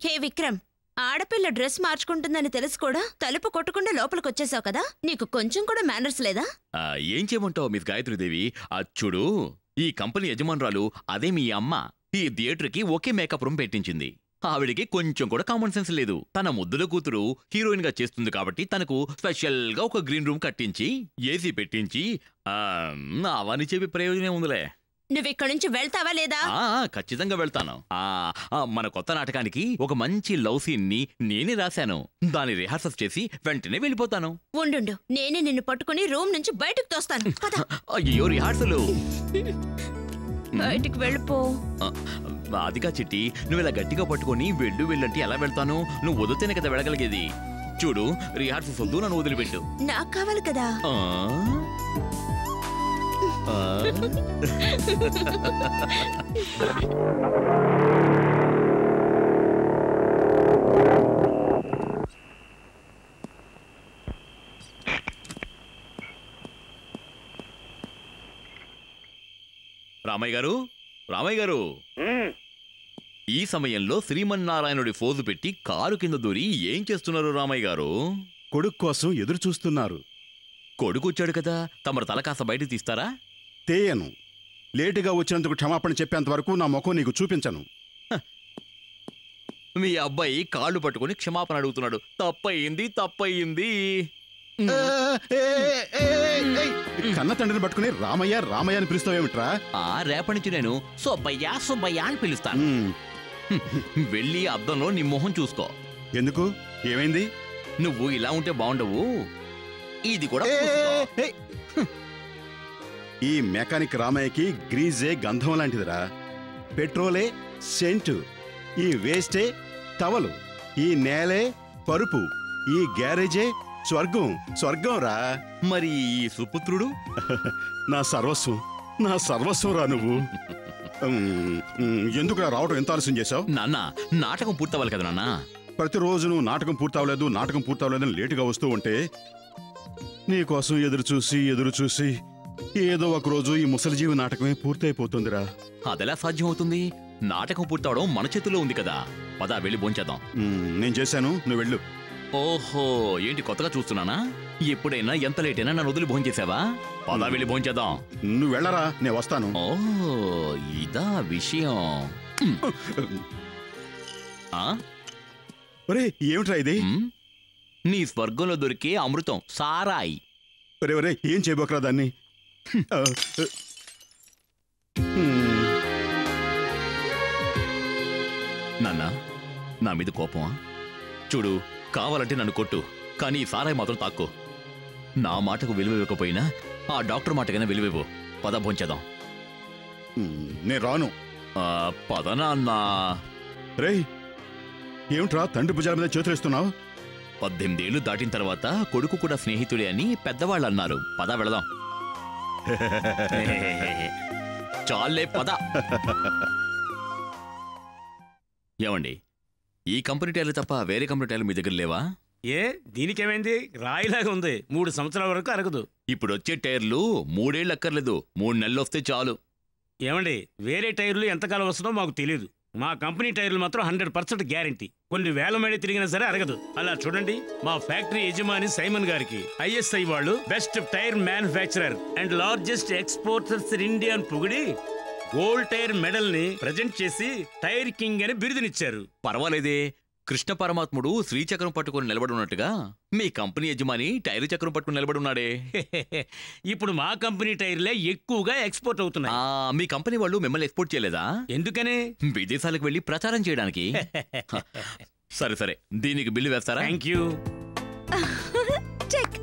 హే విక్రమ్, ఆడపిల్ల డ్రెస్ మార్చుకుంటుందని తెలుసు కూడా తలుపు కొట్టకుండా లోపలికొచ్చేసావు కదా, నీకు కొంచెం కూడా మేనర్స్ లేదా? ఏం చేయమంటావు మిస్ గాయత్రీదేవి? చూడు, ఈ కంపెనీ యజమానురాలు అదే మీ అమ్మ ఈ థియేటర్కి ఒకే మేకప్ రూమ్ పెట్టించింది. ఆవిడికి కొంచెం కూడా కామన్ సెన్స్ లేదు. తన ముద్దుల కూతురు హీరోయిన్ గా చేస్తుంది కాబట్టి తనకు స్పెషల్ గా ఒక గ్రీన్ రూమ్ కట్టించి ఏసీ పెట్టించి అవన్నీ చెప్పి ప్రయోజనం ఉందిలే. నువ్విక్కడి నుంచి వెళ్తావా లేదా? ఖచ్చితంగా వెళ్తాను. మన కొత్త నాటకానికి ఒక మంచి లవ్ సీన్ ని నేనే రాశాను. దాని రిహార్సల్స్ చేసి వెంటనే వెళ్ళిపోతాను. ఉండు, నేనే నిన్ను పట్టుకుని రూమ్ నుంచి బయటకు తోస్తాను. అయ్యో, రిహార్సల్ బయటికి వెళ్ళిపో. అదిగా చిట్టి, నువ్వు ఇలా గట్టిగా పట్టుకొని వెళ్ళంటే ఎలా వెళ్తాను? నువ్వు వదిలితేనే కదా వెళ్ళగలిగేది. చూడు, రిహార్సల్స్ వద్దు, నన్ను వదిలిపెట్టు. నాకు కావాలి కదా. రామయ్య గారు, ఈ సమయంలో శ్రీమన్నారాయణుడి ఫోజు పెట్టి కారు కింద దూరి ఏం చేస్తున్నారు రామయ్య గారు? కొడుకు కోసం ఎదురు చూస్తున్నారు. కొడుకు వచ్చాడు కదా, తమరు తల కాస్త బయట తీస్తారా? తేయను. లేటుగా వచ్చినందుకు క్షమాపణ చెప్పేంత వరకు నా ముఖం నీకు చూపించను. మీ అబ్బాయి కాళ్ళు పట్టుకుని క్షమాపణ అడుగుతున్నాడు. తప్పయింది. కన్న తండ్రిని పట్టుకుని రామయ్య రామయ్య అని పిలుస్తావేమిట్రా? రేపటి నుంచి నేను సుబ్బయ్య అని పిలుస్తాను. వెళ్ళి అద్దంలో నీ మొహం చూసుకో. ఎందుకు? ఏమైంది? నువ్వు ఇలా ఉంటే బాగుండవు. ఇది కూడా ఈ మెకానిక్ రామయ్యకి గ్రీజే గంధం లాంటిదిరా. పెట్రోలే సెంటు, ఈ వేస్టే టవలు, ఈ నేలే పరుపు, ఈ గ్యారేజే స్వర్గం రా. మరి ఈ సుపుత్రుడు నా సర్వస్వం రా. నువ్వు ఎందుకు రావడం ఎంత ఆలస్యం చేశావు? నాన్న, నాటకం పూర్తవ్వాలి కదా నాన్న. ప్రతిరోజు నువ్వు నాటకం పూర్తవలేదని లేటుగా వస్తూ ఉంటే నీకోసం ఎదురు చూసి ఏదో ఒకరోజు ఈ ముసలిజీవి నాటకమే పూర్తయిపోతుందిరా. అదెలా సాధ్యం అవుతుంది? నాటకం పూర్తవడం మన చేతుల్లో ఉంది కదా. పద, వెళ్ళి భోంచేద్దాం. నేను చేశాను, నువ్వు వెళ్ళు. ఓహో, ఏంటి కొత్తగా చూస్తున్నానా? ఎప్పుడైనా ఎంత లేట్ అయినా నన్ను వదిలి భోంచేసావా? పద, వెళ్ళి భోంచేద్దాం. నువ్వు వెళ్ళరా, నేను వస్తాను. ఓ, ఇదా విషయం. ఏమిట్రా ఇది? నీ స్వర్గంలో దొరికే అమృతం, సారాయి. ఒరే, ఏం చేయబోకరా దాన్ని? నాన్న, నా మీద కోపమా? చూడు, కావాలంటే నన్ను కొట్టు, కానీ ఈ సారాయి మాత్రం తాక్కో. నా మాటకు విలువివ్వకపోయినా ఆ డాక్టర్ మాటకైనా విలువివ్వు. పద, భోంచేద్దాం. నేను రాను. పద నాన్న. రేయ్, ఏమిట్రా తండ్రి భుజాల మీద చేతులేస్తున్నావు? 18 ఏళ్లు దాటిన తర్వాత కొడుకు కూడా స్నేహితుడే అని పెద్దవాళ్ళు అన్నారు. పద, వెళదాం. చాలే, పద. ఏమండి, ఈ కంపెనీ టైర్లు తప్ప వేరే కంపెనీ టైర్లు మీ దగ్గర లేవా? దీనికేమైంది? రాయిలాగా ఉంది. 3 సంవత్సరాల వరకు అరగదు. ఇప్పుడు వచ్చే టైర్లు 3 ఏళ్ళు అక్కర్లేదు, 3 నెలలు వస్తే చాలు. ఏమండి, వేరే టైర్లు ఎంతకాలం వస్తుందో మాకు తెలియదు. మా కంపెనీ టైర్లు మాత్రం 100% గ్యారంటీ. కొన్ని వేల మైళ్ళు తిరిగినా సరే అరగదు. అలా చూడండి, మా ఫ్యాక్టరీ యజమాని సైమన్ గారికి ISI వాళ్ళు best tyre manufacturer and largest exporters in India అని పొగిడి గోల్డ్ టైర్ మెడల్ ని ప్రజెంట్ చేసి టైర్ కింగ్ అని బిరుదునిచ్చారు. పర్వాలేదే, కృష్ణ పరమాత్ముడు శ్రీచక్రం పట్టుకుని నిలబడి ఉన్నట్టుగా మీ కంపెనీ యజమాని టైర్ చక్రం పట్టుకుని నిలబడి ఉన్నాడే. ఇప్పుడు మా కంపెనీ టైర్లే ఎక్కువగా ఎక్స్పోర్ట్ అవుతున్నాయి. మీ కంపెనీ వాళ్ళు మిమ్మల్ని ఎక్స్పోర్ట్ చేయలేదా? ఎందుకని? విదేశాలకు వెళ్లి ప్రచారం చేయడానికి. సరే, దీనికి బిల్లు వేస్తారా? Thank you. చెక్.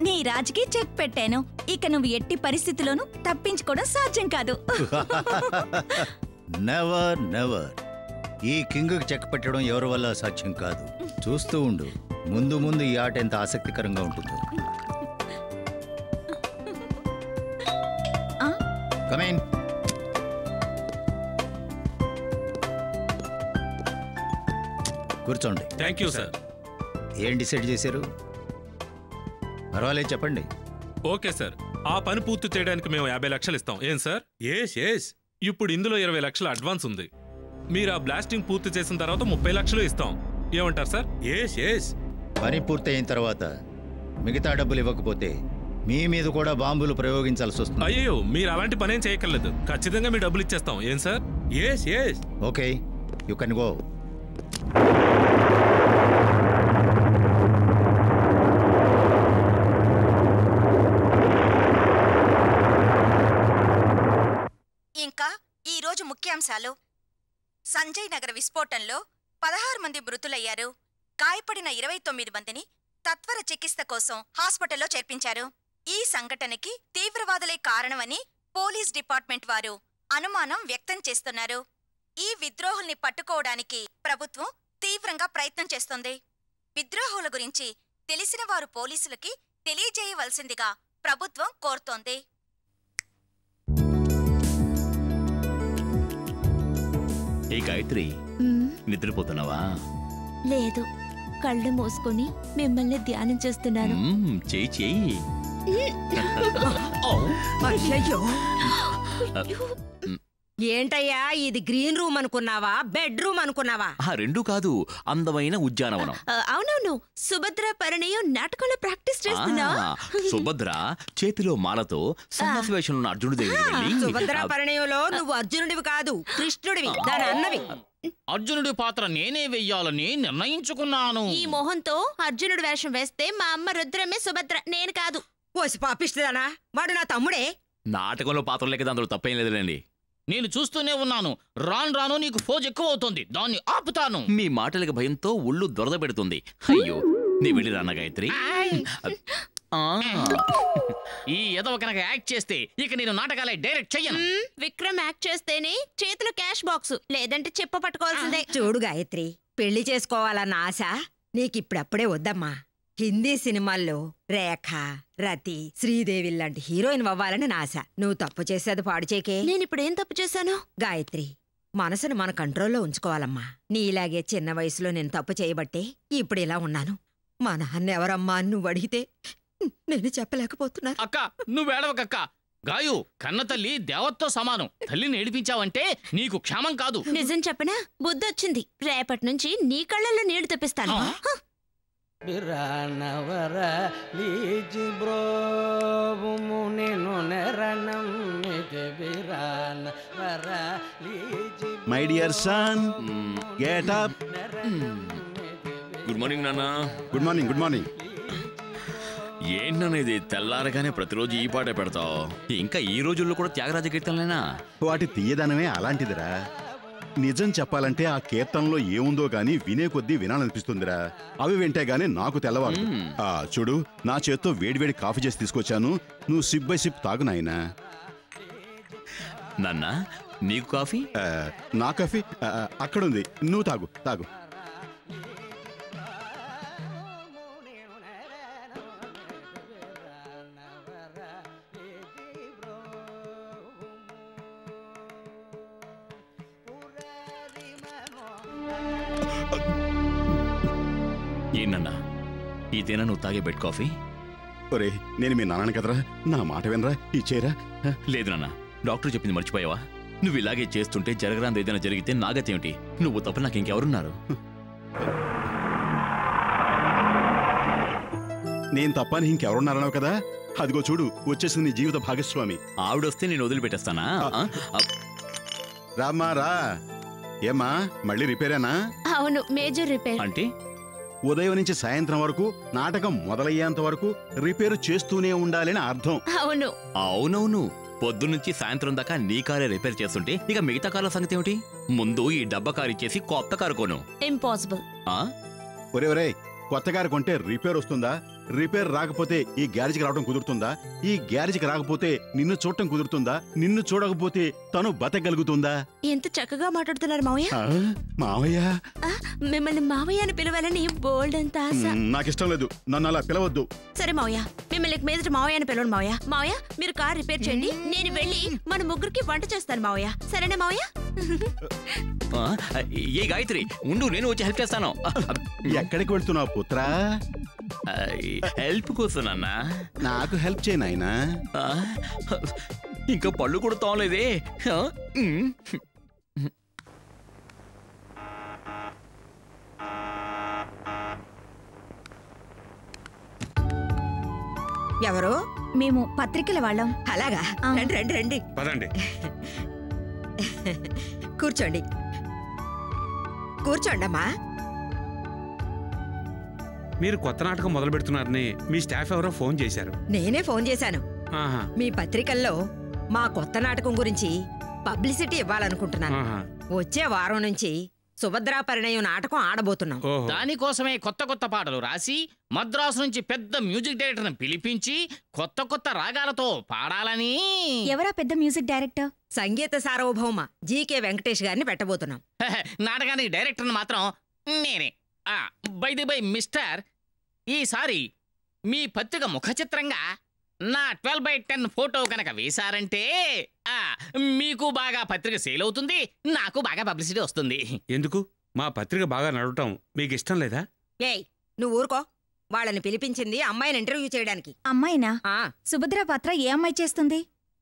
నీ రాజుకి చెక్ పెట్టాను. ఇక నువ్వు ఎట్టి పరిస్థితిలోనూ తప్పించుకోవడం సాధ్యం కాదు. నెవర్. ఈ కింగ్ చెక్ పెట్టడం ఎవరి వల్ల సాధ్యం కాదు. చూస్తూ ఉండు, ముందు ఈ ఆట ఎంత ఆసక్తికరంగా ఉంటుందో. కమిన్. కూర్చోండి. Thank you sir. ఏం డిసైడ్ చేశారు? పర్వాలేదు, చెప్పండి. ఓకే సార్, ఆ పని పూర్తి చేయడానికి మేము 50 లక్షలు ఇస్తాం. ఏం సార్? ఎస్ ఇప్పుడు ఇందులో 20 లక్షల అడ్వాన్స్ ఉంది. మీరు ఆ బ్లాస్టింగ్ పూర్తి చేసిన తర్వాత 30 లక్షలు ఇస్తాం. ఏమంటారు సార్? ఎస్ పని పూర్తయిన తర్వాత మిగతా డబ్బులు ఇవ్వకపోతే మీ మీద కూడా బాంబులు ప్రయోగించాల్సి వస్తుంది. అయ్యో, మీరు అలాంటి పనేం చేయక్కర్లేదు. ఖచ్చితంగా మీ డబ్బులు ఇచ్చేస్తాం. ఏం sir? Yes okay, you can go. ఇంకా ఈరోజు ముఖ్యాంశాలు. సంజయ్ నగర్ విస్ఫోటంలో 16 మంది మృతులయ్యారు. గాయపడిన 29 మందిని తత్వర చికిత్స కోసం హాస్పిటల్లో చేర్పించారు. ఈ సంఘటనకి తీవ్రవాదులే కారణమని పోలీస్ డిపార్ట్మెంట్ వారు అనుమానం వ్యక్తం చేస్తున్నారు. ఈ విద్రోహుల్ని పట్టుకోవడానికి ప్రభుత్వం తీవ్రంగా ప్రయత్నం చేస్తోంది. విద్రోహుల గురించి తెలిసిన వారు పోలీసులకి తెలియజేయవలసిందిగా ప్రభుత్వం కోరుతోంది. ఏ గాయత్రి, నిద్రపోతున్నావా? లేదు, కళ్ళు మూసుకొని మిమ్మల్ని ధ్యానం చేస్తున్నాను. చెయ్యి. ఏంటయ్యా ఇది? గ్రీన్ రూమ్ అనుకున్నావా, బెడ్రూమ్ అనుకున్నావా? రెండూ కాదు, అందమైన ఉద్యానవనం. అవునవును, సుభద్ర పరిణయం నాటకంలో ప్రాక్టీస్ చేస్తున్నా. సుభద్ర చేతిలో మాలతో సన్యాసి వేషంలో ఉన్న అర్జునుడి దగ్గరికి వెళ్ళి, సుభద్ర పరిణయంలో నువ్వు అర్జునుడివి కాదు, కృష్ణుడివి, దాని అన్నవి. అర్జునుడి పాత్ర నేనే వెయ్యాలని నిర్ణయించుకున్నాను. ఈ మొహంతో అర్జునుడి వేషం వేస్తే మా అమ్మ రుద్రమే సుభద్ర, నేను కాదు. ఓసి పాపిస్తుందనా? వాడు నా తమ్ముడే. నాటకంలో పాత్రలు లేక అందులో తప్పేం లేదులేండి. నేను చూస్తూనే ఉన్నాను. రాను రాను నీకు ఫోజ్ ఎక్కువ అవుతుంది. దాన్ని ఆపుతాను. మీ మాటలకు భయంతో ఒళ్ళు దొరద పెడుతుంది. అయ్యో, నీ వెళ్ళి రాన్న గాయత్రి. ఈ ఎదవ కనుక యాక్ట్ చేస్తే ఇక నేను నాటకాలే డైరెక్ట్ చెయ్యను. విక్రమ్ యాక్ట్ చేస్తేనే చేతిలో క్యాష్ బాక్స్, లేదంటే చెప్ప పట్టుకోవాల్సిందే. చూడు గాయత్రి, పెళ్లి చేసుకోవాలన్న ఆశ నీకిప్పుడప్పుడే వద్దమ్మా. హిందీ సినిమాల్లో రేఖ, రతి, శ్రీదేవి లాంటి హీరోయిన్ అవ్వాలని నా ఆశ. నువ్వు తప్పు చేసేది పాడు చేకే. నేనిప్పుడు ఏం తప్పు చేశాను? గాయత్రి, మనసును మన కంట్రోల్లో ఉంచుకోవాలమ్మా. నీలాగే చిన్న వయసులో నేను తప్పు చేయబట్టే ఇప్పుడు ఇలా ఉన్నాను. మా నాన్న ఎవరమ్మా అని నువ్వు అడిగితే నేను చెప్పలేకపోతున్నా. అక్క, నువ్వేడవకక్క. గాయు, కన్న తల్లి దేవతతో సమానం. తల్లిని ఏడిపించావంటే నీకు క్షేమం కాదు. నిజం చెప్పనా? బుద్ధొచ్చింది. రేపటి నుంచి నీ కళ్ళల్లో నీళ్లు తెప్పిస్తాను. బిరానవర లీజి బ్రోవుము నిను నెరణం మితే బిరానవర లీజి. My dear son, get up. Good morning నాన్న. Good morning. Good morning. ఏంటనేది తెల్లారగానే ప్రతిరోజు ఈ పాట పెడతావు? ఇంకా ఈ రోజుల్లో కూడా త్యాగరాజ కీర్తనలేనా? వాటి తీయదనమే అలాంటిదిరా. నిజం చెప్పాలంటే ఆ కీర్తనలో ఏముందో గాని వినే కొద్దీ వినాలనిపిస్తుందిరా. అవి వింటే గానీ నాకు తెల్లవారు. చూడు, నా చేత్తో వేడివేడి కాఫీ చేసి తీసుకొచ్చాను. నువ్వు సిప్ బై సిప్ తాగు నాయనా. నాన్న, నీకు కాఫీ? నా కాఫీ అక్కడుంది, నువ్వు తాగు తాగు. ఏంటన్నా, ఇదేనా నువ్వు తాగే బెడ్ కాఫీ? ఒరే, నేను మీ నాన్న కదరా, నా మాట వినరా, ఇచ్చేరా. లేదు నాన్న, డాక్టర్ చెప్పింది మర్చిపోయావా? నువ్వు ఇలాగే చేస్తుంటే జరగరాంది ఏదైనా జరిగితే నాగతేమిటి? నువ్వు తప్ప నాకు ఇంకెవరున్నారు? నేను తప్ప నీ ఇంకెవరున్నారన్నావు కదా, అదిగో చూడు వచ్చేసింది నీ జీవిత భాగస్వామి. ఆవిడొస్తే నేను వదిలిపెట్టేస్తానా? రామ్మా రా. ఏమ్మా, మళ్ళీ రిపేరేనా? అవును, మేజర్ రిపేర్. అంటే ఉదయం నుంచి సాయంత్రం వరకు నాటకం మొదలయ్యేంత వరకు రిపేరు చేస్తూనే ఉండాలని అర్థం. అవును అవునవును, పొద్దున్నుంచి సాయంత్రం దాకా నీ కారే రిపేర్ చేస్తుంటే ఇక మిగతా కార్ల సంగతి ఏమిటి? ముందు ఈ డబ్బా కారు ఇచ్చేసి కొత్త కారు కొను. ఇంపాసిబుల్. ఒరే ఒరే, కొత్త కారు కొంటే రిపేర్ వస్తుందా? రిపేర్ రాకపోతే ఈ గ్యారేజ్కి రావడం కుదురుతుందా? ఈ గ్యారేజ్కి రాకపోతే నిన్ను చూడటం కుదురుతుందా? నిన్ను చూడకపోతే తను బతకగలుగుతుందా? ఎంత చక్కగా మాట్లాడుతున్నారు మావయ్య. మావయ్య? మిమ్మల్ని మావయ్య అని పిలవాలని బోల్డ్ అంత ఆశ. నాకిష్టం లేదు, నన్ను అలా పిలవద్దు. సరే మావయ్య, మిమ్మల్ని మీదట మావయ్య అని పిలవండి మావయ్య. మావయ్య, మీరు కార్ రిపేర్ చేయండి, నేను వెళ్ళి మన ముగ్గురికి వంట చేస్తాను మావయ్య. సరేనా మావయ్య? ఏ గాయత్రి, ఉండు, నేను వచ్చి హెల్ప్ చేస్తాను. ఎక్కడికి వెళ్తున్నావు పుత్రా? హెల్ప్ కోసం అన్నా. నాకు హెల్ప్ చేయనాయనా. ఇంకా పళ్ళు కూడా తోలేదే. ఎవరు? మేము పత్రికల వాళ్ళం. అలాగా? రండి రండి రండి, పదండి. కూర్చోండి కూర్చోండమ్మా. మీరు కొత్త నాటకం మొదలు పెడుతున్నారని మీ స్టాఫ్ ఎవరో ఫోన్ చేశారు. నేనే ఫోన్ చేశాను. మీ పత్రికల్లో మా కొత్త నాటకం గురించి పబ్లిసిటీ ఇవ్వాలనుకుంటున్నాను. వచ్చే వారం నుంచి సుభద్రా పరిణయం నాటకం ఆడబోతున్నాం. దానికోసమే కొత్త కొత్త పాటలు రాసి మద్రాసు నుంచి పెద్ద మ్యూజిక్ డైరెక్టర్ని పిలిపించి కొత్త కొత్త రాగాలతో పాడాలని. ఎవరా పెద్ద మ్యూజిక్ డైరెక్టర్? సంగీత సార్వభౌమ జీకే వెంకటేష్ గారిని పెట్టబోతున్నాం. నాటకానికి డైరెక్టర్ని మాత్రం నేనే. బై ది బై మిస్టర్, ఈసారి మీ పత్రిక ముఖ చిత్రంగా నా 12/10 ఫోటో కనుక వేశారంటే మీకు బాగా పత్రిక సేల్ అవుతుంది, నాకు బాగా పబ్లిసిటీ వస్తుంది. ఎందుకు? మా పత్రిక బాగా నడవటం మీకు ఇష్టం లేదా? ఏయ్ నువ్వు ఊరుకో. వాళ్ళని పిలిపించింది అమ్మాయిని ఇంటర్వ్యూ చేయడానికి. అమ్మాయినా? సుభద్ర పాత్ర ఏ అమ్మాయి చేస్తుంది?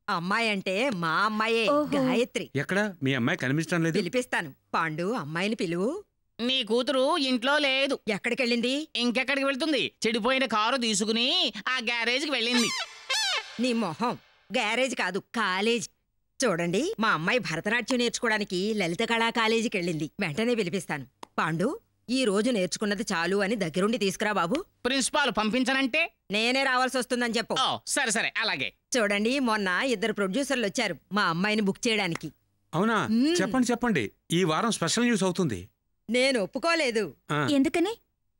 అమ్మాయి అంటే మా అమ్మాయే, గాయత్రి. ఎక్కడ? మీ అమ్మాయి కనిపించడం లేదు. పిలిపిస్తాను. పాండు, అమ్మాయిని పిలువు. నీ కూతురు ఇంట్లో లేదు. ఎక్కడికెళ్ళింది? ఇంకెక్కడికి వెళ్తుంది? చెడిపోయిన కారు తీసుకుని ఆ గ్యారేజ్కి వెళ్ళింది. నీ మొహం, గ్యారేజ్ కాదు కాలేజ్. చూడండి, మా అమ్మాయి భరతనాట్యం నేర్చుకోవడానికి లలిత కళా కాలేజీకి వెళ్ళింది. వెంటనే పిలిపిస్తాను. పాండు, ఈ రోజు నేర్చుకున్నది చాలు అని దగ్గరుండి తీసుకురా బాబు. ప్రిన్సిపాల్ పంపించనంటే నేనే రావాల్సి వస్తుందని చెప్పు. సరే సరే అలాగే. చూడండి, మొన్న 2 ప్రొడ్యూసర్లు వచ్చారు మా అమ్మాయిని బుక్ చేయడానికి. అవునా? చెప్పండి చెప్పండి. ఈ వారం స్పెషల్ న్యూస్ అవుతుంది. నేను ఒప్పుకోలేదు. ఎందుకని?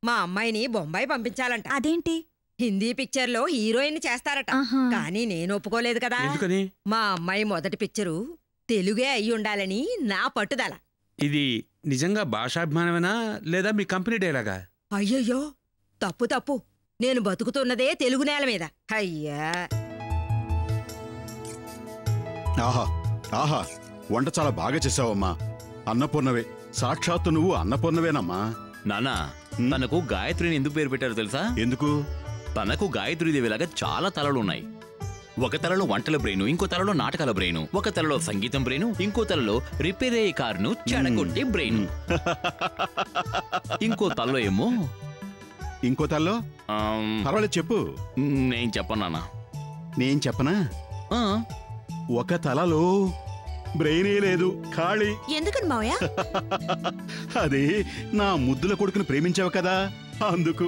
మా అమ్మాయిని బొంబాయి పంపించాలంట. అదేంటి? హిందీ పిక్చర్ లో హీరోయిన్ చేస్తారట. కానీ నేను ఒప్పుకోలేదు కదా. ఎందుకని? మా అమ్మాయి మొదటి పిక్చరు తెలుగే అయి ఉండాలని నా పట్టుదల. ఇది నిజంగా భాషాభిమానమేనా లేదా మీ కంపెనీ డైలాగా? అయ్యయ్యో, తప్పు తప్పు. నేను బతుకుతున్నదే తెలుగు నేల మీద. అయ్యా, ఆహా ఆహా, వంట చాలా బాగా చేసావమ్మా. అన్నపూర్ణవే, సాక్షాత్తు నువ్వు అన్నపూర్ణవేనమ్మా. నానా, తనకు గాయత్రిని ఎందుకు పేరు పెట్టారో తెలుసా? ఎందుకు? తనకు గాయత్రీదేవిలాగా చాలా తలలున్నాయి. ఒక తలలో వంటల బ్రెయిన్, ఇంకో తలలో నాటకాల బ్రెయిన్, ఒక తలలో సంగీతం బ్రెయిన్, ఇంకో తలలో రిపేర్ అయ్యే కారును చెడగొట్టే బ్రెయిన్, ఇంకో తలలో ఏమో. ఇంకో తలలో? పర్వాలేదు చెప్పు. నేను చెప్పను నాన్న. నేను చెప్పనా? ఒక తలలో బ్రెయినే లేదు, ఖాళీ. ఎందుకని మావయ్య? అది నా ముద్దుల కొడుకుని ప్రేమించావు కదా, అందుకు.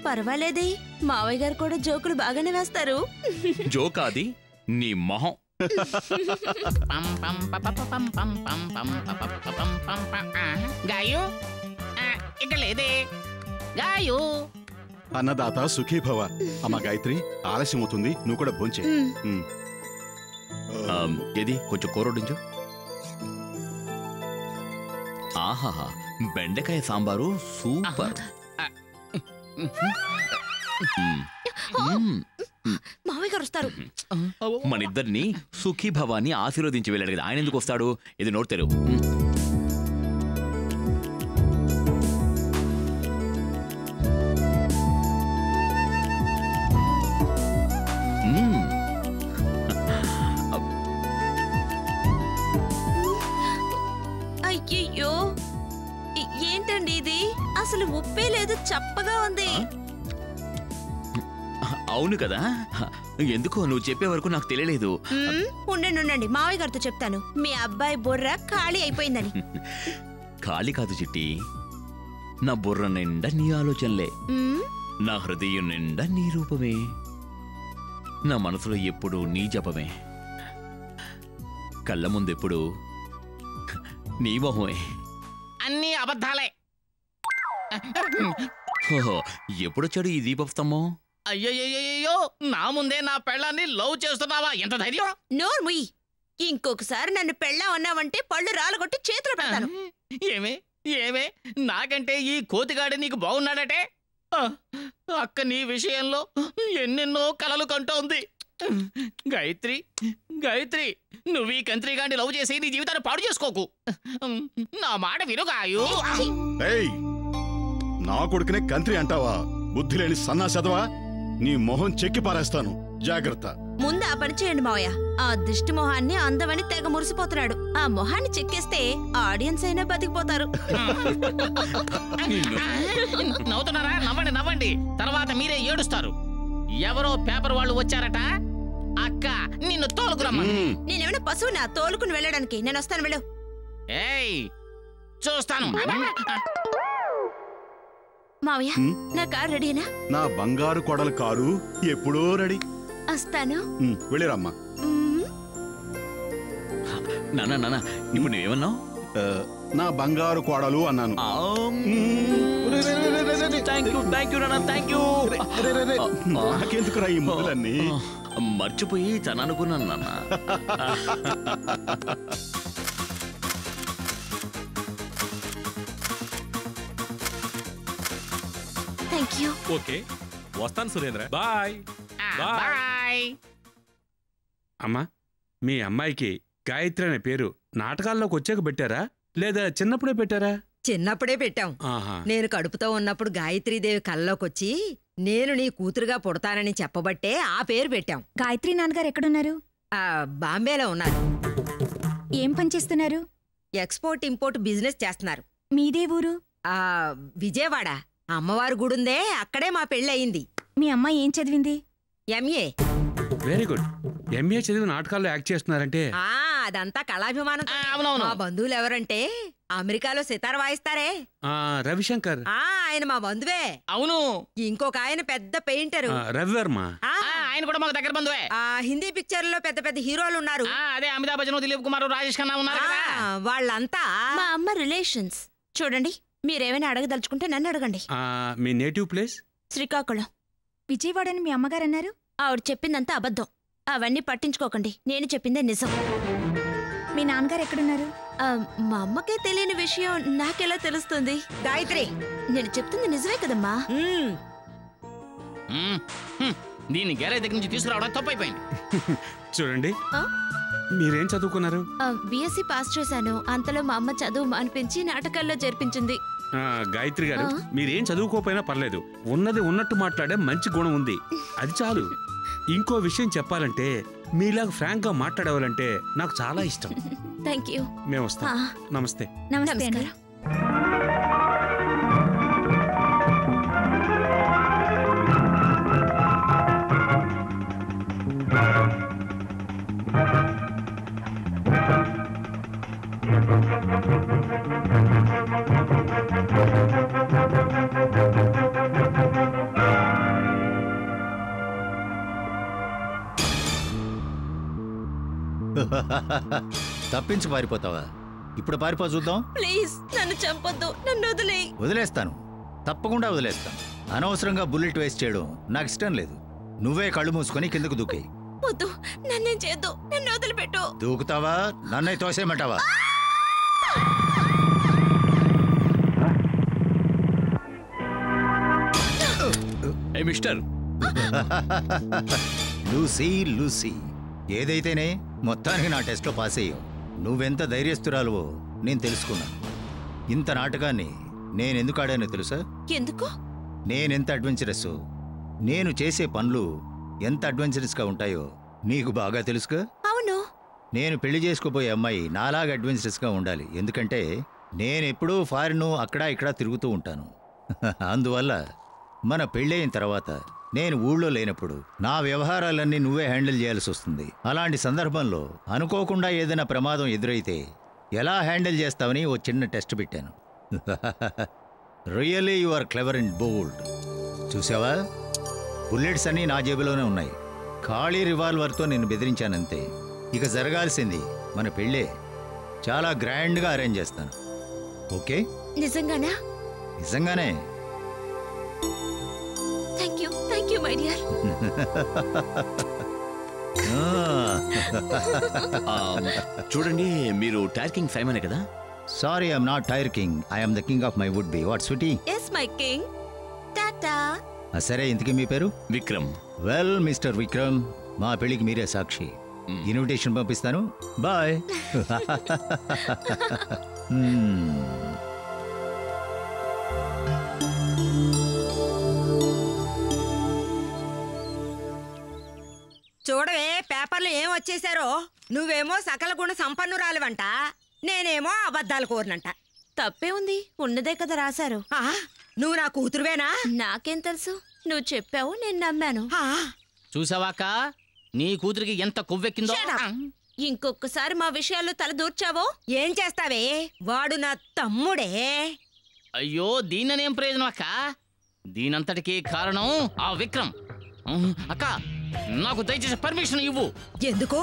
పర్వాలేదే, మావయ్య గారు కూడా జోకులు బాగానే వేస్తారు. జోకాది నీ మొహం. గాయు ఇక్కడ లేదే. గాయు అన్నదాత సుఖీభవ. అమ్మ గాయత్రి, ఆలస్యం అవుతుంది, నువ్వు కూడా భోంచే. ఏది కొంచెం కూరొడ్డించు. ఆహాహా, బెండకాయ సాంబారు సూపర్. మావయ్య గారు వస్తారు. మనిద్దరిని సుఖీభవాన్ని ఆశీర్వదించి వెళ్ళాడు కదా, ఆయన ఎందుకు వస్తాడు? ఇది నోట్ తెరువు. అయ్యయ్యో, ఏంటండి ఇది? అసలు ఉప్పే లేదు, చప్పగా ఉంది. అవును కదా, ఎందుకో నువ్వు చెప్పే వరకు నాకు తెలియలేదు. ఉండండి ఉండండి, మావయ్య గారితో చెప్తాను. మీ అబ్బాయి బుర్ర ఖాళీ అయిపోయిందని. ఖాళీ కాదు చిట్టి, నా బుర్ర నిండా నీ ఆలోచనలే, నా హృదయం నిండా నీ రూపమే, నా మనసులో ఎప్పుడు నీ జపమే, కళ్ళ ముందెప్పుడు నీ మొహమే. అన్నీ అబద్ధాలే. ఎప్పుడొచ్చాడు ఈ దీపపు స్తంభం? అయ్యయ్యో, నా ముందే నా పెళ్ళాన్ని లవ్ చేస్తున్నావా? ఎంత ధైర్యం! నోరు ముయ్యి. ఇంకొకసారి నన్ను పెళ్ళా అన్నావంటే పళ్ళు రాలగొట్టి చేతులు పెడతాను. ఏమే ఏమే, నాకంటే ఈ కోతిగాడి నీకు బాగున్నాడటే? అక్క నీ విషయంలో ఎన్నెన్నో కలలు కంటోంది. గాయత్రి గాయత్రి, నువ్వు ఈ కంత్రిగాడిని లవ్ చేసి నీ జీవితాన్ని పాడు చేసుకోకు. నా మాట వినుగాయు. నా కొడుకునే కంత్రి అంటావా? బుద్ధి లేని సన్నాసదవా, నీ మొహం చెక్కి పారేస్తాను, జాగ్రత్త. ముందు ఆ పని చేయండి మావయ్య. ఆ దిష్టి మొహాన్ని అందమని తెగ మురిసిపోతున్నాడు. ఆ మొహాన్ని చెక్కేస్తే ఆడియన్స్ అయినా బతికిపోతారు. నవ్వుతున్నారా? నవ్వండి నవ్వండి, తర్వాత మీరే ఏడుస్తారు. ఎవరో పేపర్ వాళ్ళు వచ్చారట. అక్క నిన్ను తోలుకురమ్మా. నేనేమైనా పశువునా తోలుకుని వెళ్ళడానికి? నేను వస్తాను, వెళ్ళు. ఏయ్ చూస్తాను. మావయ్య, నా కారు రెడీనా? నా బంగారు కొడలు కారు ఎప్పుడో రెడీ. వస్తాను. వెళ్ళిరమ్మా. నాన్న నాన్న, ఇప్పుడు నువ్వేమన్నావు? నా బంగారు కోడలు అన్నాను. నాకెందుకురా ఈ ముద్దులన్నీ? మర్చిపోయి చననుకున్నాను నాన్న. Thank you. ఓకే, వస్తాను సురేంద్ర. Bye bye. అమ్మా, మీ అమ్మాయికి గాయత్రి అనే పేరు నాటకాల్లోకి వచ్చాక పెట్టారా లేదా చిన్నప్పుడే పెట్టారా? చిన్నప్పుడే పెట్టాం. ఆహా. నేను కడుపుతో ఉన్నప్పుడు గాయత్రీదేవి కల్లోకొచ్చి నేను నీ కూతురుగా పుడతానని చెప్పబట్టే ఆ పేరు పెట్టాం. గాయత్రి నాన్నగారు ఎక్కడున్నారు? బాంబేలో ఉన్నారు. ఏం పని చేస్తున్నారు? ఎక్స్పోర్ట్ ఇంపోర్ట్ బిజినెస్ చేస్తున్నారు. మీదే ఊరు? విజయవాడ. అమ్మవారి గుడుందే, అక్కడే మా పెళ్లి అయింది. మీ అమ్మాయి ఏం చదివింది? ఎంఏ. Very good. ఎంఏ చదివి నాటకాల్లో యాక్ట్ చేస్తున్నారంటే అదంతా కళాభిమానం. అవునవును. మా బంధువులు ఎవరంటే అమెరికాలో సితార్ వాయిస్తారే, రవిశంకర్. ఆయన మా బంధువే. అవును. ఇంకొక ఆయన పెద్ద పెయింటరు, రవివర్మ. ఆయన కూడా మాకు దగ్గర బంధువే. హిందీ పిక్చర్ లో పెద్ద పెద్ద హీరోలు ఉన్నారు. అదే అమితాబ్ బచ్చన్, దిలీప్ కుమార్, రాజేష్ ఖన్నా ఉన్నారు కదా. వాళ్ళంతా మా అమ్మ రిలేషన్స్. చూడండి, మీరేమైనా అడగదలుచుకుంటే నన్ను అడగండి. మీ నేటివ్ ప్లేస్? శ్రీకాకుళం. విజయవాడని మీ అమ్మగారు అన్నారు. ఆవిడ చెప్పిందంతా అబద్ధం. అవన్నీ పట్టించుకోకండి, నేను చెప్పిందే నిజం. మీ నాన్నగారు ఎక్కడున్నారు? మా అమ్మకే తెలియని విషయం నాకెలా తెలుస్తుంది? గాయత్రి, నేను చెప్తుంది నిజమే కదమ్మా. దీన్ని గ్యారేజ్ దగ్గర నుంచి తీసుకురావడం తప్పైపోయింది. చూడండి, మీరేం చదువుకున్నారు? బిఎస్సి పాస్ చేశాను. అంతలో మా అమ్మ చదువు మానిపించి నాటకాల్లో చేర్పించింది. గాయత్రి గారు, మీరేం చదువుకోపోయినా పర్లేదు, ఉన్నది ఉన్నట్టు మాట్లాడే మంచి గుణం ఉంది, అది చాలు. ఇంకో విషయం చెప్పాలంటే, మీలాగా ఫ్రాంక్ గా మాట్లాడేవాలంటే నాకు చాలా ఇష్టం. Thank you. మేము వస్తాం. నమస్తే. నమస్తే. తప్పించి పారిపోతావా? ఇప్పుడు పారిపో చూద్దాం. ప్లీజ్ నన్ను చంపొద్దు, నన్ను వదిలేయ్. వదిలేస్తాను, తప్పకుండా వదిలేస్తాను. అనవసరంగా బుల్లెట్ వేస్ట్ చేయడం నాకు ఇష్టం లేదు. నువ్వే కళ్ళు మూసుకొని కిందకు దూకేయి. వద్దు, నన్నేం చేయొద్దు, నన్ను వదిలిపెట్టు. దూకుతావా? నన్నే తోసేయమంటావా? మిస్టర్ లూసీ, లూసీ, ఏదైతేనే మొత్తానికి నా టెస్ట్లో పాస్ అయ్యావు. నువ్వెంత ధైర్యస్తురాలువో నేను తెలుసుకున్నాను. ఇంత నాటకాన్ని నేనెందుకు ఆడానో తెలుసా? ఎందుకు? నేనెంత అడ్వెంచరస్, నేను చేసే పనులు ఎంత అడ్వెంచరస్గా ఉంటాయో నీకు బాగా తెలుసుగా. అవును. నేను పెళ్లి చేసుకోబోయే అమ్మాయి నాలాగా అడ్వెంచరస్గా ఉండాలి. ఎందుకంటే నేనెప్పుడూ ఫారిన్ అక్కడా ఇక్కడ తిరుగుతూ ఉంటాను. అందువల్ల మన పెళ్ళయిన తర్వాత నేను ఊళ్ళో లేనప్పుడు నా వ్యవహారాలన్నీ నువ్వే హ్యాండిల్ చేయాల్సి వస్తుంది. అలాంటి సందర్భంలో అనుకోకుండా ఏదైనా ప్రమాదం ఎదురైతే ఎలా హ్యాండిల్ చేస్తావని ఓ చిన్న టెస్ట్ పెట్టాను. Really you are clever and bold. చూసావా, బుల్లెట్స్ అన్నీ నా జేబులోనే ఉన్నాయి. ఖాళీ రివాల్వర్తో నేను బెదిరించానంతే. ఇక జరగాల్సింది మన పెళ్ళే. చాలా గ్రాండ్గా అరేంజ్ చేస్తాను. ఓకే? నిజంగానా? నిజంగానే. Thank you my dear. చూడండి, మీరు టైర్ కింగ్ సైమనే కదా? Sorry, I'm not tyre king. I'm the king of my would. What sweetie? Yes my king. Tata. సరే, ఇంతకీ మీ పేరు? విక్రమ్. వెల్ మిస్టర్ విక్రమ్, మా పెళ్లికి మీరే సాక్షి. ఇన్విటేషన్ పంపిస్తాను. బాయ్. చూడవే పేపర్లు ఏం వచ్చేసారో. నువ్వేమో సకల గుణ సంపన్నురాలివంట, నేనేమో అబద్ధాలు కోరినంట. తప్పే ఉంది, ఉన్నదే కదా రాశారు. నువ్వు నా కూతురువేనా? నాకేం తెలుసు, నువ్వు చెప్పావు, నేను నమ్మాను. చూసావాక నీ కూతురికి ఎంత కొవ్వెక్కిందో. ఇంకొకసారి మా విషయాల్లో తల దూర్చావో ఏం చేస్తావే, వాడు నా తమ్ముడే. అయ్యో దీన్ననేం ప్రయోజనం అక్క, దీనంతటికీ కారణం ఆ విక్రమ్. అక్క నాకు దయచేసి పర్మిషన్ ఇవ్వు. ఎందుకు?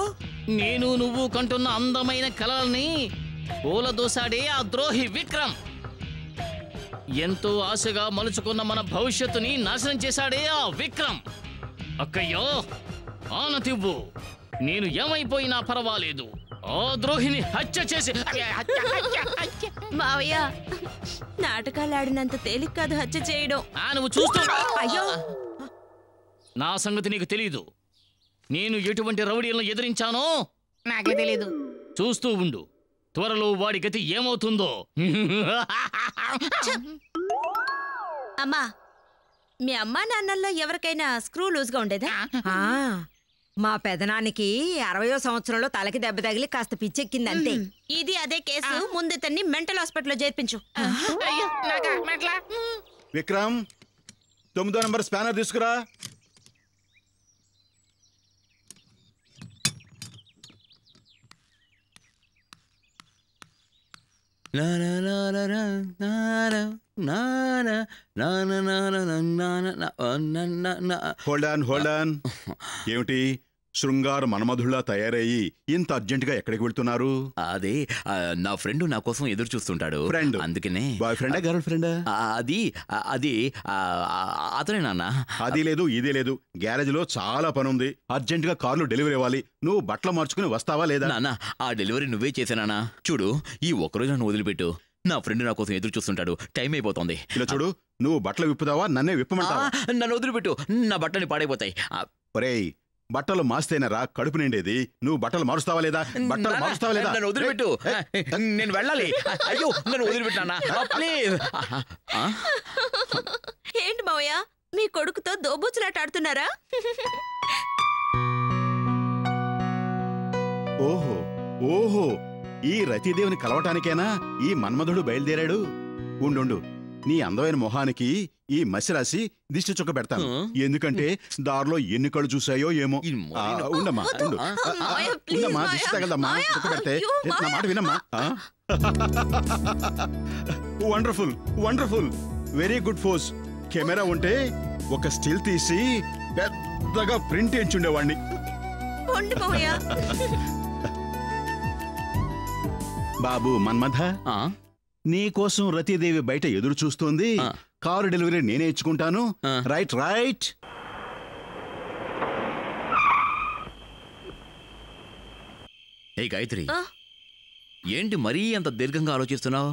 నేను నువ్వు కంటున్న అందమైన కలల్ని పూలదోసాడే ఆ ద్రోహి విక్రమ్. ఎంతో ఆశగా మలుచుకున్న మన భవిష్యత్తుని నాశనం చేశాడే ఆ విక్రమ్. అక్కయ్యో ఆనతివ్వు, నేను ఏమైపోయినా పర్వాలేదు, ఆ ద్రోహిని హత్య చేసి. మావయ్య, నాటకాలు ఆడినంత తేలిక కాదు హత్య చేయడం. నువ్వు చూస్తూ. అయ్యో, నా సంగతి నీకు తెలీదు. నేను ఎటువంటి రౌడీలను ఎదిరించానో నాకే తెలీదు. చూస్తూ ఉండు, త్వరలో వాడి గతి ఏమవుతుందో. అమ్మా, మీ అమ్మా నాన్నల్లో ఎవరికైనా స్క్రూ లూజ్గా ఉండేదా? మా పెదనానికి 60వ సంవత్సరంలో తలకి దెబ్బ తగిలి కాస్త పిచ్చెక్కింది అంతే. ఇది అదే కేసు. ముందు తన్ని మెంటల్ హాస్పిటల్లో చేర్పించు. విక్రమ్, 9వ నంబర్ స్పానర్ తీసుకురా. Hold on. ఏమిటి శృంగార మన్మధుల్లా తయారయ్యి ఇంత అర్జెంటుగా ఎక్కడికి వెళ్తున్నారు? అదే నా ఫ్రెండ్ నా కోసం ఎదురు చూస్తుంటాడు. ఫ్రెండ్? అందుకనే. బాయ్ ఫ్రెండా గర్ల్ ఫ్రెండా? అది అతనే నాన్న. అది లేదు ఇది లేదు, గ్యారేజ్ లో చాలా పని ఉంది, అర్జెంటుగా కార్లు డెలివరీ ఇవ్వాలి. నువ్వు బట్టలు మార్చుకుని వస్తావా లేదా? నాన్న, ఆ డెలివరీ నువ్వే చేసానా? చూడు, ఈ ఒక్కరోజు నన్ను వదిలిపెట్టు. నా ఫ్రెండ్ నా కోసం ఎదురు చూస్తుంటాడు, టైం అయిపోతుంది. ఇలా చూడు, నువ్వు బట్టలు విప్పుతావా నన్నే విప్పమంటావా? నన్ను వదిలిపెట్టు, నా బట్టలు పాడైపోతాయి. ఒరేయ్, బట్టలు మాస్తేనరా కడుపు నిండేది. నువ్వు బట్టలు మారుస్తావా లేదా? బట్టలు మారుస్తావా లేదా? నన్ను వదిలిపెట్టు, నేను వెళ్ళాలి. అయ్యో, నన్ను వదిలిపెట్టానా ప్లీజ్. ఏంటి మావయ్య, మీ కొడుకుతో దోబూచులాట ఆడుతున్నారా? ఓహో ఓహో, ఈ రతీదేవిని కలవటానికేనా ఈ మన్మధుడు బయలుదేరాడు? ఉండు, నీ అందమైన మొహానికి ఈ మసి రాసి దిష్టి చుక్క పెడతాను. ఎందుకంటే దారిలో ఎన్ని కళ్ళు చూసాయో ఏమో. ఉండమ్మా, ఉండమ్మా, దిష్టి తగలదమ్మా, చుక్క పెడితే. నా మాట వినమ్మా. Wonderful wonderful, very good force. Camera ఉంటే ఒక స్టిల్ తీసి పెద్దగా ప్రింట్ ఎంచుండేవాడిని. బాబు మన్మథ, నీకోసం రతీదేవి బయట ఎదురు చూస్తోంది. కారు డెలివరీ నేనే ఇచ్చుకుంటాను. Right right. ఏ గాయత్రి, ఏంటి మరీ అంత దీర్ఘంగా ఆలోచిస్తున్నావు?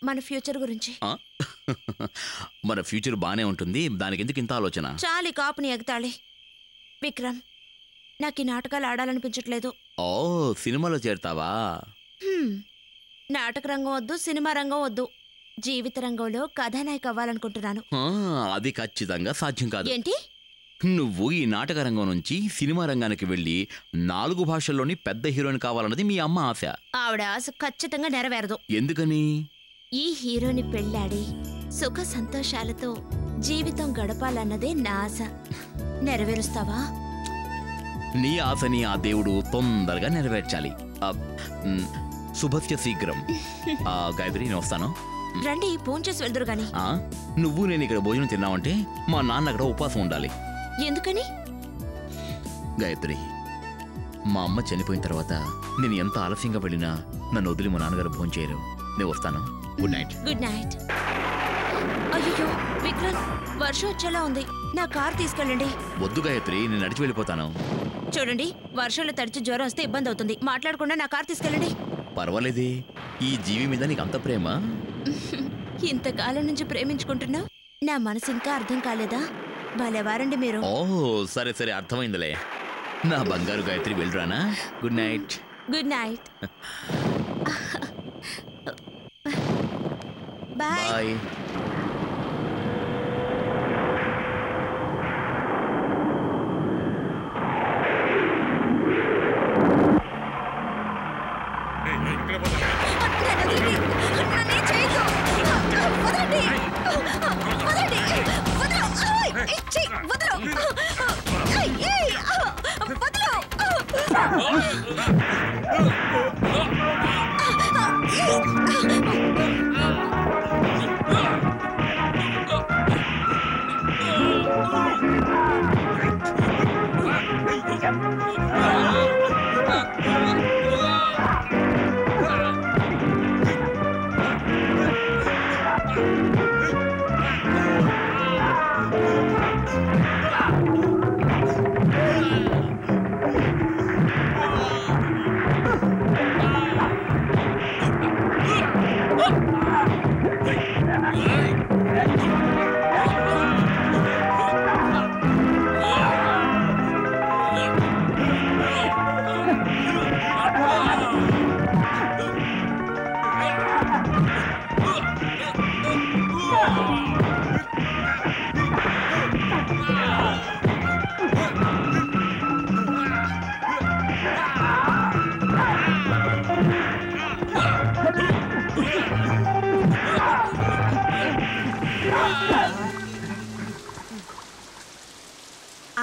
మన ఫ్యూచర్ గురించి. మన ఫ్యూచర్ బానే ఉంటుంది, దానికి ఎందుకు ఇంత ఆలోచన? చాలి కాపుని ఎగతాళి. విక్రమ్, నాకు ఈ నాటకాలు ఆడాలనిపించట్లేదు. ఓ, సినిమాలో చేరతావా? నాటక రంగం వద్దు, సినిమా రంగం వద్దు, జీవిత రంగంలో కథానాయక అవ్వాలనుకుంటున్నాను. అది ఖచ్చితంగా సాధ్యం కాదు. ఏంటి? నువ్వు ఈ నాటక రంగం నుంచి సినిమా రంగానికి వెళ్ళి 4 భాషల్లోని పెద్ద హీరోయిన్ కావాలన్నది మీ అమ్మ ఆశ. ఆవిడ ఆశ ఖచ్చితంగా నెరవేరదు. ఎందుకని? ఈ హీరోని పెళ్ళాడి సుఖ సంతోషాలతో జీవితం గడపాలన్నదే నా ఆశ. నెరవేరుస్తావా? నీ ఆశని ఆ దేవుడు తొందరగా నెరవేర్చాలి. శుభస్య శీఘ్రం. గాయత్రి, నేను వస్తాను. రండి, ఫోన్ చేసి వెళ్దురు గాని. నువ్వు నేను ఇక్కడ భోజనం తిన్నావంటే మా నాన్న అక్కడ ఉపవాసం ఉండాలి. ఎందుకని? గాయత్రి, మా అమ్మ చనిపోయిన తర్వాత నేను ఎంత ఆలస్యంగా వెళ్ళినా నన్ను వదిలి మా నాన్నగారు భోజనం చేయరు. నేను వస్తాను. Good night. Good night. అయ్యో విక్రమ్, వర్షం వచ్చేలా ఉంది, నా కార్ తీసుకెళ్ళండి. వద్దు గాయత్రి, నేను నడిచి వెళ్ళిపోతాను. చూడండి, వర్షంలో తడిచి జ్వరం వస్తే ఇబ్బంది అవుతుంది. మాట్లాడకుండా నా కార్ తీసుకెళ్ళండి. పర్వాలేదే, ఈ జీవి మీద నీకు అంత ప్రేమ? ఇంతకాలం నుంచి ప్రేమించుకుంటున్నా, నా మనసు ఇంకా అర్థం కాలేదా? భలేవారండి మీరు. ఓ, సరే సరే, అర్థమైందిలే. నా బంగారు గాయత్రి, వెళ్ళరానా? Good night. Good night. Bye.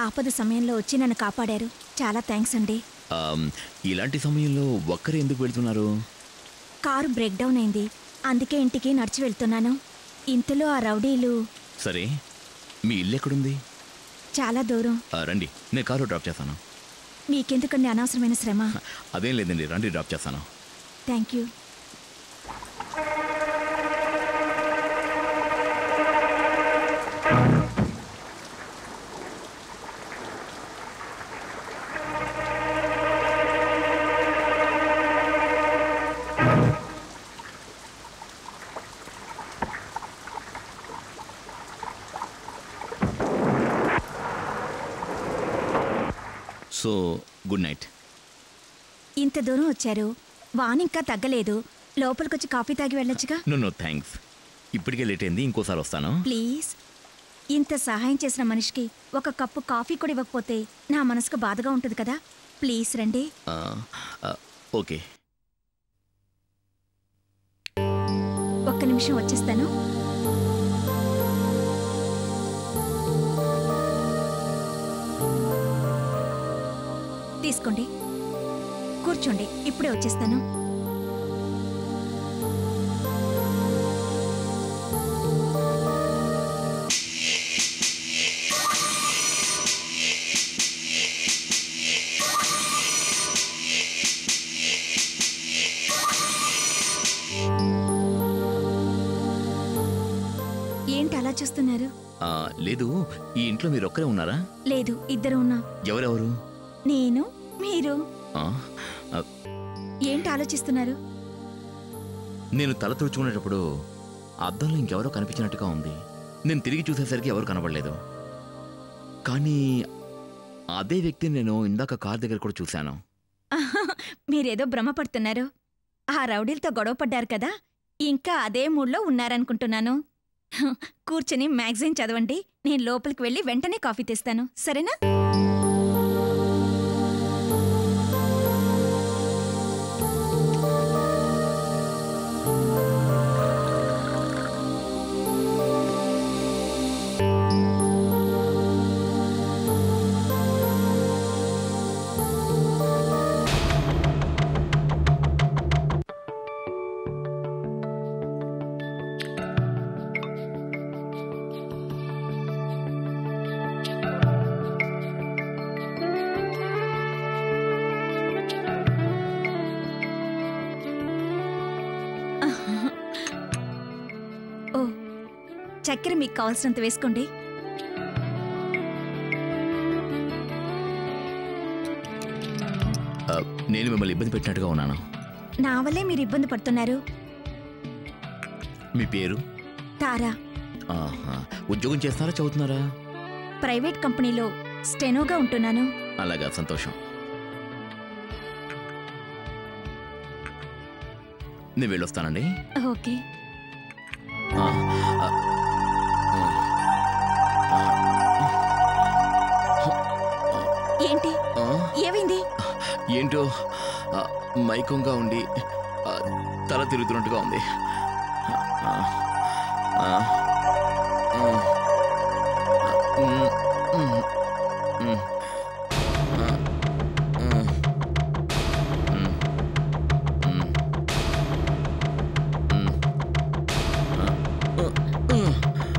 ఆపద సమయంలో వచ్చి నన్ను కాపాడారు. చాలా థ్యాంక్స్ అండి. ఇలాంటి సమయంలో ఒక్కరే ఎందుకు వెళ్తున్నారు? కారు బ్రేక్ డౌన్ అయింది, అందుకే ఇంటికి నడిచి వెళ్తున్నాను. ఇంతలో ఆ రౌడీలు... సరే, మీ ఇల్లు ఎక్కడుంది? చాలా దూరం. రండి, నేను కారు డ్రాప్ చేస్తాను. మీకెందుకండి అనవసరమైన శ్రమ? అదేం లేదండి, రండి, డ్రాప్ చేస్తాను. Thank you. So good night. ఇంత దూరం వచ్చారు, వాన ఇంకా తగ్గలేదు. లోపలికొచ్చి కాఫీ తాగి వెళ్ళొచ్చుగా. నో థ్యాంక్స్, ఇప్పటికే లేట్ అయింది, ఇంకోసారి వస్తాను. ప్లీజ్. ఇంత సహాయం చేసిన మనిషికి ఒక కప్పు కాఫీ కూడా ఇవ్వకపోతే నా మనసుకు బాధగా ఉంటుంది కదా. ప్లీజ్ రండి. ఓకే. ఒక్క నిమిషం వచ్చేస్తాను. తీసుకోండి, కూర్చోండి, ఇప్పుడే వచ్చేస్తాను. ఏంటి అలా చూస్తున్నారు? లేదు, ఈ ఇంట్లో మీరు ఒక్కరే ఉన్నారా? లేదు, ఇద్దరు ఉన్నా. ఎవరెవరు? నేను, మీరు. ఆ, ఏంటి ఆలోచిస్తున్నారు? నేను తల తుడుచుకునేటప్పుడు అద్దంలో ఇంకెవరో కనిపించినట్టుగా ఉంది. నేను తిరిగి చూసేసరికి ఎవరు కనబడలేదు. కానీ అదే వ్యక్తిని నేను ఇందాక కార్ దగ్గర కూడా చూశాను. మీరేదో భ్రమపడుతున్నారు. ఆ రౌడీలతో గొడవ పడ్డారు కదా, ఇంకా అదే మూడ్లో ఉన్నారనుకుంటున్నాను. కూర్చొని మ్యాగజైన్ చదవండి, నేను లోపలికి వెళ్ళి వెంటనే కాఫీ తెస్తాను, సరేనా? ఓ, చక్కెర మీకు కావాల్సినంత వేసుకోండి. నేను మిమ్మల్ని ఇబ్బంది పెట్టినట్టుగా ఉన్నాను. నా వల్లే మీరు ఇబ్బంది పడుతున్నారు. మీ పేరు? తారా. ఉద్యోగం చేస్తున్నారా, చదువుతున్నారా? ప్రైవేట్ కంపెనీలో స్టెనోగా ఉంటున్నాను. అలాగా, సంతోషం. నేను వెళ్ళొస్తానండి. ఓకే. ఏంటి, ఏమైంది? ఏంటో మైకంగా ఉండి తల తిరుగుతున్నట్టుగా ఉంది.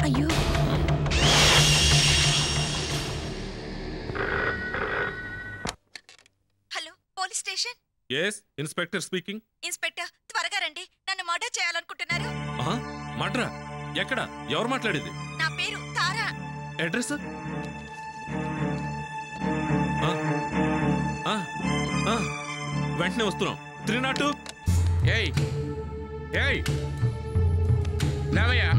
అయ్యో, hello, police station. Yes, inspector speaking. Inspector, త్వరగా రండి, నన్ను మర్డర్ చేయాలనుకుంటున్నారు. మర్డరా? ఎక్కడ? ఎవరు మాట్లాడేది? నా పేరు తారా. అడ్రస్? వెంటనే వస్తున్నాం. 302. ఏయ్ ఏయ్ లేవయ్యా.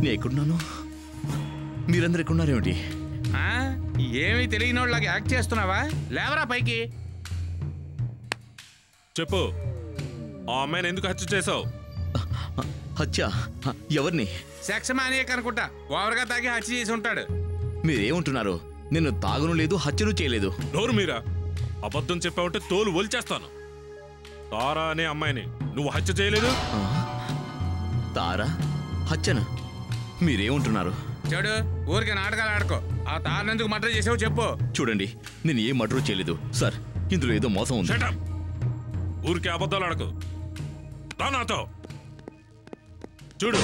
నేను ఎక్కడున్నాను? మీరందరూ ఎక్కడున్నారేమిటి? ఏమీ తెలియనోళ్ళకి యాక్ట్ చేస్తున్నావా? లేవరా పైకి. చెప్పు, ఆ అమ్మాయిని ఎందుకు హత్య చేసావు? హత్య ఎవరిని? సెక్స్ మానేయక అనుకుంటా, ఓవర్గా తాగి హత్య చేసి ఉంటాడు. మీరేమంటున్నారు? నేను తాగను లేదు, హత్యను చేయలేదు. నోరు మీరా, అబద్ధం చెప్పావంటే తోలు ఒలిచేస్తాను. తారా అనే అమ్మాయిని నువ్వు హత్య చేయలేదు. తారా హత్యన? మీరేమంటున్నారు? చూడు, ఊరికి నాటకాలు ఆడుకో. ఆ తారనెందుకు మర్డర్ చేసావు చెప్పు. చూడండి, నేను ఏ మర్డర్ చేయలేదు సార్. ఇందులో ఏదో మోసం ఉంది. ఊరికి అబద్ధాలు ఆడకు. నాతో చూడు,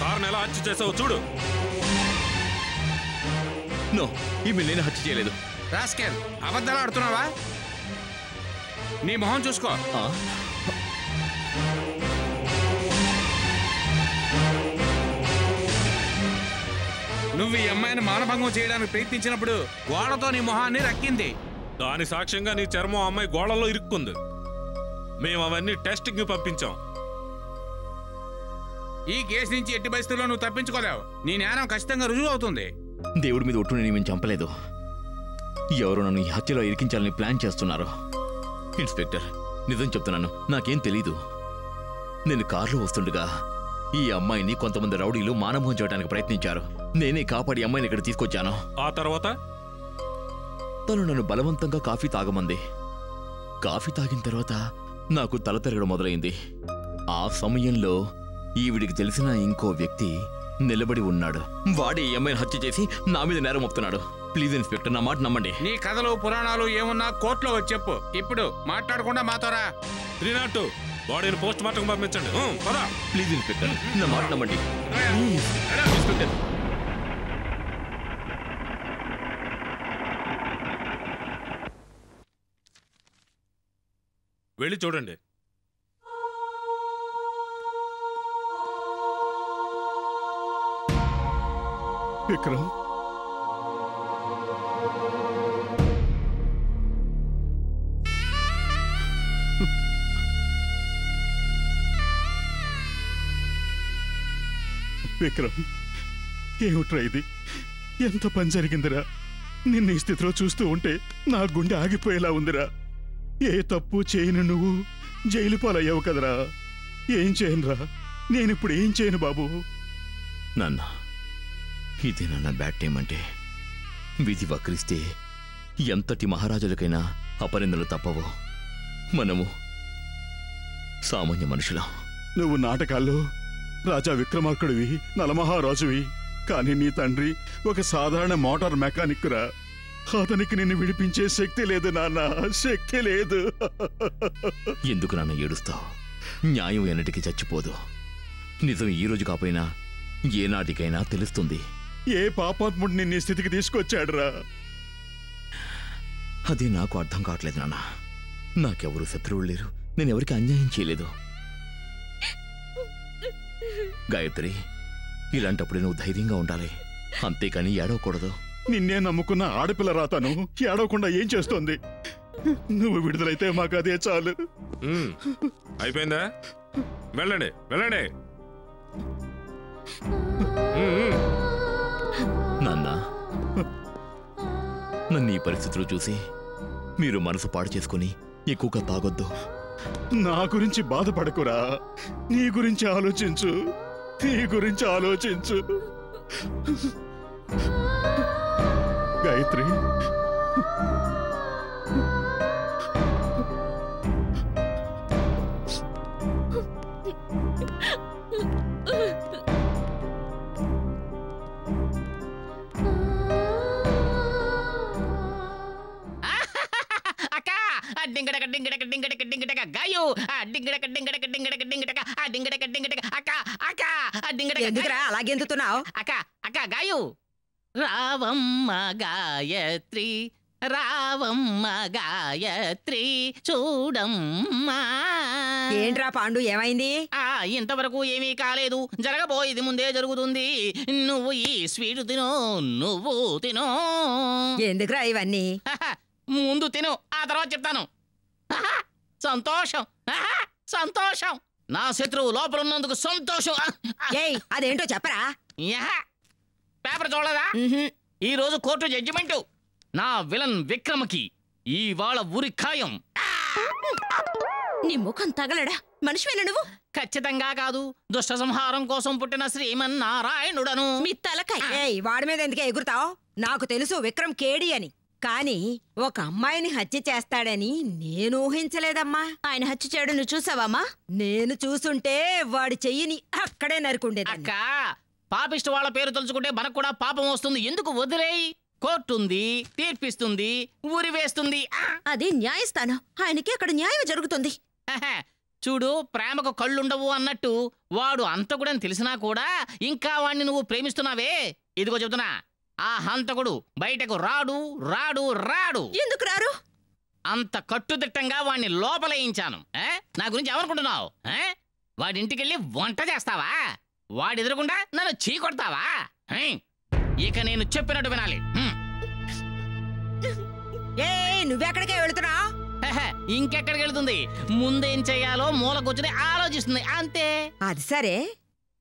తారను ఎలా హత్య చేసావు చూడు. నో, ఈమె నేను హత్య చేయలేదు. రాస్కెల్, అబద్ధాలు ఆడుతున్నావా? నీ మొహం చూసుకో. నువ్వు ఈ అమ్మాయిని మానభంగం చేయడానికి ప్రయత్నించినప్పుడు గోడతో నీ మొహాన్ని రక్కింది. దాని సాక్ష్యంగా నీ చర్మం అమ్మాయి గోడలో ఇరుక్కుంది. మేము అవన్నీ టెస్టింగ్ పంపించాం. ఈ కేసు నుంచి ఎట్టి పరిస్థితుల్లో నువ్వు తప్పించుకోలేవు. నీ నేరం ఖచ్చితంగా రుజువు అవుతుంది. దేవుడి మీద ఒట్టు, నేను చంపలేదు. ఎవరు నన్ను ఈ హత్యలో ఇరికించాలని ప్లాన్ చేస్తున్నారు. ఇన్స్పెక్టర్, నిజం చెప్తున్నాను, నాకేం తెలీదు. నేను కారులో వస్తుండగా ఈ అమ్మాయిని కొంతమంది రౌడీలు మానభంగం చేయడానికి ప్రయత్నించారు. నేనే కాపాడి అమ్మాయిని ఇక్కడ తీసుకొచ్చాను. ఆ తర్వాత తను నన్ను బలవంతంగా కాఫీ తాగమంది. కాఫీ తాగిన తర్వాత నాకు తల తిరగడం మొదలైంది. ఆ సమయంలో ఈవిడికి తెలిసిన ఇంకో వ్యక్తి నిలబడి ఉన్నాడు. వాడే ఈ అమ్మాయిని హత్య చేసి నా మీద నేరం మోపుతున్నాడు. ప్లీజ్ ఇన్స్పెక్టర్, నా మాట నమ్మండి. నీ కథలు పురాణాలు ఏమున్నా కోర్టులో వచ్చి చెప్పు. ఇప్పుడు మాట్లాడకుండా మాతోరా. 302 బాడీని పోస్ట్ మార్టం పంపించండి. ప్లీజ్ ఇన్స్పెక్టర్, నా మాట నమ్మండి. ఇన్స్పెక్టర్, వెళ్ళి చూడండి. విక్రమ్, విక్రమ్, ఏమిట్రా ఇది? ఎంత పని జరిగిందిరా? నిన్న ఈ స్థితిలో చూస్తూ ఉంటే నా గుండె ఆగిపోయేలా ఉందిరా. ఏ తప్పు చేయను నువ్వు జైలు పాలయ్యావు కదరా. ఏం చేయనురా? నేనిప్పుడు ఏం చేయను బాబు? నాన్న, ఇది నాన్న బ్యాడ్ టైం. అంటే విధి వక్రిస్తే ఎంతటి మహారాజులకైనా అపనిందలు తప్పవు. మనము సామాన్య మనుషులం. నువ్వు నాటకాల్లో రాజా విక్రమార్కుడివి, నలమహారాజువి. కానీ నీ తండ్రి ఒక సాధారణ మోటార్ మెకానిక్ రా. అతనికి నిన్ను విడిపించే శక్తి లేదు నాన్న, శక్తి లేదు. ఎందుకు నాన్న ఏడుస్తావు? న్యాయం ఎన్నటికీ చచ్చిపోదు. నిజం ఈ రోజు కాపోయినా ఏనాటికైనా తెలుస్తుంది. ఏ పాపాత్ముడు నిన్ను ఈ స్థితికి తీసుకొచ్చాడురా? అది నాకు అర్థం కావట్లేదు నాన్న. నాకెవరు శత్రువులు లేరు, నేనెవరికి అన్యాయం చేయలేదు. గాయత్రి, ఇలాంటప్పుడు నువ్వు ధైర్యంగా ఉండాలి, అంతేకాని ఏడవకూడదు. నిన్నే నమ్ముకున్న ఆడపిల్ల రాతాను ఏడవకుండా ఏం చేస్తోంది? నువ్వు విడుదలైతే మాకు అదే చాలు. అయిపోయిందా? వెళ్ళండి వెళ్ళండి. నాన్న, నన్ను ఈ పరిస్థితులు చూసి మీరు మనసు పాడు చేసుకుని ఎక్కువగా తాగొద్దు. నా గురించి బాధపడకురా, నీ గురించి ఆలోచించు, నీ గురించి ఆలోచించు. గాయత్రి, డింగడక డింగడక డింగడక డింగడక గాయు డింగడక డింగడక డింగడక డింగడక డింగడక డింగడక అక్క అక్క డింగడక. ఎందుకురా అలాగెందుతున్నావు? అక్క అక్క గాయు. రావమ్మ గాయత్రి, రావమ్మ గాయత్రి, చూడమ్మా. ఏంట్రా పాండు, ఏమైంది? ఇంతవరకు ఏమీ కాలేదు, జరగబోయేది ముందే జరుగుతుంది. నువ్వు ఈ స్వీట్ తిను, నువ్వు తిను. ఎందుకురా ఇవన్నీ? ముందు తిను, ఆ తర్వాత చెప్తాను. సంతోషం, సంతోషం. నా శత్రువు లోపల ఉన్నందుకు సంతోషం. అదేంటో చెప్పరా? పేపర్ చూడదా? ఈ రోజు కోర్టు జడ్జిమెంటు. నా విలన్ విక్రమకి ఇవాళ ఉరి ఖాయం. నీ ముఖం తగలడా? మనిషివేనా నువ్వు? ఖచ్చితంగా కాదు, దుష్ట సంహారం కోసం పుట్టిన శ్రీమన్నారాయణుడను. మీ తలకాయ. ఏయ్, వాడి మీద ఎందుకే ఎగురుతావు? నాకు తెలుసు విక్రమ్ కేడి అని, కానీ ఒక అమ్మాయిని హత్య చేస్తాడని నేను ఊహించలేదమ్మా. ఆయన హత్య చేయడం నువ్వు చూసావామా? నేను చూసుంటే వాడి చెయ్యిని అక్కడే నరుకుండేది. అక్క, పాపిష్టి వాళ్ళ పేరు తలుచుకుంటే మనకు కూడా పాపం వస్తుంది. ఎందుకు వదిలేయి? కోర్టు ఉంది, తీర్పిస్తుంది, ఊరి వేస్తుంది. అది న్యాయస్థానం. ఆయనకి అక్కడ న్యాయం జరుగుతుంది. చూడు, ప్రేమకు కళ్ళుండవు అన్నట్టు వాడు అంతకుడని తెలిసినా కూడా ఇంకా వాణ్ణి నువ్వు ప్రేమిస్తున్నావే. ఇదిగో చెబుతున్నా, ఆ హంతకుడు బయటకు రాడు రాడు రాడు. ఎందుకు రారు? అంత కట్టుదిట్టంగా వాణ్ణి లోపలేయించాను. నా గురించి ఏమనుకుంటున్నావు? వాడింటికెళ్ళి వంట చేస్తావా? వాడెదురకుండా నన్ను చీకొడతావా? ఇక నేను చెప్పినట్టు వినాలి. ఏ, నువ్వెక్కడికే వెళుతున్నా? ఇంకెక్కడికి వెళుతుంది? ముందేం చెయ్యాలో మూల కూర్చుని ఆలోచిస్తుంది అంతే. అది సరే,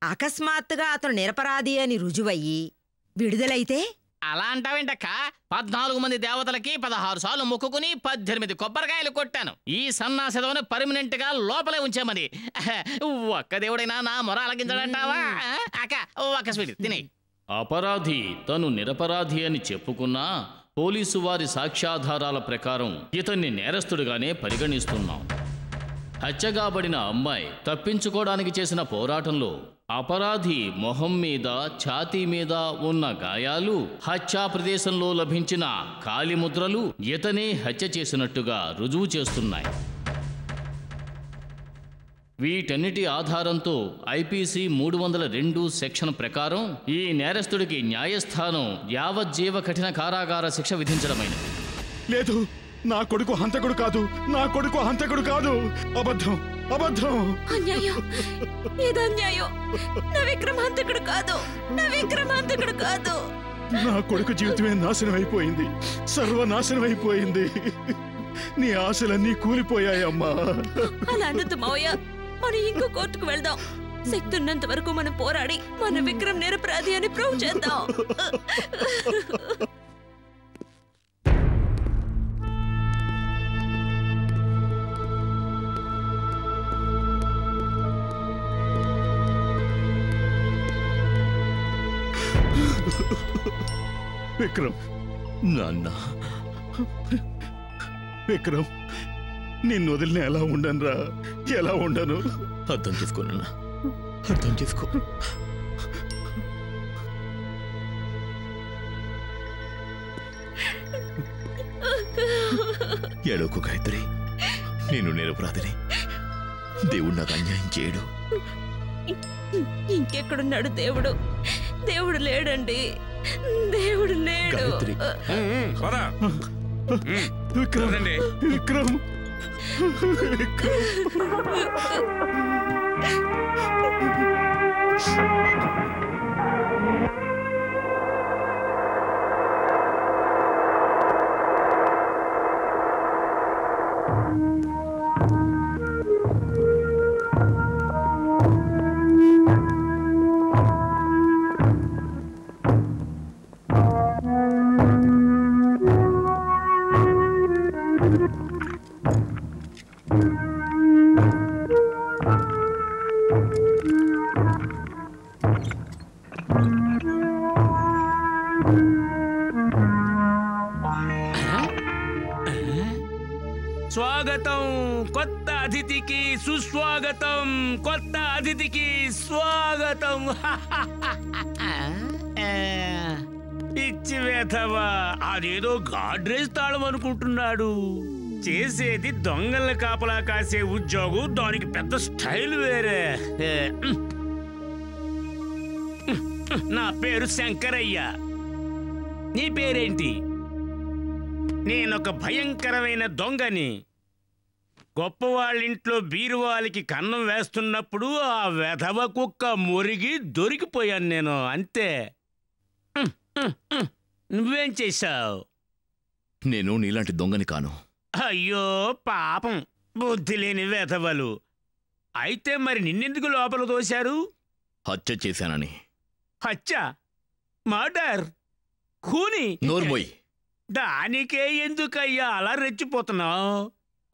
అకస్మాత్తుగా అతను నిరపరాధి అని రుజువయ్యి విడుదలైతే? అలా అంటావేంటక్క? 14 మంది దేవతలకి 16 సార్లు మొక్కుకుని 18 కొబ్బరికాయలు కొట్టాను. ఈ సన్నాసిదవని పర్మనెంట్ గా లోపలే ఉంచామని. ఒక్క దేవుడైనా నా మొర అలగించడంటావా? అక్క, ఒక్క స్వీట్ తినే. అపరాధి తను నిరపరాధి అని చెప్పుకున్నా పోలీసు వారి సాక్ష్యాధారాల ప్రకారం ఇతన్ని నేరస్తుడిగానే పరిగణిస్తున్నాం. హత్యగాబడిన అమ్మాయి తప్పించుకోవడానికి చేసిన పోరాటంలో అపరాధి మొహం మీద, ఛాతీ మీద ఉన్న గాయాలు, హత్యా ప్రదేశంలో లభించిన కాలిముద్రలు ఇతనే హత్య చేసినట్టుగా రుజువు చేస్తున్నాయి. వీటన్నిటి ఆధారంతో ఐపీసీ 302 సెక్షన్ ప్రకారం ఈ నేరస్తుడికి న్యాయస్థానం యావజ్జీవ కఠిన కారాగార శిక్ష విధించడమైనది. లేదు, నా కొడుకు హంతకుడు కాదు, నా కొడుకు హంతకుడు కాదు. అబద్ధం, అబద్ధం. అన్యాయం, ఇది అన్యాయం. నా విక్రమ్ హంతకుడు కాదు, నా విక్రమ్ హంతకుడు కాదు. నా కొడుకు జీవితమే నాశనం అయిపోయింది, సర్వనాశనం అయిపోయింది. నీ ఆశలన్నీ కూలిపోయాయమ్మా. అలా అనొద్దు మావయ్య. మనం ఇంకో కోర్టుకు వెళ్దాం. శక్తి ఉన్నంత వరకు మనం పోరాడి మన విక్రమ్ నిరపరాధి అని ప్రూవ్ చేద్దాం. విక్రమ్, నాన్న, విక్రమ్, నిన్ను వదిలిన ఎలా ఉండనురా? ఎలా ఉండను? అర్థం చేసుకోనన్నా, అర్థం చేసుకో. ఏడోకు గాయత్రి, నేను నిరపరాధిని. దేవుడు నాకు అన్యాయం చేయడు. ఇంకెక్కడున్నాడు దేవుడు? దేవుడు లేడండి, దేవుడు లేడు. గాయత్రి, విక్రమ్, విక్రమ్, స్వాగతం కొత్త అతిథికి, సుస్వాగతం కొత్త అతిథికి, స్వాగతం. పిచ్చి వేధవా, అదేదో గాడ్రేజ్ తాళం అనుకుంటున్నాడు. చేసేది దొంగల్ని కాపలా కాసే ఉద్యోగం, దానికి పెద్ద స్టైల్ వేరే. నా పేరు శంకరయ్య. నీ పేరేంటి? నేనొక భయంకరమైన దొంగని. గొప్పవాళ్ళింట్లో బీరువాలికి కన్నం వేస్తున్నప్పుడు ఆ వెధవ కుక్క మురిగి దొరికిపోయాను నేను, అంతే. నువ్వేం చేశావు? నేను నీలాంటి దొంగని కాను. అయ్యో పాపం, బుద్ధి లేని వెధవలు. అయితే మరి నిన్నెందుకు లోపల తోశారు? హత్య చేశానని. హత్య? మర్డర్? ఖూనీ? నోర్మోయ్. దానికే ఎందుకయ్యా అలా రెచ్చిపోతున్నావు?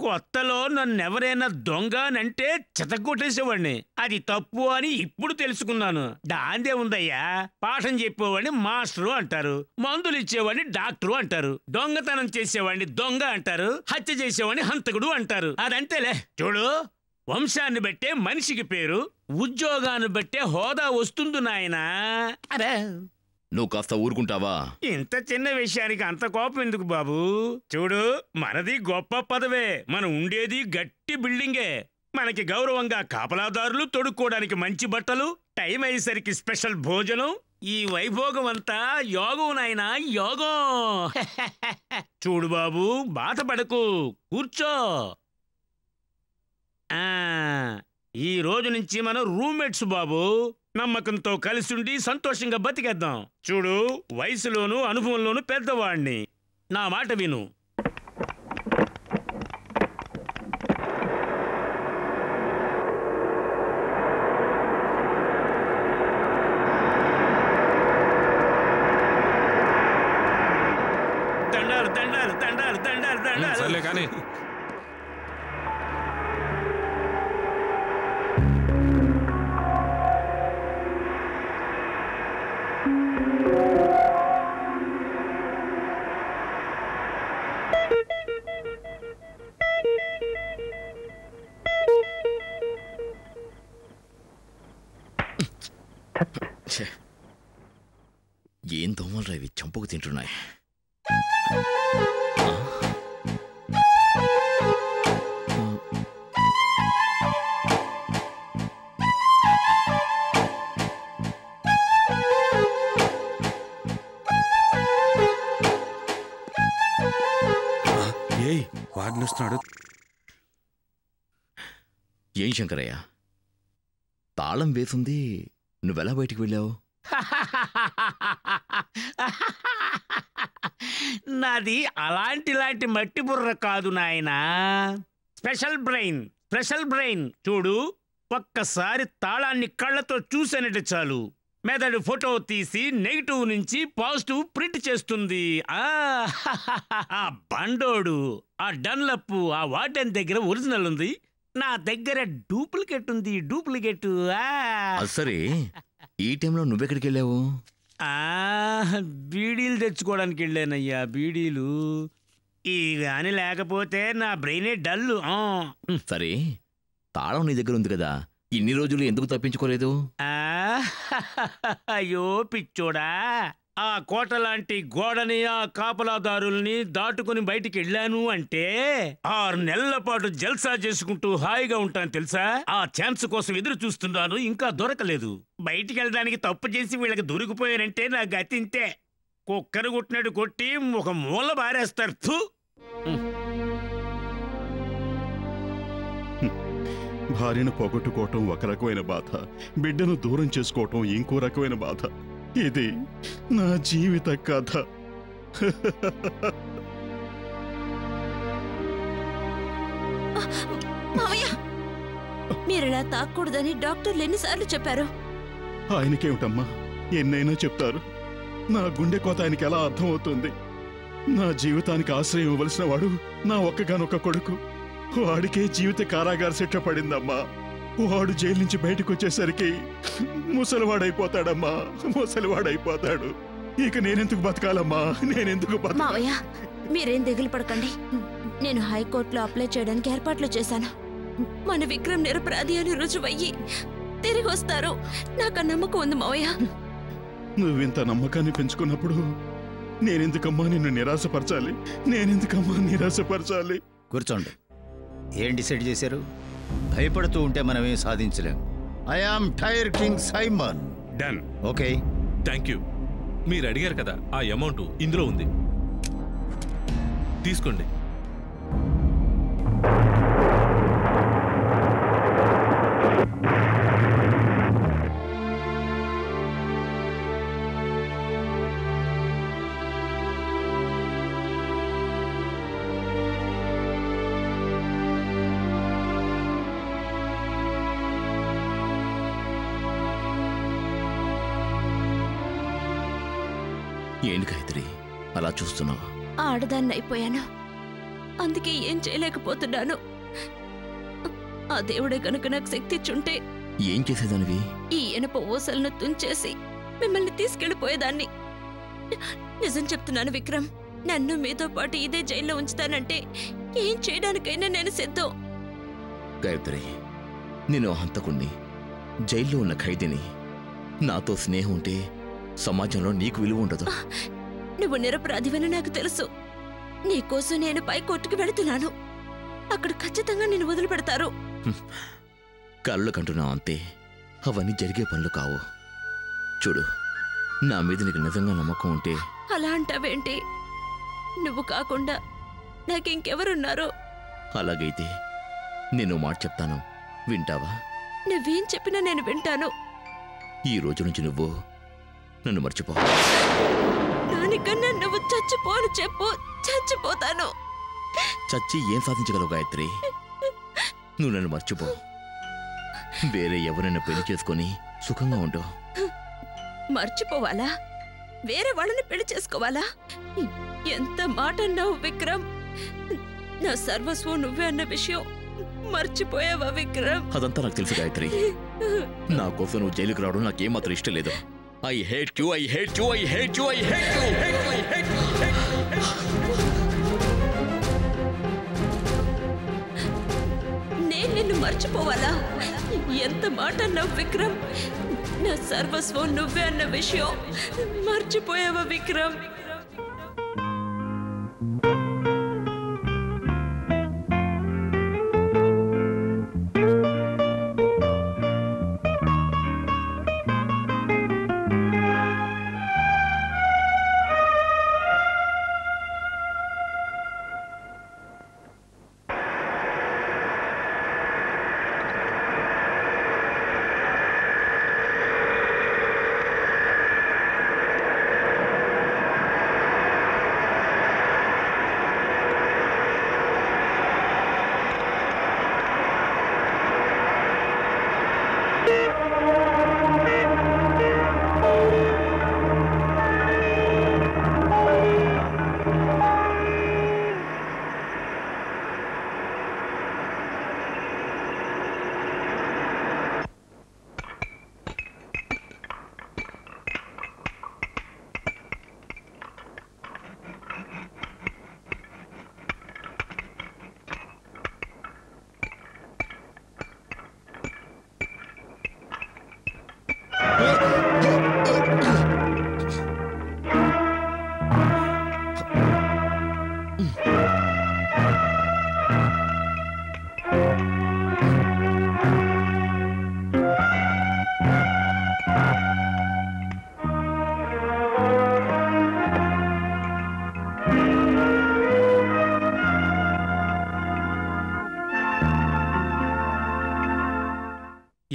కొత్తలో నన్నెవరైనా దొంగ అంటే చితగొట్టేసేవాడిని. అది తప్పు అని ఇప్పుడు తెలుసుకున్నాను. దాందే ఉందయ్యా, పాఠం చెప్పేవాడిని మాస్టరు అంటారు, మందులు ఇచ్చేవాడిని డాక్టరు అంటారు, దొంగతనం చేసేవాడిని దొంగ అంటారు, హత్య చేసేవాడిని హంతకుడు అంటారు. అదంతేలే. చూడు, వంశాన్ని బట్టే మనిషికి పేరు, ఉద్యోగాన్ని బట్టే హోదా వస్తుంది నాయనా. అరే, నువ్వు కాస్త ఊరుకుంటావా? ఇంత చిన్న విషయానికి అంత కోపం ఎందుకు బాబు? చూడు, మనది గొప్ప పదవే, మనం ఉండేది గట్టి బిల్డింగే. మనకి గౌరవంగా కాపలాదారులు, తొడుక్కోవడానికి మంచి బట్టలు, టైం అయ్యేసరికి స్పెషల్ భోజనం. ఈ వైభోగం అంతా యోగం నాయనా, యోగం. చూడు బాబు, బాధపడకు, కూర్చో. ఈ రోజు నుంచి మనం రూమ్మేట్స్ బాబు. నమ్మకంతో కలిసుండి సంతోషంగా బతికేద్దాం. చూడు, వయసులోను అనుభవంలోను పెద్దవాణ్ణి, నా మాట విను. దండాలు దండాలు దండాలు దండాలు దండాలు. కానీ ఏం దోమలు ఇవి చంపుకు తింటున్నాయి. ఏయ్, వాడిని వస్తున్నాడు. ఏం శంకరయ్య, తాళం వేసింది, నువ్వెలా బయటికి వెళ్ళావు? నాది అలాంటి మట్టి బుర్ర కాదు నాయనా, స్పెషల్ బ్రెయిన్, స్పెషల్ బ్రెయిన్. చూడు, ఒక్కసారి తాళాన్ని కళ్ళతో చూసానంటే చాలు, మెదడు ఫోటో తీసి నెగిటివ్ నుంచి పాజిటివ్ ప్రింట్ చేస్తుంది. ఆ బండోడు, ఆ డన్లప్, ఆ వార్డెన్ దగ్గర ఒరిజినల్ ఉంది, నా దగ్గర డూప్లికేట్ ఉంది, డూప్లికేట్. సరే, ఈ టైంలో నువ్వెక్కడికి వెళ్ళావు? బీడీలు తెచ్చుకోవడానికి వెళ్ళానయ్యా, బీడీలు. ఇవన్నీ లేకపోతే నా బ్రెయినే డల్లు. సరే, తాళం నీ దగ్గర ఉంది కదా, ఇన్ని రోజులు ఎందుకు తప్పించుకోలేదు? అయ్యో పిచ్చోడా, ఆ కోట లాంటి గోడని, ఆ కాపలాదారుల్ని దాటుకుని బయటికి వెళ్ళాను అంటే 6 నెలల పాటు జల్సా చేసుకుంటూ హాయిగా ఉంటాను తెలుసా. ఆ ఛాన్స్ కోసం ఎదురు చూస్తున్నాను, ఇంకా దొరకలేదు. బయటికి వెళ్ళడానికి తప్పు చేసి వీళ్ళకి దొరికిపోయానంటే నా గతింతే. కుక్కను కొట్టినట్టు కొట్టి ఒక మూల బారేస్తారు. భార్యను పోగొట్టుకోవటం ఒక రకమైన బాధ, బిడ్డను దూరం చేసుకోవటం ఇంకో రకమైన బాధ. ఇది నా జీవిత కథ. మావయ్య, మీరిలా తాక్కూడదని డాక్టర్లు ఎన్నిసార్లు చెప్పారు? ఆయనకేమిటమ్మా, ఎన్నైనా చెప్తారు. నా గుండె కోత ఆయనకి ఎలా అర్థమవుతుంది? నా జీవితానికి ఆశ్రయం ఇవ్వవలసిన వాడు నా ఒక్కగానొక్క కొడుకు. వాడికే జీవిత కారాగార శిక్ష పడిందమ్మా. వాడు జైలు నుంచి బయటకు వచ్చేసరికి ముసలివాడైపోతాడమ్మా, ముసలివాడైపోతాడు. ఇక నేనెందుకు బతకాలమ్మా, నేనెందుకు మావయ్య, మీరేం దిగులు పడకండి. నేను హైకోర్టులో అప్లై చేయడానికి ఏర్పాట్లు చేశాను. మన విక్రమ్ నిరపరాధి అని రుజువయ్యి తిరిగి వస్తారు. నాకు నమ్మకం ఉంది మావయ్య. నువ్వింత నమ్మకాన్ని పెంచుకున్నప్పుడు నేనెందుకమ్మా నిన్ను నిరాశపరచాలి? నేనెందుకమ్మా నిరాశపరచాలి? కూర్చోండి. ఏం డిసైడ్ చేశారు? భయపడుతూ ఉంటే మనమేం సాధించలేం. I am tyre king Simon. Done. Okay, thank you. మీరు అడిగారు కదా, ఆ అమౌంట్ ఇందులో ఉంది, తీసుకోండి. ఏంటి గాయత్రి అలా చూస్తున్నావు? ఆడదాన్ని అయిపోయాను. అందుకే ఏం చేయలేకపోతున్నాను. ఆ దేవుడే కనుక నాకు శక్తి ఇచ్చుంటే ఏం చేసేదానివి? ఈ ఇనప ఊసలను తుంచేసి మిమ్మల్ని తీసుకెళ్లిపోయేదాన్ని. నిజం చెప్తున్నాను విక్రమ్, నన్ను మీతో పాటు ఇదే జైల్లో ఉంచుతానంటే ఏం చేయడానికైనా నేను సిద్ధం. గాయత్రి, నేను హంతకుణ్ణి, జైల్లో ఉన్న ఖైదీని. నాతో స్నేహం ఉంటే సమాజంలో నీకు విలువ ఉండదు. నువ్వు నిరపరాధివని నాకు తెలుసు. నీకోసం నేను పై కోర్టుకు వెళుతున్నాను. అక్కడ ఖచ్చితంగా నేను వదిలిపెడతారు. కళ్ళు కంటున్నావు అంతే, అవన్నీ జరిగే పనులు కావు. చూడు, నా మీద నీకు నిజంగా నమ్మకం ఉంటే. అలా అంటావేంటి? నువ్వు కాకుండా నాకింకెవరున్నారు? అలాగైతే నేను మాట చెప్తాను, వింటావా? నువ్వేం చెప్పినా నేను వింటాను. ఈ రోజు నుంచి నువ్వు నన్ను మర్చిపో. దానికన్నా నువ్వు చచ్చిపోను చెప్పు, చచ్చిపోతాను. చచ్చి ఏం సాధించగలవు గాయత్రి? నువ్వు నన్ను మర్చిపో. వేరే ఎవరైనా పెళ్లి చేసుకొని సుఖంగా ఉండు. మర్చిపోవాలా? వేరే వాళ్ళని పెళ్లి చేసుకోవాలా? ఎంత మాట అన్నావు విక్రమ్. నా సర్వస్వం నువ్వే అన్న విషయం మర్చిపోయావా విక్రమ్? అదంతా నాకు తెలుసు గాయత్రి. నా కోసం నువ్వు జైలుకి రావడం నాకేమాత్రం ఇష్టం లేదు. I hate you, I hate you, I hate you, I hate you. నేను నిన్ను మర్చిపోవాలా? ఎంత మాట అన్నావు విక్రమ్. నా సర్వస్వం నువ్వే అన్న విషయం మర్చిపోయావా విక్రమ్?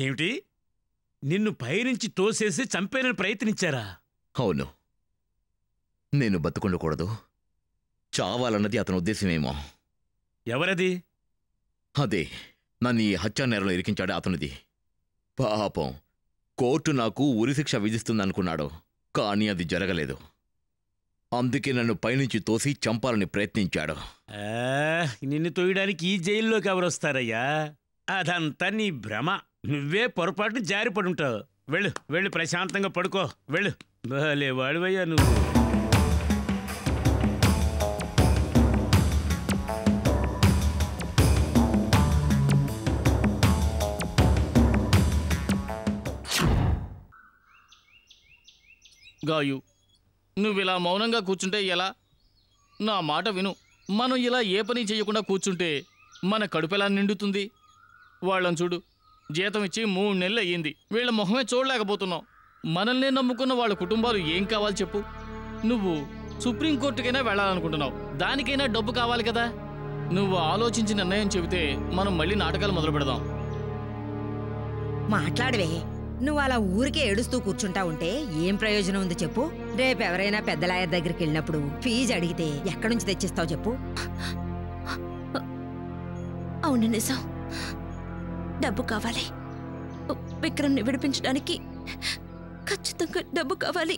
ఏమిటి? నిన్ను పైనుంచి తోసేసి చంపేనని ప్రయత్నించారా? అవును. నేను బతుకుండకూడదు, చావాలన్నది అతని ఉద్దేశమేమో. ఎవరది? అదే నన్ను ఈ హత్యా నేరంలో ఇరికించాడు అతనిది. పాపం, కోర్టు నాకు ఉరిశిక్ష విధిస్తుందనుకున్నాడు, కానీ అది జరగలేదు. అందుకే నన్ను పైనుంచి తోసి చంపాలని ప్రయత్నించాడు. నిన్ను తోయడానికి ఈ జైల్లోకి ఎవరొస్తారయ్యా? అదంతా నీ భ్రమ. నువ్వే పొరపాటున జారిపడుంటావు. వెళ్ళు, వెళ్ళి ప్రశాంతంగా పడుకో. వెళ్ళు. భలే వాడివయ్యా నువ్వు. గాయు, నువ్విలా మౌనంగా కూర్చుంటే ఎలా? నా మాట విను. మనం ఇలా ఏ పని చేయకుండా కూర్చుంటే మన కడుపెలా నిండుతుంది? వాళ్ళని చూడు, జీతం ఇచ్చి 3 నెలలు అయ్యింది, వీళ్ళ మొహమే చూడలేకపోతున్నాం. మనల్ని నమ్ముకున్న వాళ్ళ కుటుంబాలు ఏం కావాలి చెప్పు? నువ్వు సుప్రీంకోర్టుకైనా వెళ్ళాలనుకుంటున్నావు, దానికైనా డబ్బు కావాలి కదా. నువ్వు ఆలోచించి నిర్ణయం చెబితే మనం మళ్ళీ నాటకాలు మొదలు పెడదాం. మాట్లాడవే. నువ్వు అలా ఊరికే ఏడుస్తూ కూర్చుంటా ఉంటే ఏం ప్రయోజనం ఉంది చెప్పు? రేపెవరైనా పెద్ద లాయర్ దగ్గరికి వెళ్ళినప్పుడు ఫీజు అడిగితే ఎక్కడి నుంచి తెచ్చిస్తావు చెప్పు? అవును, నిజం. డబ్బు కావాలి. విక్రమ్ని విడిపించడానికి ఖచ్చితంగా డబ్బు కావాలి.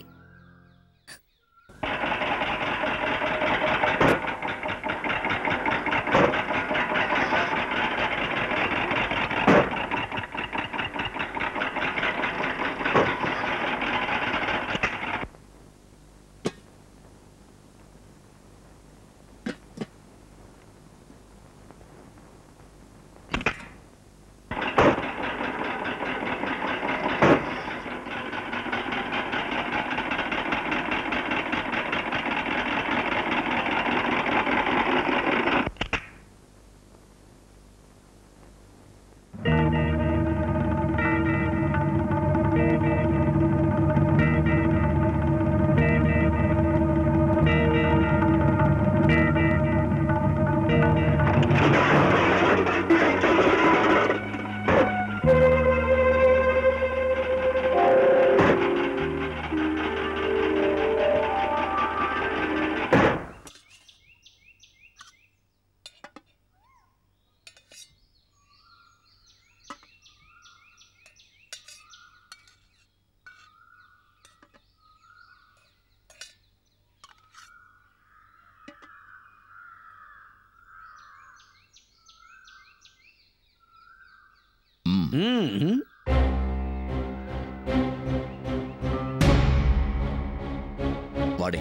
వాడే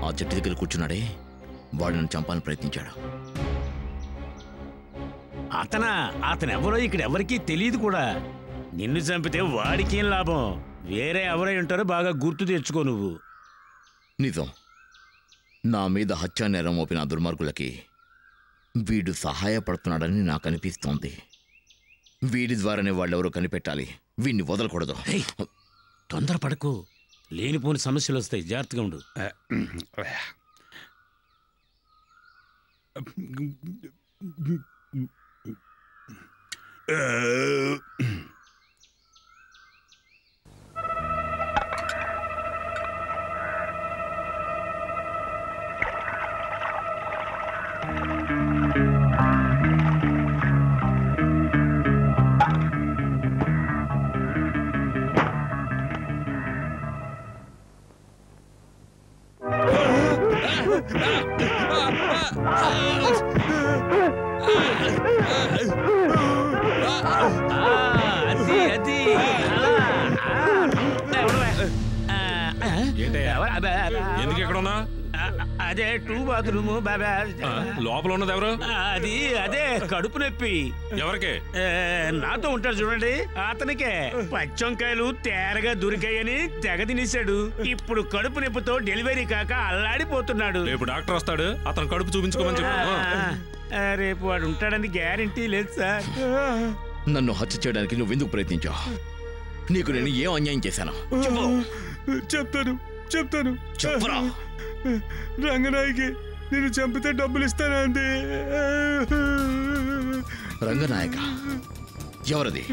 ఆ చెట్టు దగ్గర కూర్చున్నాడే, వాడు నన్ను చంపాలని ప్రయత్నించాడు. అతనెవరో ఇక్కడ ఎవరికీ తెలియదు కూడా. నిన్ను చంపితే వాడికేం లాభం? వేరే ఎవరై ఉంటారో బాగా గుర్తు తెచ్చుకో నువ్వు. నిజం, నా మీద హత్యా నేరం మోపిన దుర్మార్గులకి వీడు సహాయపడుతున్నాడని నాకు అనిపిస్తోంది. వీడి ద్వారానే వాళ్ళెవరో కనిపెట్టాలి. వీడిని వదలకూడదు. తొందరపడకు, లేనిపోని సమస్యలు వస్తాయి. జాగ్రత్తగా ఉండు. ఎందుకు ఎక్కడ ఉన్నా? అదే టూ బాత్రూమ్ బాబా. లోపల ఉన్నది ఎవరు? అదే కడుపు నొప్పి. ఎవరికి? నాతో ఉంటాడు చూడండి, అతనికే. పచ్చంకాయలు తేరగా దొరికాయని తెగ తినేశాడు. ఇప్పుడు కడుపు నొప్పితో డెలివరీ కాక అల్లాడిపోతున్నాడు. రేపు డాక్టర్ వస్తాడు, అతను కడుపు చూపించుకోమని చెప్పు. రేపు వాడు ఉంటాడని గ్యారంటీ లేదు సార్. నన్ను హత్య చేయడానికి నువ్వెందుకు ప్రయత్నించావు? నీకు నేను ఏం అన్యాయం చేశాను? చెప్తాను. చెప్పరా. రంగనాయకి నేను చంపితే డబ్బులు ఇస్తానండి. రంగనాయక ఎవరది?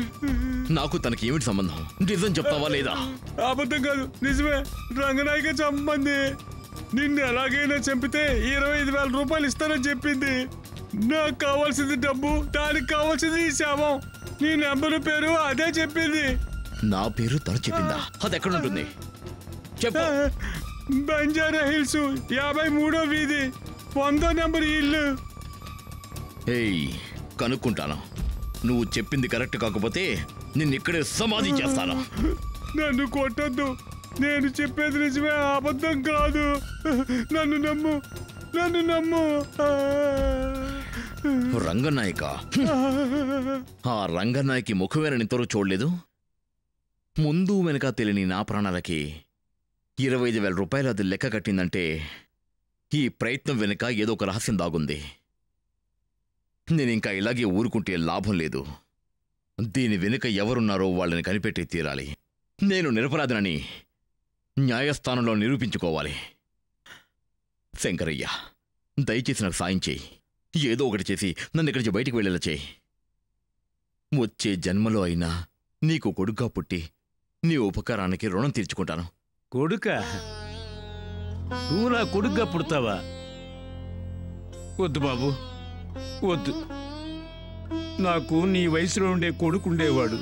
నాకు తనకి ఏమిటి సంబంధం? నిజం చెప్తావా లేదా? అబద్ధం కాదు, నిజమే. రంగనాయక చంపండి. నిన్ను ఎలాగైనా చంపితే 25,000 రూపాయలు ఇస్తానని చెప్పింది. నాకు కావాల్సింది డబ్బు, దానికి కావాల్సింది ఈ శవం. నీ నెంబరు పేరు అదే చెప్పింది. నా పేరు తను చెప్పిందా? అది ఎక్కడ ఉంటుంది చెప్పు. బంజారా హిల్స్ 53వ వీధి 100వ నెంబర్ ఇల్లు. ఏయ్, కనుక్కుంటాను. నువ్వు చెప్పింది కరెక్ట్ కాకపోతే నిన్ను ఇక్కడే సమాధి చేస్తాను. నన్ను కొట్టొద్దు, నేను చెప్పేది నిజమే, అబద్ధం కాదు. నన్ను నమ్ము. రంగనాయక, ఆ రంగనాయకి ముఖమేన నింతరూ చూడలేదు. ముందు వెనక తెలియని నా ప్రాణాలకి 25,000 రూపాయలు అది లెక్క కట్టిందంటే ఈ ప్రయత్నం వెనుక ఏదో ఒక రహస్యం దాగుంది. నేనింకా ఇలాగే ఊరుకుంటే లాభం లేదు. దీని వెనుక ఎవరున్నారో వాళ్ళని కనిపెట్టి తీరాలి. నేను నిరపరాధనని న్యాయస్థానంలో నిరూపించుకోవాలి. శంకరయ్య, దయచేసి నాకు సాయం చేయి. ఏదో ఒకటి చేసి నన్ను ఇక్కడి నుంచి బయటికి వెళ్ళేలా చేయి. వచ్చే జన్మలో అయినా నీకు కొడుగ్గా పుట్టి నీ ఉపకారానికి రుణం తీర్చుకుంటాను. కొడుక? నువ్వు నా కొడుగ్గా పుడతావా? వద్దు బాబు, వద్దు. నాకు నీ వయసులో ఉండే కొడుకుండేవాడు.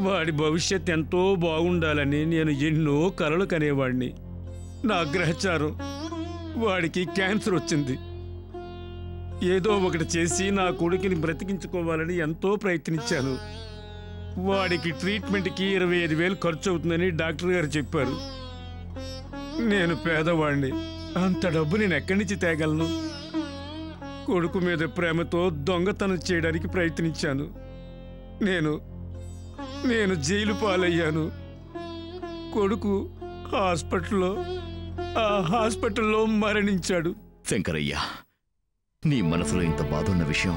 వాడి భవిష్యత్ ఎంతో బాగుండాలని నేను ఎన్నో కలలు కనేవాడిని. నా గ్రహచారం, వాడికి క్యాన్సర్ వచ్చింది. ఏదో ఒకటి చేసి నా కొడుకుని బ్రతికించుకోవాలని ఎంతో ప్రయత్నించాను. వాడికి ట్రీట్మెంట్కి 25,000 ఖర్చు అవుతుందని డాక్టర్ గారు చెప్పారు. నేను పేదవాడిని, అంత డబ్బు నేను ఎక్కడి నుంచి తేగలను? కొడుకు మీద ప్రేమతో దొంగతనం చేయడానికి ప్రయత్నించాను. నేను జైలు పాలయ్యాను. కొడుకు హాస్పిటల్లో మరణించాడు. శంకరయ్య, నీ మనసులో ఇంత బాధ ఉన్న విషయం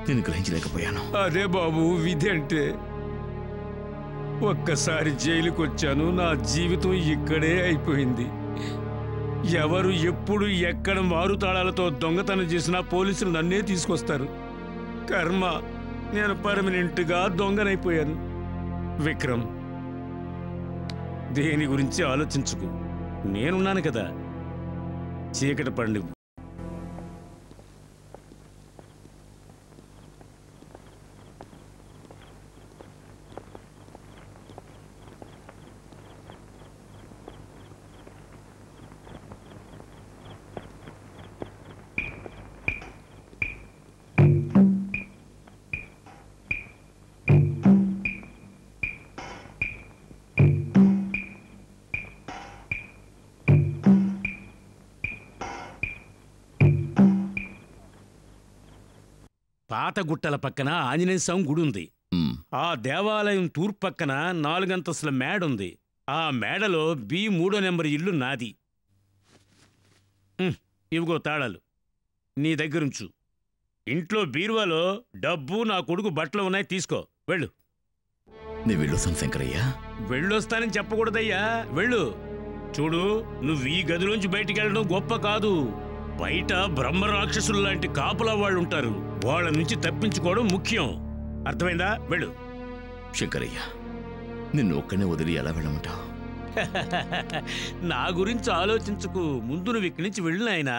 నేను గ్రహించలేకపోయాను. అదే బాబు విధి అంటే. ఒక్కసారి జైలుకు వచ్చాను, నా జీవితం ఇక్కడే అయిపోయింది. ఎవరు ఎప్పుడు ఎక్కడ మారుతాళాలతో దొంగతనం చేసినా పోలీసులు నన్నే తీసుకొస్తారు. కర్మ, నేను పర్మనెంట్గా దొంగనైపోయాను. విక్రమ్, దేని గురించి ఆలోచించుకు, నేనున్నాను కదా. చీకటి పండు. పాతగుట్టల పక్కన ఆంజనేయ స్వామి గుడి ఉంది. ఆ దేవాలయం తూర్పు పక్కన 4 అంతస్తుల మేడ ఉంది. ఆ మేడలో B3 నెంబర్ ఇల్లు నాది. ఇవిగో తాళాలు, నీ దగ్గరుంచు. ఇంట్లో బీరువాలో డబ్బు, నా కొడుకు బట్టలు ఉన్నాయి, తీసుకో. వెళ్ళు. నీ వెళ్ళొస్తాను శంకరయ్య. వెళ్ళొస్తానని చెప్పకూడదయ్యా, వెళ్ళు. చూడు, నువ్వు ఈ గదిలోంచి బయటికి వెళ్ళడం గొప్ప కాదు. బయట బ్రహ్మరాక్షసులు లాంటి కాపులా వాళ్ళుంటారు. వాళ్ళ నుంచి తప్పించుకోవడం ముఖ్యం. అర్థమైందా? వెళ్ళు. శంకరయ్య, నిన్ను ఒక్కనే వదిలి ఎలా వెళ్ళమంటావు? నా గురించి ఆలోచించుకు, ముందు నువ్వు ఇక్కడి నుంచి వెళ్ళు నాయనా.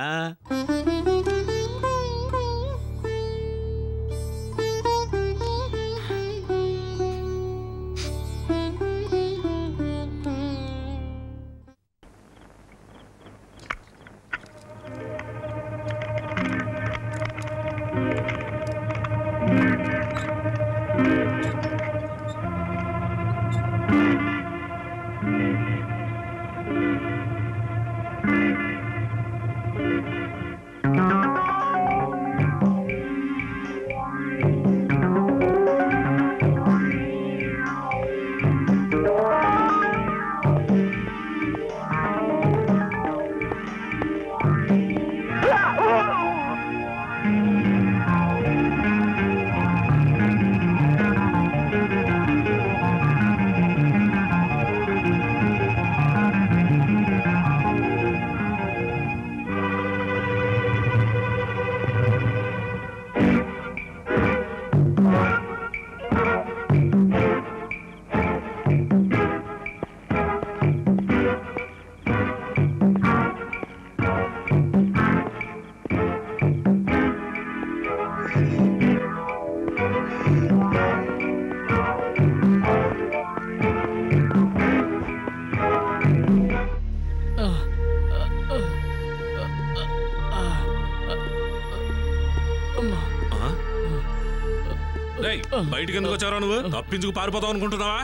బయటికి ఎందుకు వచ్చారా? నువ్వు తప్పించుకు పారిపోతావు అనుకుంటున్నావా?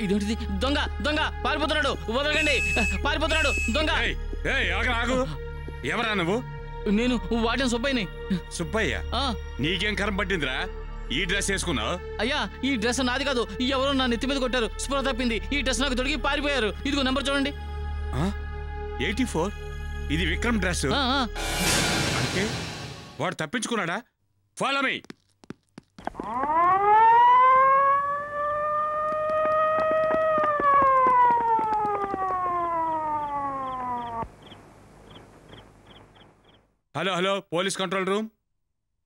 ఇదేంటిది? దొంగ దొంగ పారిపోతున్నాడు, వదలకండి, పారిపోతున్నాడు దొంగ. ఎవరా నువ్వు? నేను వాటిని సుబ్బయ్యని. సుబ్బయ్య? నీకేం కరం పట్టిందిరా ఈ డ్రెస్ వేసుకున్నావు? అయ్యా, ఈ డ్రెస్ నాది కాదు, ఎవరో నా నెత్తి మీద కొట్టారు, స్పృహ తప్పింది, ఈ డ్రెస్ నాకు తొడిగి పారిపోయారు. ఇదిగో నెంబర్ చూడండి. 84. ఇది విక్రమ్ డ్రెస్ అంటే వాడు తప్పించుకున్నాడా? Follow me. Hello hello, police control room.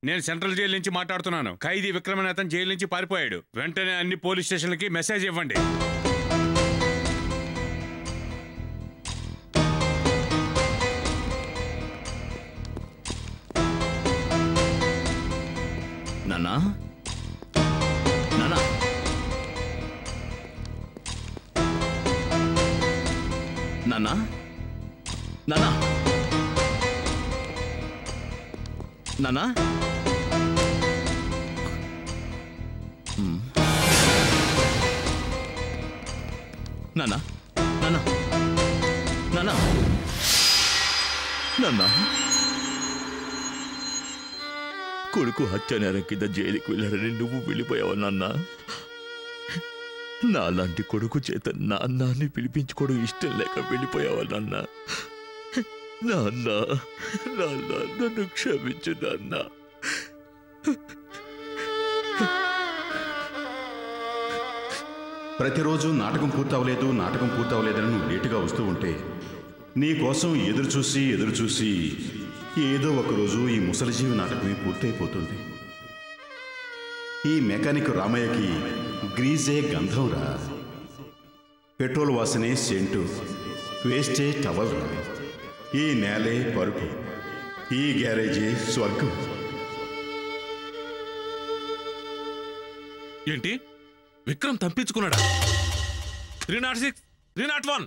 నేను సెంట్రల్ జైలు నుంచి మాట్లాడుతున్నాను. ఖైదీ విక్రమ్ అనే అతను జైలు నుంచి పారిపోయాడు. వెంటనే అన్ని పోలీస్ స్టేషన్లకి మెసేజ్ ఇవ్వండి. నాన్నా, నాన్నా, నాన్నా, నాన్నా, నాన్నా. నాన్నా, నాన్నా, నాన్నా, నాన్నా. కొడుకు హత్యానేరం కింద జైలుకి వెళ్ళాడని నువ్వు వెళ్ళిపోయావా నాన్నా? నాలాంటి కొడుకు చేత నాన్నాన్ని పిలిపించుకోవడం ఇష్టం లేక వెళ్ళిపోయావా నాన్నా? నాన్న, నాన్న, నన్ను క్షమించు నాన్న. ప్రతిరోజు నాటకం పూర్తవలేదని నువ్వు లేటుగా వస్తూ ఉంటే నీ కోసం ఎదురు చూసి ఏదో ఒకరోజు ఈ ముసలిజీవి నాటకమే పూర్తయిపోతుంది. ఈ మెకానిక్ రామయ్యకి గ్రీజే గంధం రా, పెట్రోల్ వాసనే సెంటు, వేస్టే టవల్ రా. ఈ నేలే పరుపు, ఈ గ్యారేజే స్వర్గం. ఏంటి? విక్రమ్ తప్పించుకున్నాడా? 306, 301.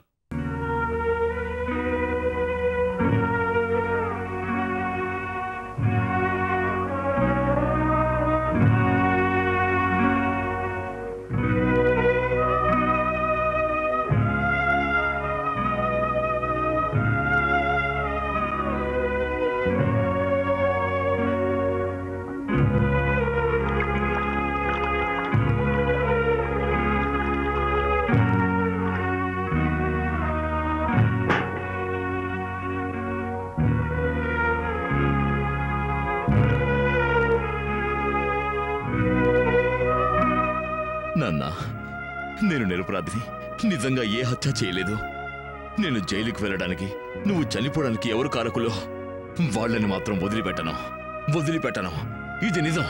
నాన్న, నేను నిరపరాధిని. నిజంగా ఏ హత్య చేయలేదు. నేను జైలుకు వెళ్ళడానికి, నువ్వు చనిపోవడానికి ఎవరు కారకులో వాళ్ళని మాత్రం వదిలిపెట్టను. ఇది నిజం.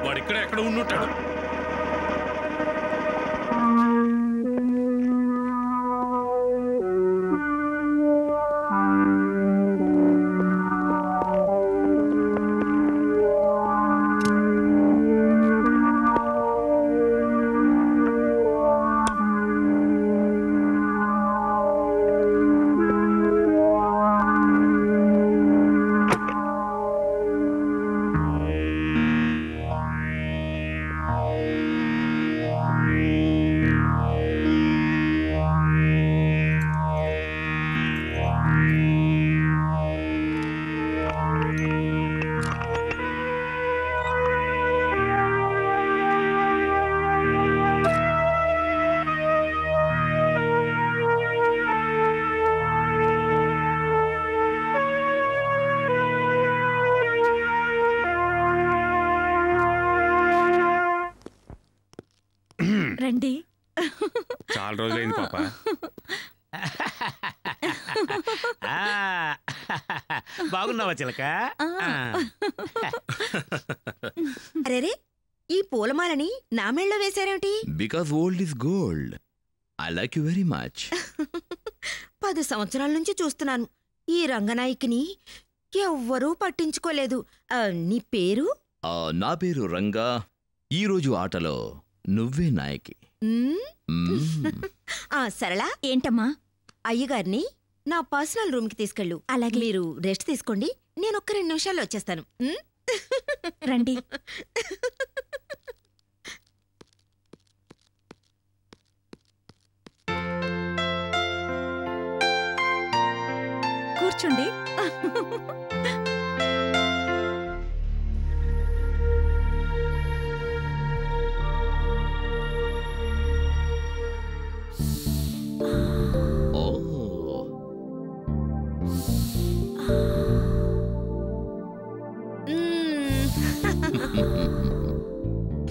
వాడు ఇక్కడ ఎక్కడ ఉండుంటాడు. రండి. చాలా రోజులైంది పాప. బాగున్నావా చిలక? అరేరే, ఈ పూలమాలని నా మెళ్ళలో వేశారేమిటి? Because old is gold. I like you very much. 10 సంవత్సరాల నుంచి చూస్తున్నాను ఈ రంగనాయకిని ఎవ్వరూ పట్టించుకోలేదు. నీ పేరు? నా పేరు రంగా. ఈ రోజు ఆటలో నువ్వే నాయకి. సరళ, ఏంటమ్మా? అయ్యగారిని నా పర్సనల్ రూమ్ కి తీసుకెళ్ళు. అలాగే. మీరు రెస్ట్ తీసుకోండి, నేను ఒక్క 2 నిమిషాల్లో వచ్చేస్తాను. రండి. కూర్చోండి.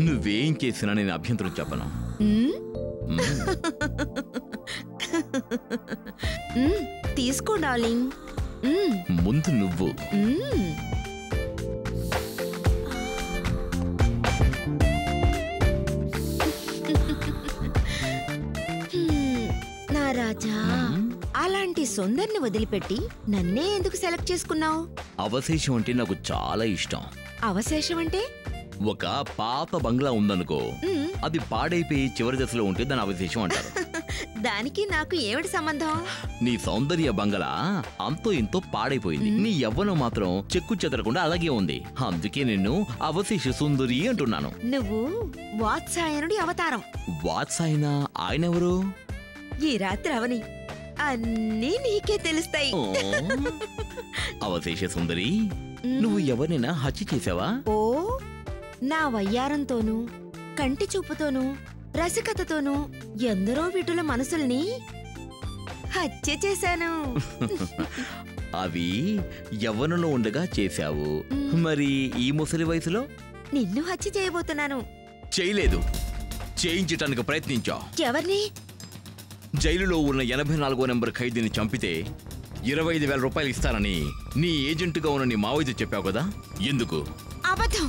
నువ్వేం చేసినా నేను అభ్యంతరం చెప్పను. తీసుకో డార్లింగ్. ముందు నువ్వు. నా రాజా, అలాంటి సుందర్ని వదిలిపెట్టి నన్నే ఎందుకు సెలెక్ట్ చేసుకున్నావు? అవశేషం అంటే నాకు చాలా ఇష్టం. అవశేషం అంటే? ఒక పాత బంగ్లా ఉందనుకో, అది పాడైపోయి చివరి దశలో ఉంటే దాని అవశేషం అంటారు. దానికి నాకు ఏమిటి సంబంధం? నీ సౌందర్య బంగళా అంతో ఇంతో పాడైపోయింది. నీ యవ్వనం మాత్రం చెక్కు చెదరకుండా అలాగే ఉంది. అందుకే నిన్ను అవశేష సుందరి అంటున్నాను. నువ్వు వాత్సాయనుడి అవతారం. వాత్సాయన? ఆయనెవరు? ఈ రాత్రి అవని అన్నీ నీకే తెలుస్తాయి. అవశేష సుందరి, నువ్వు ఎవరినైనా హత్య చేసావా? ఓ, నా వయ్యారంతోనూ కంటి చూపుతోనూ రసికతతోనూ ఎందరో వీటుల మనసుల్ని హత్య చేశాను. అవి యవ్వనంలో ఉండగా చేశావు, మరి ఈ ముసలి వయసులో? నిన్ను హత్య చేయబోతున్నాను. చేయలేదు, చేయించటానికి ప్రయత్నించా. ఎవరిని? జైలులో ఉన్న 84వ నెంబర్ ఖైదీని చంపితే 25,000 రూపాయలు ఇస్తానని నీ ఏజెంట్గా ఉన్న నీ మావయ్యతో చెప్పావు కదా, ఎందుకు? అబద్ధం.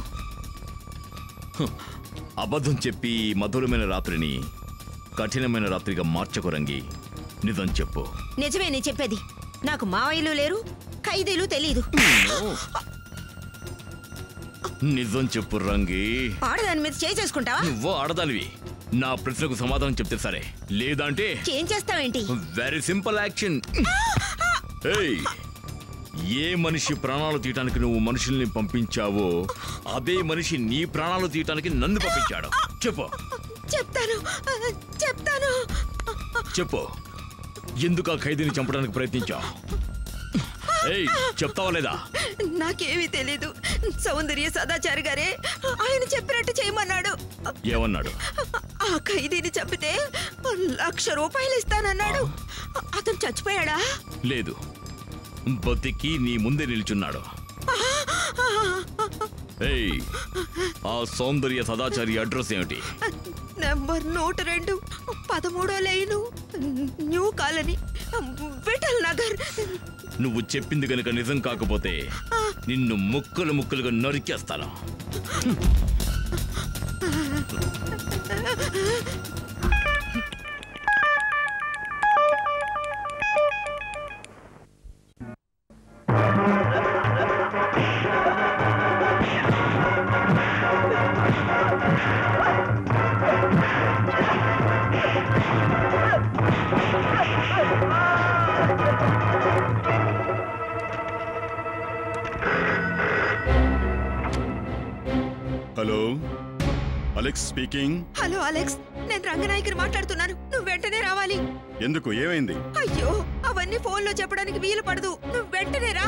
అబద్ధం చెప్పి మధురమైన రాత్రిని కఠినమైన రాత్రిగా మార్చకు రంగి. నిజం చెప్పు. నిజమే నీ చెప్పేది. నాకు మావయ్యలు లేరు, ఖైదీలు తెలీదు. నిజం చెప్పు రంగి. ఆడదాని మీద చేయి చేసుకుంటావా? నువ్వు ఆడదానివి. నా ప్రశ్నకు సమాధానం చెప్తే సరే, లేదంటే ఏం చేస్తావేంటి? Very simple action. ఏయ్, ఏ మనిషి ప్రాణాలు తీయటానికి నువ్వు మనుషుల్ని పంపించావో అదే మనిషి నీ ప్రాణాలు తీయటానికి నన్ను పంపించాడు. చెప్పు. చెప్తాను. చెప్పు, ఎందుకు ఆ ఖైదీని చంపడానికి ప్రయత్నించావు? ఏయ్ చెప్తావా లేదా? నాకేమీ తెలీదు. సౌందర్య సదాచారి గారే ఆయన చెప్పినట్టు చేయమన్నాడు. ఏమన్నాడు? ఆ ఖైదీని చంపితే 1,00,000 రూపాయలు ఇస్తానన్నాడు. అతను చచ్చిపోయాడా? లేదు, బతికి నీ ముందే నిల్చున్నాడు. ఏయ్ ఆ సౌందర్య సదాచారి అడ్రస్ ఏమిటి? నంబర్ 102, 13వ line, new colony, Vittal Nagar. నువ్వు చెప్పింది గనుక నిజం కాకపోతే నిన్ను ముక్కలు ముక్కలుగా నరికేస్తాను. Hello, Alex speaking. Hello Alex, నేను రంగనాయకుని మాట్లాడుతున్నాను. నువ్వు వెంటనే రావాలి. ఎందుకు, ఏమైంది? అయ్యో, అవన్నీ ఫోన్లో చెప్పడానికి వీలు పడదు. నువ్వు వెంటనే రా.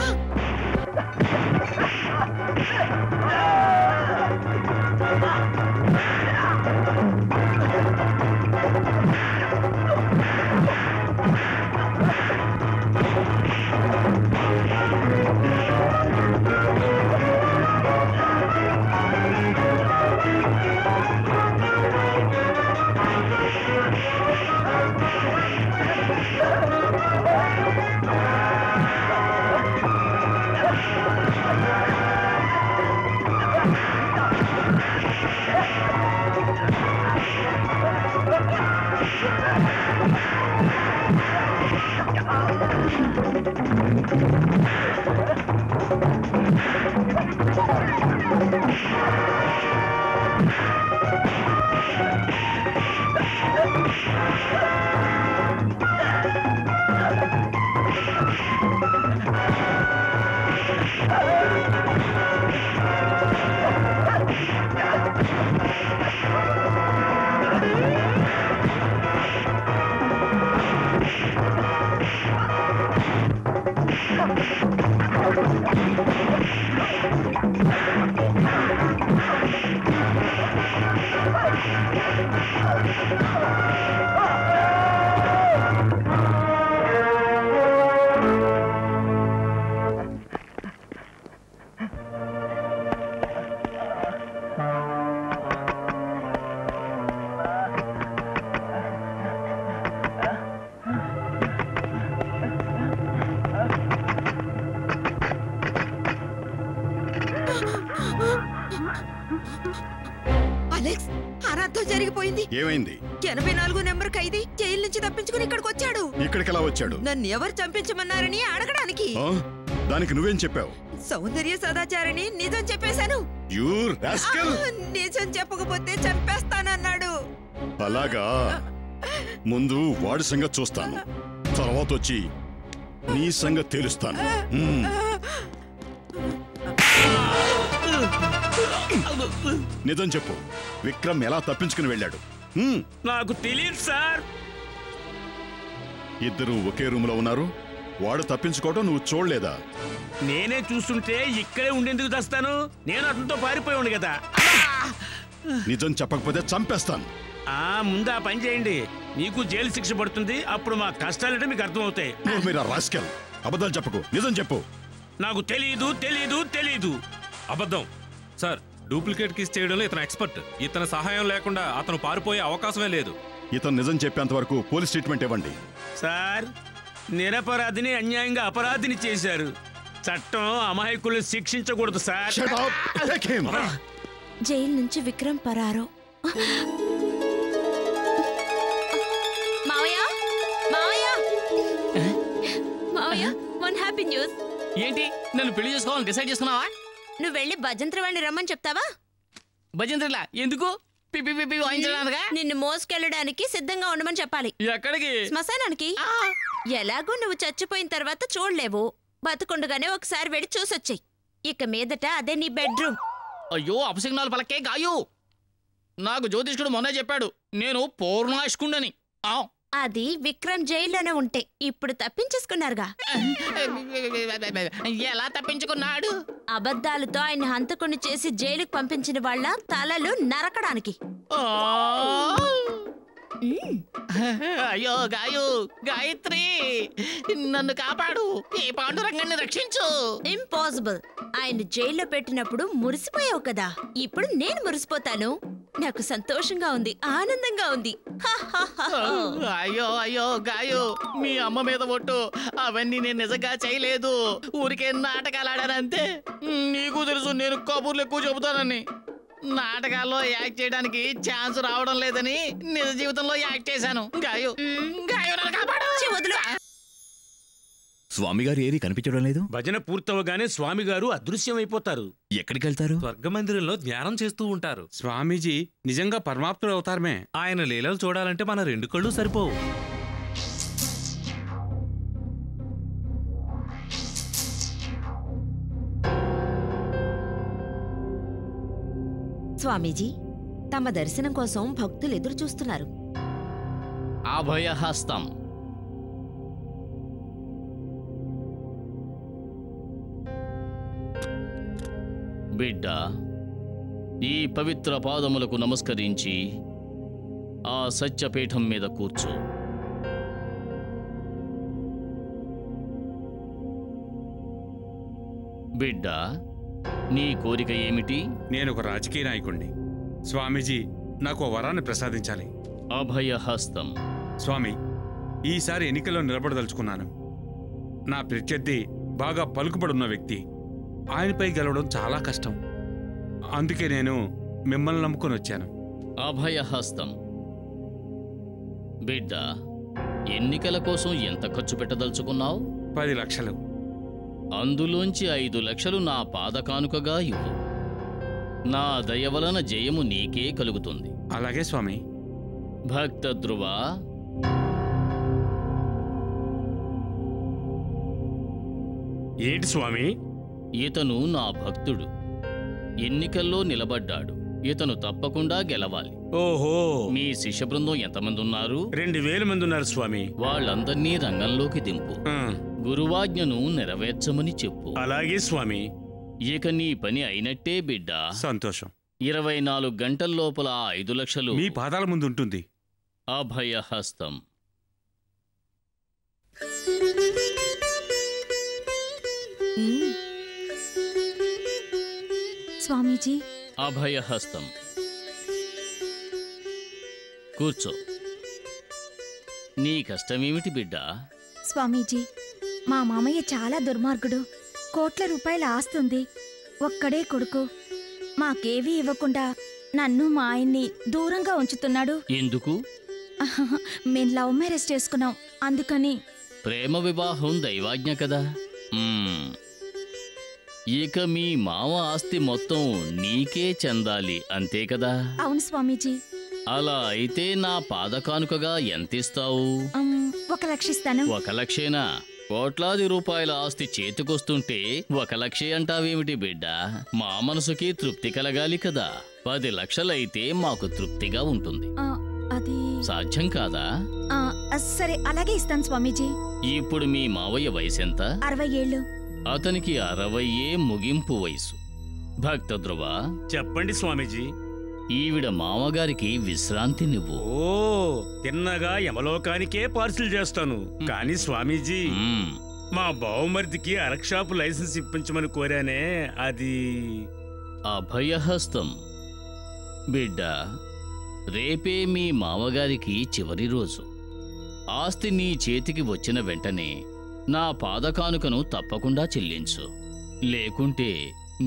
అలెక్స్, అనాథం జరిగిపోయింది. ఏమైంది? 84 నెంబర్ ఖైదీ జైలు నుంచి తప్పించుకుని ఇక్కడికి వచ్చాడు. ఇక్కడికి ఎలా వచ్చాడు? నన్ను ఎవరు చంపించమన్నారని అడగడానికి. దానికి నువ్వేం చెప్పావు? సౌందర్య సదాచారిని నిజం చెప్పేశాను. నిజం చెప్పకపోతే చంపేస్తానన్నాడు. అలాగా? ముందు వాడి సంగతి చూస్తాను, తర్వాత వచ్చి నీ సంగతి తెలుస్తాను. నిజం చెప్పు, విక్రమ్ ఎలా తప్పించుకుని వెళ్ళాడు? నాకు తెలియదు సార్. ఇద్దరు ఒకే రూమ్ లో ఉన్నారు. వాడు తప్పించుకోవడం నువ్వు చూడలేదా? నేనే చూస్తుంటే ఇక్కడే ఉండేందుకు తెస్తాను. నేను అతనితో పారిపోయాను కదా. నిజం చెప్పకపోతే చంపేస్తాను. ముందు ఆ పని చేయండి, మీకు జైలు శిక్ష పడుతుంది. అప్పుడు మా కష్టాలంటే మీకు అర్థమవుతాయి. మీరు రాస్కెల్, అబద్ధాలు చెప్పకు, నిజం చెప్పు. నాకు తెలీదు తెలీదు తెలీదు. అబద్ధం సార్. డూప్లికేట్ కేసు చేయడంలో ఇతను ఎక్స్పర్ట్. ఇతని సహాయం లేకుండా అతను పారిపోయే అవకాశమే లేదు. ఇతను నిజం చెప్పేంత వరకు పోలీస్ ట్రీట్మెంట్ ఇవ్వండి. సార్, నిరపరాధిని అన్యాయంగా అపరాధిని చేశారు. చట్టం అమాయకులు శిక్షించకూడదు సార్. జైలు నుంచి విక్రమ్ పరారు. మావయ్య, మావయ్య, మావయ్య, వన్ హ్యాపీ న్యూస్. ఏంటి, నన్ను పెళ్లి చేసుకోవాలని డిసైడ్ చేసుకున్నావా? నువ్వు వెళ్ళి భజంత్రి వాడిని రమ్మని చెప్తావా? భజంత్రిలా ఎందుకు? పిపి పిపి వాయించడానికా? నిన్ను మోసుకెళ్ళడానికి సిద్ధంగా ఉండమని చెప్పాలి. ఎక్కడికి? శ్మశానానికి. ఎలాగో నువ్వు చచ్చిపోయిన తర్వాత చూడలేవు, బతుకుండగానే ఒకసారి వెళ్ళి చూసొచ్చాయి. ఇక మీదట అదే నీ బెడ్రూమ్. అయ్యో, అపసిగ్నాలు పలకే గాయు. నాకు జ్యోతిష్కుడు మొన్నే చెప్పాడు నేను పౌర్ణాష్కుండని. అది విక్రమ్ జైల్లోనే ఉంటే ఇప్పుడు తప్పించేసుకున్నారుగా. ఎలా తప్పించుకున్నాడు? అబద్ధాలతో ఆయన హంతకుని చేసి జైలుకు పంపించిన వాళ్ళ తలలు నరకడానికి. అయ్యో గాయు, గాయత్రి నన్ను కాపాడు, ఈ పాండురంగాన్ని రక్షించు. ఇంపాసిబుల్. ఆయన జైల్లో పెట్టినప్పుడు మురిసిపోయావు కదా, ఇప్పుడు నేను మురిసిపోతాను. నాకు సంతోషంగా ఉంది, ఆనందంగా ఉంది. అయ్యో అయ్యో గాయు, మీ అమ్మ మీద ఒట్టు, అవన్నీ నేను నిజంగా చేయలేదు, ఊరికే నాటకాలు ఆడానంతే. నీకు తెలుసు నేను కబుర్లు ఎక్కువ చెబుతానని. నాటకాల్లో యాక్ట్ చేయడానికి ఛాన్స్ రావడం లేదని నిజ జీవితంలో యాక్ట్ చేశాను. గాయు, గాయు నన్ను కాపాడు. స్వామి గారు ఏరి కనిపించడం లేదు. భజన పూర్తవగానే స్వామి గారు అదృశ్యమైపోతారు. ఎక్కడికి వెళ్తారు? స్వర్గమందిరంలో ధ్యానం చేస్తూ ఉంటారు. స్వామీజీ నిజంగా పరమాప్తుడు అవుతారమే. ఆయన లీలలు చూడాలంటే మన 2 కళ్ళు సరిపోవు. స్వామీజీ, తమ దర్శనం కోసం భక్తులు ఎదురు చూస్తున్నారు. అభయహస్తం. బిడ్డ, ఈ పవిత్ర పాదములకు నమస్కరించి ఆ సత్యపీఠం మీద కూర్చో. బిడ్డ, నీ కోరిక ఏమిటి? నేను ఒక రాజకీయ నాయకుడిని. స్వామీజీ నాకు ఓ వరాన్ని ప్రసాదించాలి. అభయహస్తం. స్వామి, ఈసారి ఎన్నికల్లో నిలబడదలుచుకున్నాను. నా ప్రత్యర్థి బాగా పలుకుబడున్న వ్యక్తి. ఆయనపై గెలవడం చాలా కష్టం. అందుకే నేను మిమ్మల్ని నమ్ముకొని వచ్చాను. అభయహస్తం. బిడ్డ, ఎన్నికల కోసం ఎంత ఖర్చు పెట్టదలుచుకున్నావు? 10 లక్షలు. అందులోంచి 5 లక్షలు నా పాదకానుకగా ఇవ్వు. నా దయ వలన జయము నీకే కలుగుతుంది. అలాగే స్వామి. భక్త ధ్రువ, ఏంటి స్వామి? ఇతను నా భక్తుడు, ఎన్నికల్లో నిలబడ్డాడు. ఇతను తప్పకుండా గెలవాలి. ఓహో, మీ శిష్య బృందం ఎంతమంది ఉన్నారు? 2000 మంది ఉన్నారు స్వామి. వాళ్ళందర్నీ రంగంలోకి దింపు. గురువాజ్ఞను నెరవేర్చమని చెప్పు. అలాగే స్వామి. ఇక నీ పని అయినట్టే బిడ్డ. సంతోషం. 24 గంటల లోపల 5 లక్షలు మీ పాదాల ముందు ఉంటుంది. అభయహస్తం. స్వామీజీ. అభయహస్తం. కూర్చో. నీ కష్టమేమిటి బిడ్డ? స్వామీజీ, మా మామయ్య చాలా దుర్మార్గుడు. కోట్ల రూపాయల ఆస్తుంది. ఒక్కడే కొడుకు. మాకేవీ ఇవ్వకుండా నన్ను మా ఆయన్ని దూరంగా ఉంచుతున్నాడు. ఎందుకు? మేం లవ్ మ్యారేజ్ చేసుకున్నాం, అందుకని. ప్రేమ వివాహం దైవాజ్ఞ కదా. ఇక మీ మామ ఆస్తి మొత్తం నీకే చెందాలి, అంతే కదా? అవును స్వామీజీ. అలా అయితే నా పాదకానుకగా ఎంతిస్తావు? 1 లక్ష ఇస్తాను. 1 లక్షేనా? కోట్లాది రూపాయల ఆస్తి చేతికొస్తుంటే 1 లక్షే అంటావేమిటి బిడ్డ? మా మనసుకి తృప్తి కలగాలి కదా. 10 లక్షలైతే మాకు తృప్తిగా ఉంటుంది. అది సాధ్యం కాదా? సరే, అలాగే ఇస్తాను స్వామీజీ. ఇప్పుడు మీ మావయ్య వయసెంత? 60 ఏళ్ళు. అతనికి 60 ముగింపు వయసు. భక్త ధ్రువ, చెప్పండి స్వామీజీ. ఈవిడ మామగారికి విశ్రాంతి నువ్వు. ఓ, తిన్నగా యమలోకానికే పార్సిల్ చేస్తాను. కానీ స్వామీజీ, మా బావమరిదికి అరక్షాపు లైసెన్స్ ఇప్పించమని కోరానే, అది. అభయహస్తం. బిడ్డ, రేపే మీ మామగారికి చివరి రోజు. ఆస్తి నీ చేతికి వచ్చిన వెంటనే నా పాదకానుకను తప్పకుండా చెల్లించు. లేకుంటే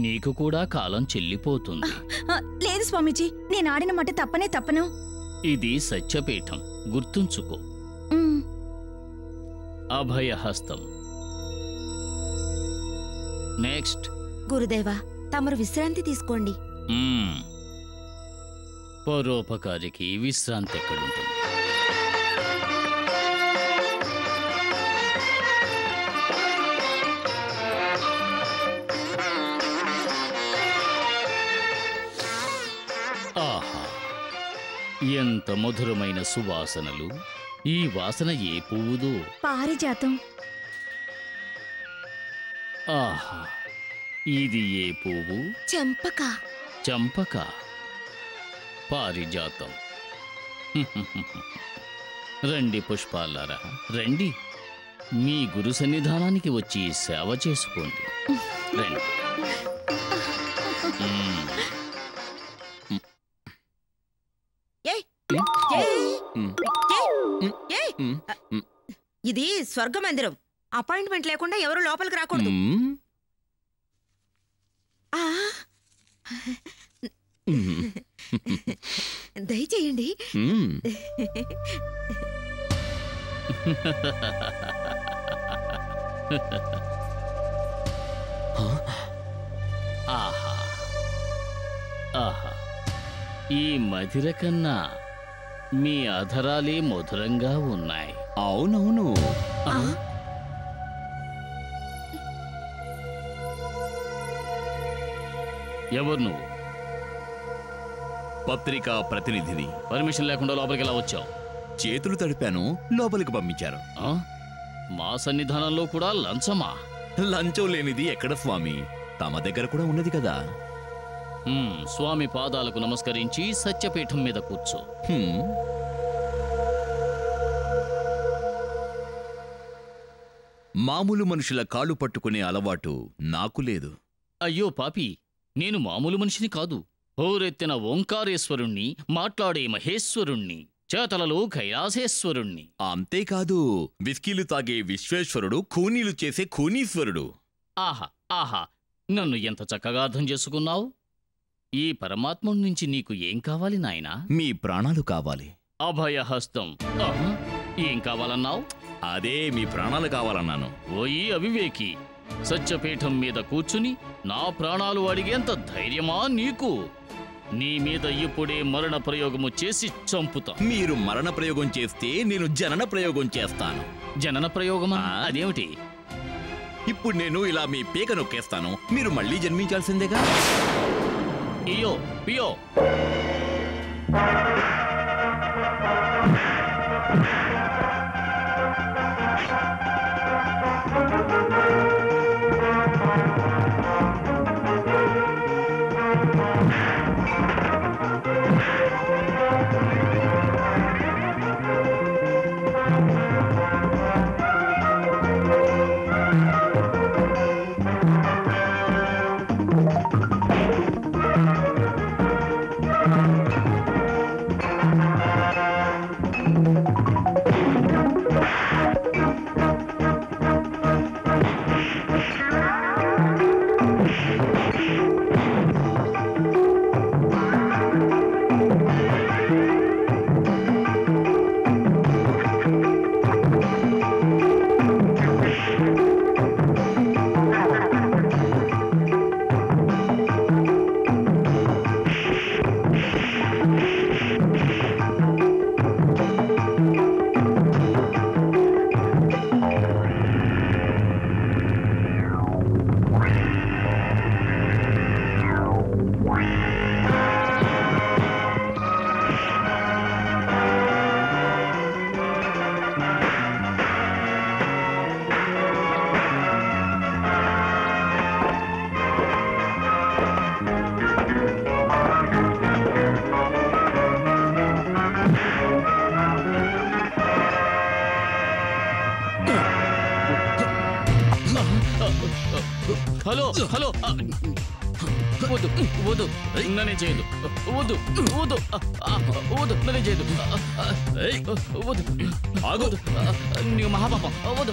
నీకు కూడా కాలం చెల్లిపోతుంది. లేదు స్వామీజీ, నేను ఆడిన మాట తప్పనే తప్పను. ఇది సత్యపీఠం, గుర్తుంచుకో. అభయహస్తం. నెక్స్ట్. గురుదేవా, తమరు విశ్రాంతి తీసుకోండి. పరోపకారికి విశ్రాంతి ఎక్కడుంటుంది? ఆహా, ఎంత మధురమైన సువాసనలు! ఈ వాసన ఏ పువ్వుదో? పారిజాతం. ఆహా, ఇది ఏ పువ్వు? చెంపక. చంపక, పారిజాతం. రండి పుష్పాలారా, రండి. మీ గురు సన్నిధానానికి వచ్చి సేవ చేసుకోండి. రండి. ఇది స్వర్గ మందిరం. అపాయింట్మెంట్ లేకుండా ఎవరు లోపలికి రాకూడదు. దయచేయండి. ఆహా, ఆహా, ఈ మధిర కన్నా మీ అధరాలే మధురంగా ఉన్నాయి. అవునవును. ఎవరు నువ్వు? పత్రికా ప్రతినిధిని. పర్మిషన్ లేకుండా లోపలికి ఎలా వచ్చావు? చేతులు తడిపాను, లోపలికి పంపించారు. మా సన్నిధానంలో కూడా లంచమా? లంచం లేనిది ఎక్కడ స్వామి? తమ దగ్గర కూడా ఉన్నది కదా. స్వామి పాదాలకు నమస్కరించి సత్యపీఠం మీద కూర్చో. మామూలు మనుషుల కాళ్ళు పట్టుకునే అలవాటు నాకు లేదు. అయ్యో పాపి, నేను మామూలు మనిషిని కాదు. హోరెత్తిన ఓంకారేశ్వరుణ్ణి, మాట్లాడే మహేశ్వరుణ్ణి, చేతలలో కైలాసేశ్వరుణ్ణి. అంతేకాదు, విస్కీలు తాగే విశ్వేశ్వరుడు, ఖూనీలు చేసే ఖూనీశ్వరుడు. ఆహా ఆహా, నన్ను ఎంత చక్కగా అర్థం చేసుకున్నావు. ఈ పరమాత్మ నుంచి నీకు ఏం కావాలి నాయనా? మీ ప్రాణాలు కావాలి. అభయహస్తం. ఏం కావాలన్నావు? అదే, మీ ప్రాణాలు కావాలన్నాను. ఓయి అవివేకి, సత్యపీఠం మీద కూర్చుని నా ప్రాణాలు అడిగేంత ధైర్యమా నీకు? నీ మీద ఇప్పుడే మరణ ప్రయోగము చేసి చంపుతా. మీరు మరణ ప్రయోగం చేస్తే నేను జనన ప్రయోగం చేస్తాను. జనన ప్రయోగమా? అదేమిటి? ఇప్పుడు నేను ఇలా మీ పీక నొక్కేస్తాను, మీరు మళ్ళీ జన్మించాల్సిందేగా. ఇయో పియో. హలో హలో, వద్దు వద్దు, నన్నే చేయదు. వద్దు వద్దు వద్దు, నన్నే చేయదు. వద్దు ఆగు, నీవు మహాపాపం. వద్దు.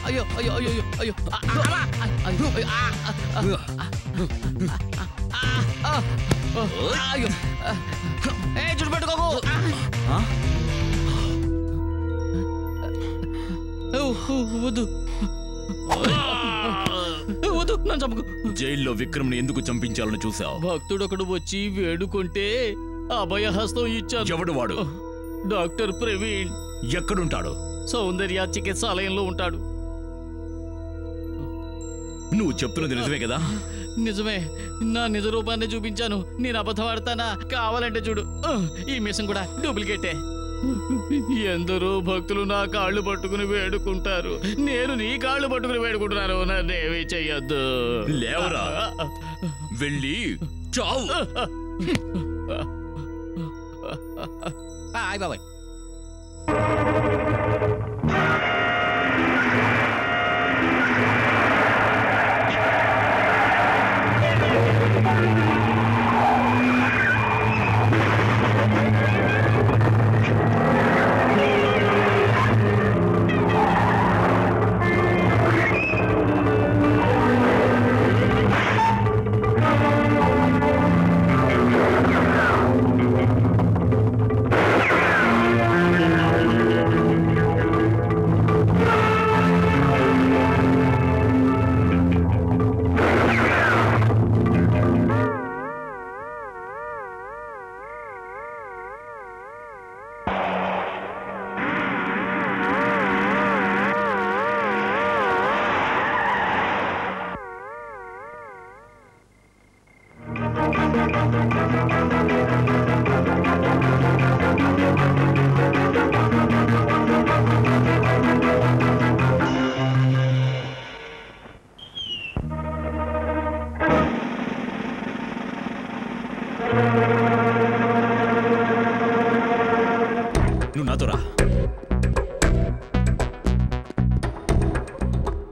అయ్యో అయ్యో అయ్యో అయ్యో అయ్యో. ఏ చుట్టు పెట్టుకోకు. వద్దు వద్దు, నన్ను చంపకు. జైల్లో విక్రమ్ని ఎందుకు చంపించాలని చూసావు? భక్తుడొకడు వచ్చి వేడుకుంటే అభయహస్తం ఇచ్చాను. ఎవడు వాడు? డాక్టర్ ప్రవీణ్. ఎక్కడుంటాడు? సౌందర్య చికిత్సాలయంలో ఉంటాడు. నువ్వు చెప్తున్నది నిజమే కదా? నిజమే, నా నిజ రూపాన్ని చూపించాను. నేను అబద్ధం ఆడతానా? కావాలంటే చూడు, ఈ మిషన్ కూడా డూప్లికేటే. ఎందరో భక్తులు నా కాళ్ళు పట్టుకుని వేడుకుంటారు, నేను నీ కాళ్ళు పట్టుకుని వేడుకుంటున్నాను. నన్నేమీ చెయ్యొద్దు. లేవరా, వెళ్ళి చావు. ఆయ్ బాబాయ్. నువ్వు నాతో రా.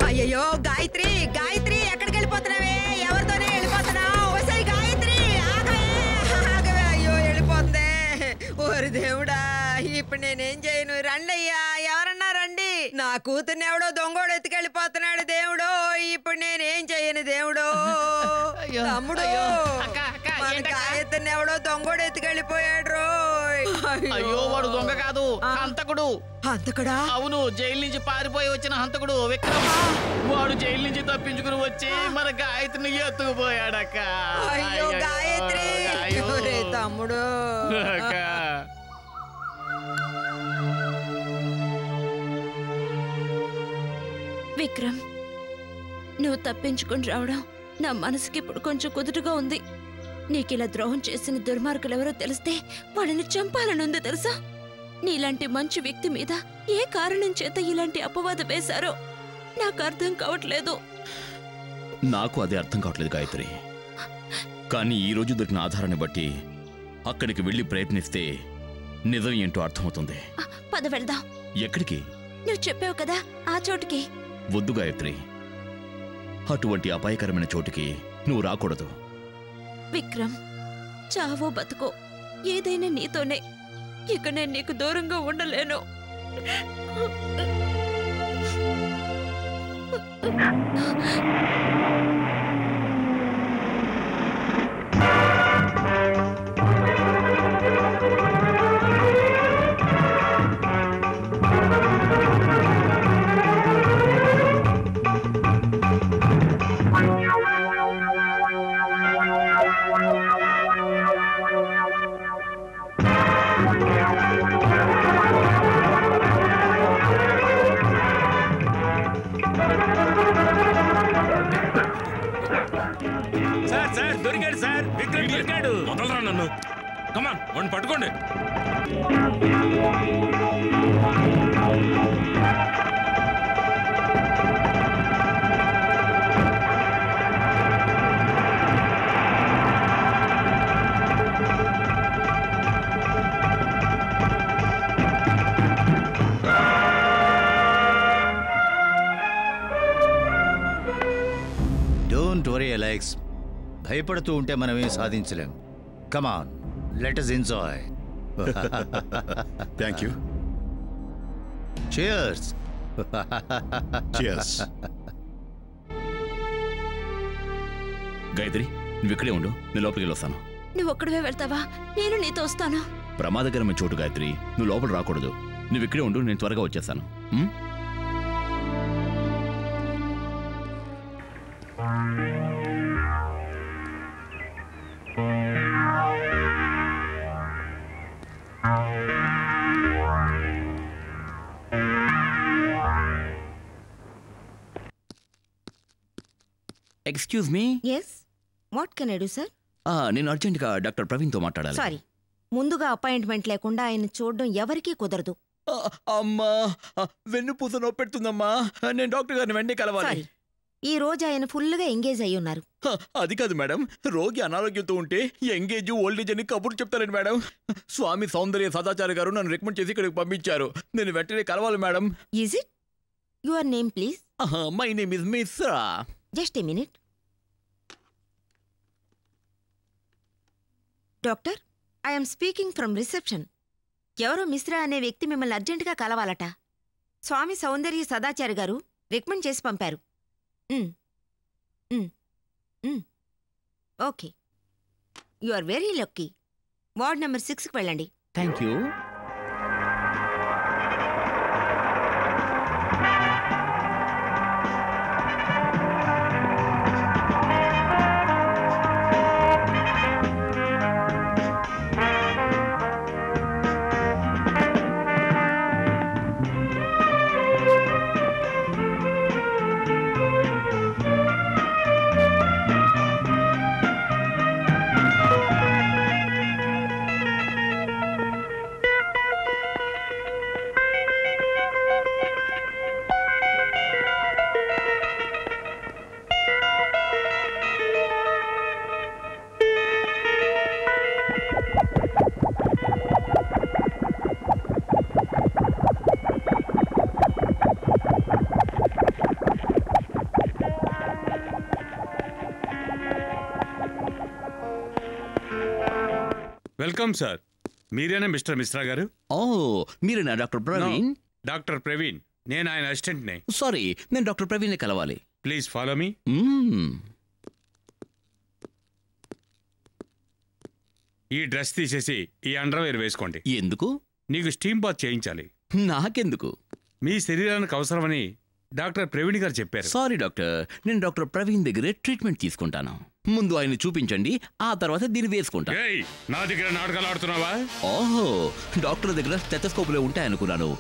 అయ్యో గాయత్రి, గాయత్రి ఎక్కడికి వెళ్ళిపోతున్నావే? ఎవరితోనే వెళ్ళిపోతున్నావు? ఓసై గాయత్రి, ఆగవే. అయ్యో వెళ్ళిపోతుందే. ఓరి దేవుడా, ఇప్పుడు నేనేం చేయను? రండి అయ్యా, ఎవరన్నా రండి. నా కూతుర్ని ఎవడో దొంగోడు ఎత్తుకెళ్ళిపోతున్నాడు దేవుడో. ఇప్పుడు నేనేం చేయను దేవుడో. తమ్ముడు, మన గాయత్రిని ఎవడో దొంగోడు ఎత్తుకెళ్ళిపోయాడు రోయ్. అయ్యో వాడు దొంగ కాదు, హంతకుడు. హంతకుడా? అవును, జైలు నుంచి పారిపోయి వచ్చిన హంతకుడు విక్రమ్. వాడు జైలు నుంచి తప్పించుకుని వచ్చి మన గాయత్రిని ఎత్తుకుపోయాడక్క. అయ్యో గాయత్రి, ఒరే తమ్ముడు. విక్రమ్, నువ్వు తప్పించుకుని రావడం నా మనసుకి ఇప్పుడు కొంచెం కుదురుగా ఉంది. నీకిలా ద్రోహం చేసిన దుర్మార్గులెవరో తెలిస్తే వాళ్ళని చంపాలనుంది తెలుసా? నీలాంటి మంచి వ్యక్తి మీద ఏ కారణం చేత ఇలాంటి అపవాదం వేశారో నాకు అర్థం కావట్లేదు. నాకు అదే అర్థం కావట్లేదు గాయత్రి. కానీ ఈ రోజు దొరికిన ఆధారాన్ని బట్టి అక్కడికి వెళ్ళి ప్రయత్నిస్తే నిజం ఏంటో అర్థమవుతుంది. పద వెళ్దాం. ఎక్కడికి? నువ్వు చెప్పావు కదా ఆ చోటుకి. వద్దు గాయత్రి, అటువంటి అపాయకరమైన చోటుకి నువ్వు రాకూడదు. విక్రమ్, చావో బతుకో ఏదైనా నీతోనే. ఇక నేను నీకు దూరంగా ఉండలేను. సార్ సార్ దొరికాడు సార్, విక్రమ్ దొరికాడు. వదలరా నన్ను. కమాన్, వాడిని పట్టుకోండి. డోంట్ వరీ అలెక్స్, భయపడుతూ ఉంటే మనమేం సాధించలేం. Come on, let us enjoy. Thank you. Cheers. Cheers. Gayatri, నువ్వు ఇక్కడే ఉండు, నేను లోపలికి వెళ్ళొస్తాను. నువ్వు ఒక్కడివే వెళ్తావా? నేను నీతో వస్తాను. ప్రమాదకరమైన చోటు గాయత్రి, నువ్వు లోపల రాకూడదు. నువ్వు ఇక్కడే ఉండు, నేను త్వరగా వచ్చేస్తాను. Excuse me. Yes, what can I do sir? నేను అర్జెంట్గా డాక్టర్ ప్రవీణ్తో మాట్లాడాలి. సారీ, ముందుగా అపాయింట్మెంట్ లేకుండా ఆయన చూడడం ఎవరికీ కుదరదు. అమ్మా, వెన్నుపూస నొప్పెడుతుందమ్మా. నేను డాక్టర్ గారిని వెంటనే కలవాలి. సారీ, ఈ రోజు ఆయన ఫుల్గా ఎంగేజ్ అయి ఉన్నారు. అది కాదు మేడం, రోగి అనారోగ్యంతో ఉంటే ఎంగేజ్ ఓల్డేజ్ అని కబుర్లు చెప్తారండి మేడం. స్వామి సౌందర్య సదాచారి గారు నన్ను రికమెండ్ చేసి ఇక్కడికి పంపించారు. నేను వెంటనే కలవాలి madam. Is it? Your name please? My name is Mishra. Just a minute. Doctor, I'm speaking from reception. ఎవరో మిశ్రా అనే వ్యక్తి మిమ్మల్ని అర్జెంటుగా కలవాలట. స్వామి సౌందర్య సదాచారి గారు రికమెండ్ చేసి పంపారు. Okay, you are very lucky. Ward number 6కి వెళ్ళండి. Thank you. Welcome sir. మీరేనా మిస్టర్ మిశ్రా గారు? ఓ, మీరేనా డాక్టర్ ప్రవీణ్? డాక్టర్ ప్రవీణ్, నేను ఆయన అసిస్టెంట్నే. సారీ, నేను డాక్టర్ ప్రవీణ్ని కలవాలి. Please follow me. ఈ డ్రెస్ తీసేసి ఈ అండర్వేర్ వేసుకోండి. ఎందుకు? నీకు స్టీమ్ బాత్ చేయించాలి. నాకెందుకు? మీ శరీరానికి అవసరమని డాక్టర్ ప్రవీణ్ గారు చెప్పారు. సారీ డాక్టర్, నేను డాక్టర్ ప్రవీణ్ దగ్గరే ట్రీట్మెంట్ తీసుకుంటాను. ముందు ఆయన చూపించండి, ఆ తర్వాత దీన్ని వేసుకుంటా. నా దగ్గర నాటకాలు ఆడుతున్నావా? ఓహో, డాక్టర్ దగ్గర స్టెథోస్కోపులే ఉంటాయనుకున్నాను.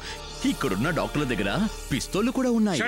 ఇక్కడున్న డాక్టర్ల దగ్గర పిస్తోళ్లు కూడా ఉన్నాయి.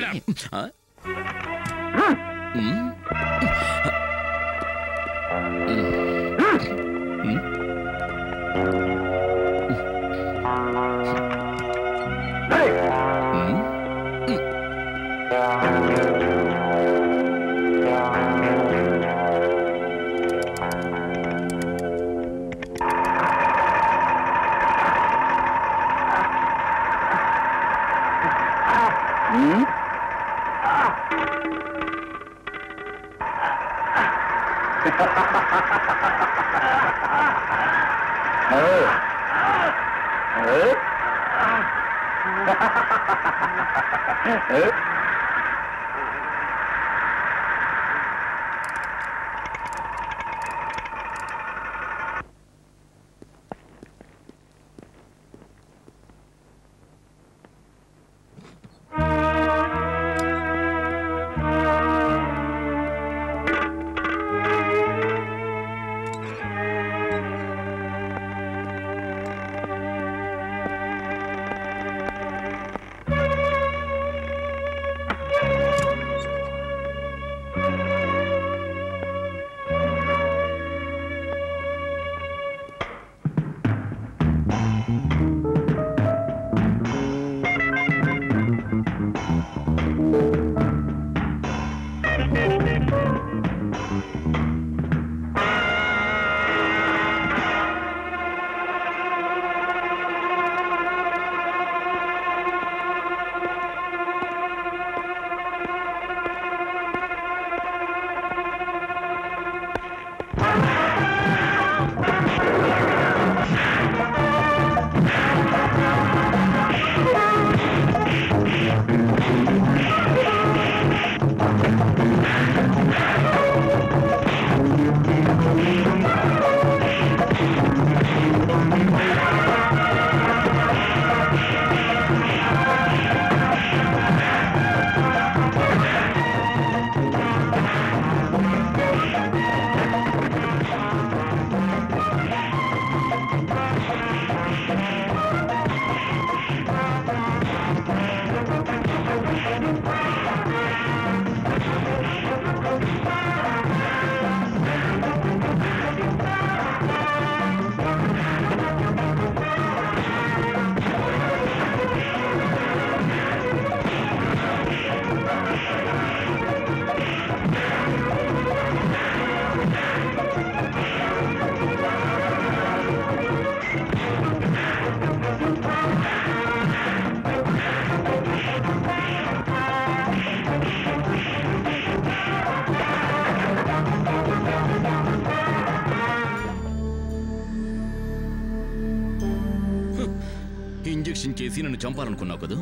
చేసి నన్ను చంపాలనుకున్నావు కదూ?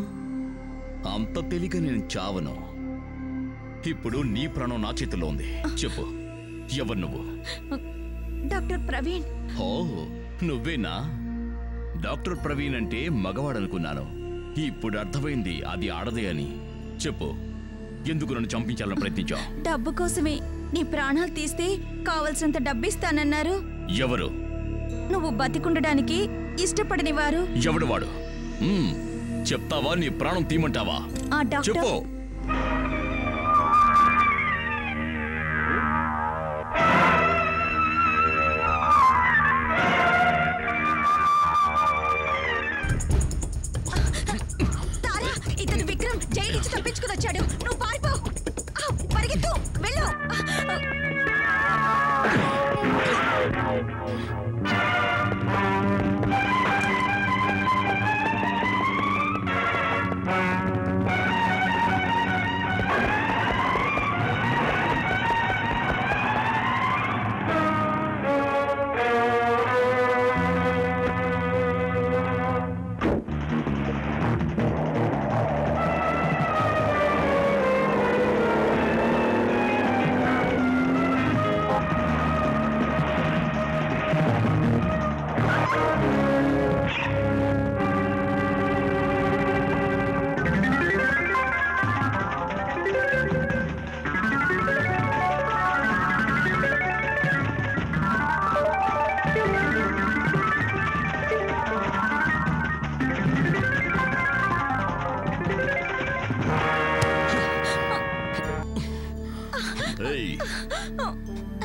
అంత తేలిక నేను చావను. ఇప్పుడు నీ ప్రాణం నా చేతిలో ఉంది. చెప్పు, ఎవరు నువ్వు? డాక్టర్ ప్రవీణ్. ఓ, నువ్వేనా? డాక్టర్ ప్రవీణ్ అంటే మగవాడనుకున్నాను. ఇప్పుడు అర్థమైంది అది ఆడదే అని. చెప్పు, ఎందుకు నన్ను చంపించాలని ప్రయత్నించావు? డబ్బు కోసమే. నీ ప్రాణాలు తీస్తే కావలసినంత డబ్బిస్తానన్నారు. ఎవరు? నువ్వు బతికుండడానికి ఇష్టపడని వారు. ఎవడు వాడు? చెప్తావా? నీ ప్రాణం తీయమంటావా? ఆ డాక్టర్. చెప్పు. తారా, ఇతను విక్రమ్ జైలు నుంచి తప్పించుకుని వచ్చాడు. నువ్వు పారిపో. పరిగెత్తు, వెళ్ళు.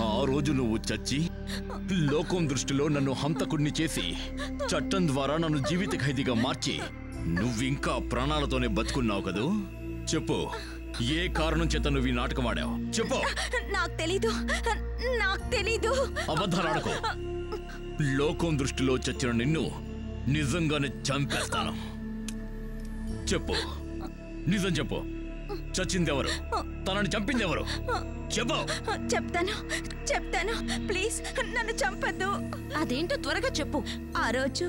ఆ రోజు నువ్వు చచ్చి లోకం దృష్టిలో నన్ను హంతకుడిని చేసి చట్టం ద్వారా నన్ను జీవిత ఖైదీగా మార్చి నువ్వింకా ప్రాణాలతోనే బతుకున్నావు కదూ? చెప్పు, ఏ కారణం చేత నువ్వు ఈ నాటకం ఆడావు? చెప్పు. నాకు తెలీదు. అబద్ధాలాడుకో. లోకం దృష్టిలో చచ్చిన నిన్ను నిజంగానే చంపేస్తాను. చెప్పు, నిజం చెప్పు. చచ్చిందెవరు? తనని చంపిందెవరు? చెప్పు. చెప్తాను. ప్లీజ్ నన్ను చంపద్దు. అదేంటో త్వరగా చెప్పు. ఆ రోజు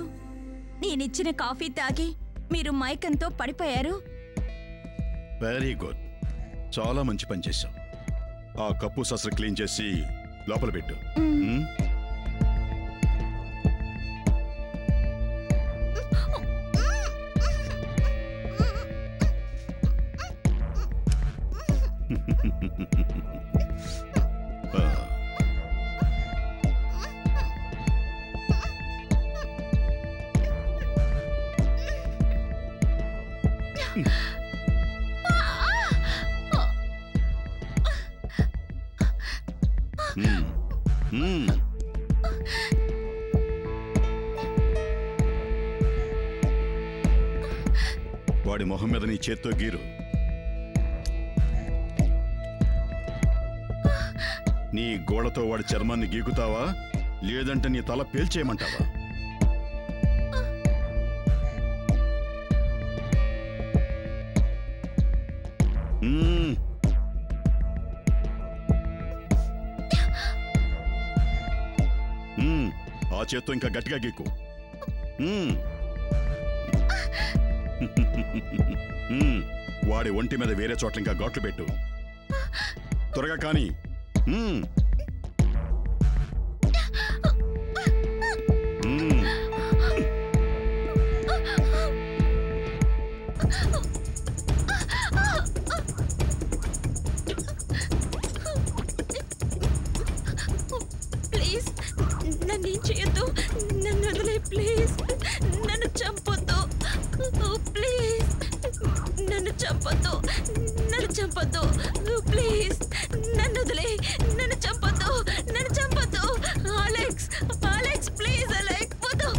నేనిచ్చిన కాఫీ తాగి మీరు మైకంతో పడిపోయారు. వెరీ గుడ్, చాలా మంచి పని చేశావు. ఆ కప్పు ససరు క్లీన్ చేసి లోపల పెట్టు. వాడి మొహం మీద నీ చేత్తో గీరు. నీ గోడతో వాడి చర్మాన్ని గీకుతావా, లేదంటే నీ తల పేల్చేయమంటావా? ఆ చేత్తో ఇంకా గట్టిగా గీకు. వాడి ఒంటి మీద వేరే చోట్ల ఇంకా ఘాట్లు పెట్టు. త్వరగా కానీ. ప్లీజ్ నన్ను చేయొద్దు. నన్ను వదిలే ప్లీజ్. నన్ను చంపొద్దు ప్లీజ్. నన్ను చంపొద్దు ప్లీజ్. నన్ను వదిలే. నన్ను చంపొద్దు. Alex please. అలెక్స్ వద్దు.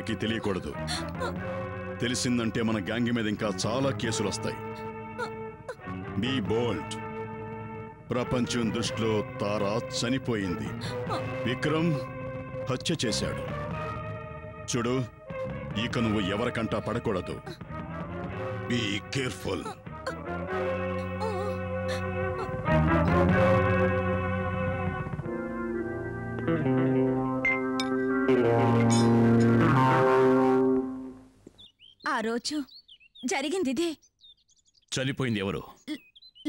ఎవరికీ తెలియకూడదు. తెలిసిందంటే మన గ్యాంగ్ మీద ఇంకా చాలా కేసులు వస్తాయి. Be bold. ప్రపంచం దృష్టిలో తారా చనిపోయింది, విక్రమ్ హత్య చేశాడు. చూడు, ఇక నువ్వు ఎవరికంటా పడకూడదు. Be careful. ఆ రోజు జరిగింది ఇదే. చనిపోయింది ఎవరు?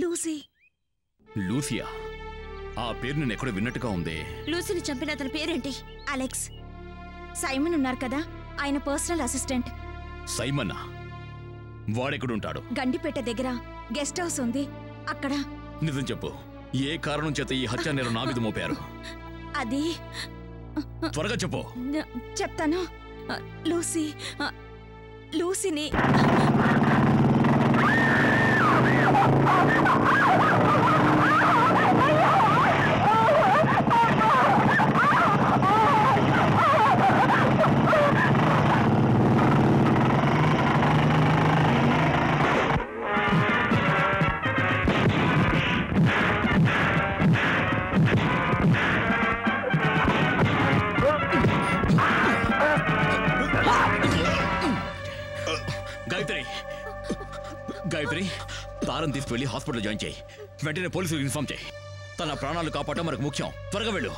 లూసీ. లూసియా? ఆ పేరు నేను ఎక్కడో విన్నట్టుగా ఉంది. లూసీని చంపిన అతని పేరేంటి? అలెక్స్. సైమన్ ఉన్నారు కదా, ఆయన పర్సనల్ అసిస్టెంట్. సైమన్నా? వాడెక్కడుంటాడు? గండిపేట దగ్గర గెస్ట్ హౌస్ ఉంది, అక్కడ. నిజం చెప్పు, ఏ కారణం చేత ఈ హత్య నేరం నా మీద మోపారు? అది త్వరగా చెప్పు. చెప్తాను. లూసీని గాయత్రి, తారం తీసుకువెళ్ళి హాస్పిటల్ జాయిన్ చేయి. వెంటనే పోలీసులకు ఇన్ఫార్మ్ చేయి. తన ప్రాణాలు కాపాడటం మనకు ముఖ్యం. త్వరగా వెళ్ళు.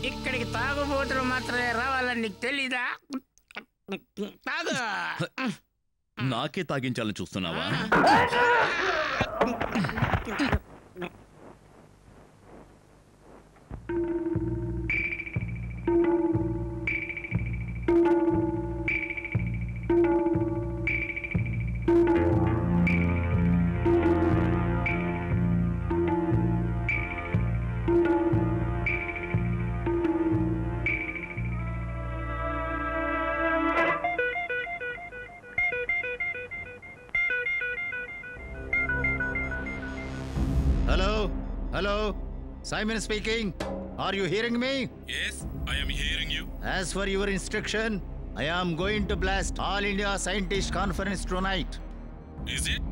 ఇక్కడికి తాగుబోతులు మాత్రమే రావాలని నీకు తెలీదా? తాగు. నాకే తాగించాలని చూస్తున్నావా? Hello, Simon speaking. Are you hearing me? Yes, I am hearing you. As for your instruction, I am going to blast All India Scientist Conference tonight. Is it?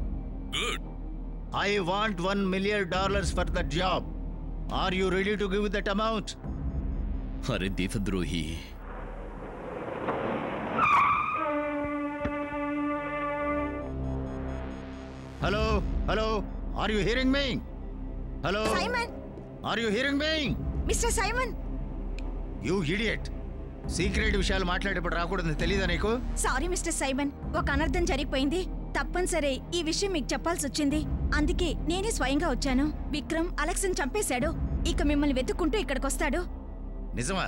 Good. I want $1 million for the job. Are you ready to give that amount? అరే దేశద్రోహి. Hello, are you hearing me? Hello? Simon! Are you hearing me? Mr. Simon! You idiot! Secret విషయాలు మాట్లాడేప్పుడు రాకూడదని తెలీదా నీకు? Sorry mister Simon, ఒక అనర్థం జరిగిపోయింది. తప్పనిసరి ఈ విషయం మీకు చెప్పాల్సి వచ్చింది. అందుకే నేనే స్వయంగా వచ్చాను. విక్రమ్ అలెక్స్ని చంపేశాడు. ఇక మిమ్మల్ని వెతుక్కుంటూ ఇక్కడికొస్తాడు. నిజమా?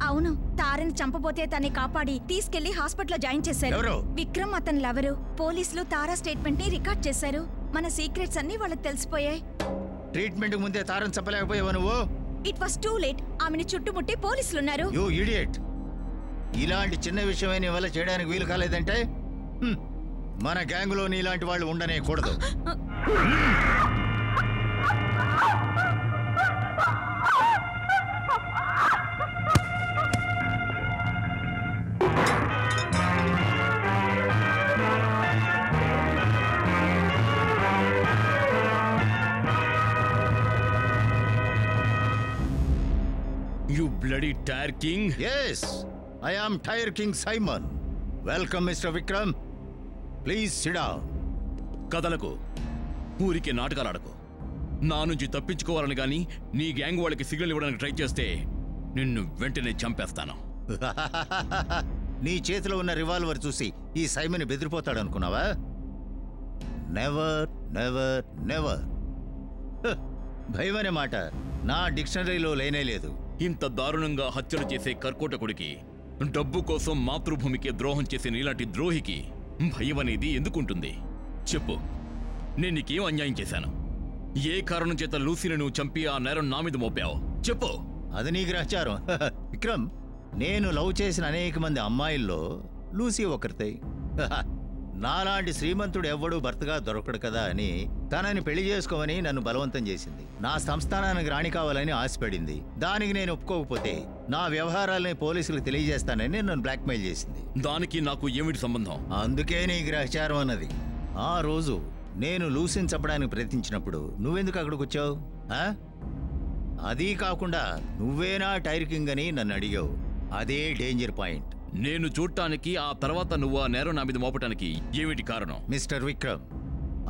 అవును. తారని చంపబోతే తన్ని కాపాడి తీసుకెళ్లి హాస్పిటల్లో జాయిన్ చేశారు. ఎవరు? విక్రమ్ అతని లవరు. పోలీసులు తారా స్టేట్మెంట్ ని రికార్డ్ చేశారు. మన సీక్రెట్స్ అన్ని వాళ్ళకి తెలిసిపోయాయి. ట్రీట్మెంట్ ముందే తారని చంపలేకపోయావా నువ్వు? It was too late. ఆమెను చుట్టుముట్టి పోలీసులున్నారు. You idiot! ఇలాంటి చిన్న విషయమే నీ వల్ల చేయడానికి వీలు కాలేదంటే మన గ్యాంగులో నీలాంటి వాళ్ళు ఉండనే కూడదు. You bloody Tire King? Yes, I am Tire King Simon. Welcome, Mr. Vikram. Please sit down. కదలకు, ఊరికే నాటకాలు ఆడకు. నా నుంచి తప్పించుకోవాలని గాని నీ గ్యాంగ్ వాళ్ళకి సిగ్నల్ ఇవ్వడానికి ట్రై చేస్తే నిన్ను వెంటనే చంపేస్తాను. నీ చేతిలో ఉన్న రివాల్వర్ చూసి ఈ సైమన్ బెదిరిపోతాడు అనుకున్నావా? Never never never. భయం అనే మాట నా డిక్షనరీలో లేనే లేదు. ఇంత దారుణంగా హత్యలు చేసే కర్కోటకుడికి, డబ్బు కోసం మాతృభూమికి ద్రోహం చేసే నీలాంటి ద్రోహికి భయం అనేది ఎందుకుంటుంది? చెప్పు, నేను నీకేం అన్యాయం చేశాను? ఏ కారణం చేత లూసీని నువ్వు చంపి ఆ నేరం నా మీద మోపావు? చెప్పు. అది నీ గ్రహచారం. విక్రమ్, నేను లవ్ చేసిన అనేక మంది అమ్మాయిల్లో లూసీ ఒకరితే. నాలాంటి శ్రీమంతుడు ఎవ్వడూ భర్తగా దొరకడు కదా అని తనని పెళ్లి చేసుకోమని నన్ను బలవంతం చేసింది. నా సంస్థానానికి రాణి కావాలని ఆశపడింది. దానికి నేను ఒప్పుకోకపోతే నా వ్యవహారాలని పోలీసులకు తెలియజేస్తానని నన్ను బ్లాక్మెయిల్ చేసింది. దానికి నాకు ఏమిటి సంబంధం? అందుకే నీ గ్రహచారం అన్నది. ఆ రోజు నేను లూసీని చంపడానికి ప్రయత్నించినప్పుడు నువ్వెందుకు అక్కడికి వచ్చావు? అదీ కాకుండా నువ్వేనా టైర్ కింగ్ అని నన్ను అడిగావు. అదే డేంజర్ పాయింట్. నేను చూడటానికి, ఆ తర్వాత నువ్వు ఆ నేరం నా మీద మోపటానికి ఏమిటి కారణం? మిస్టర్ విక్రమ్,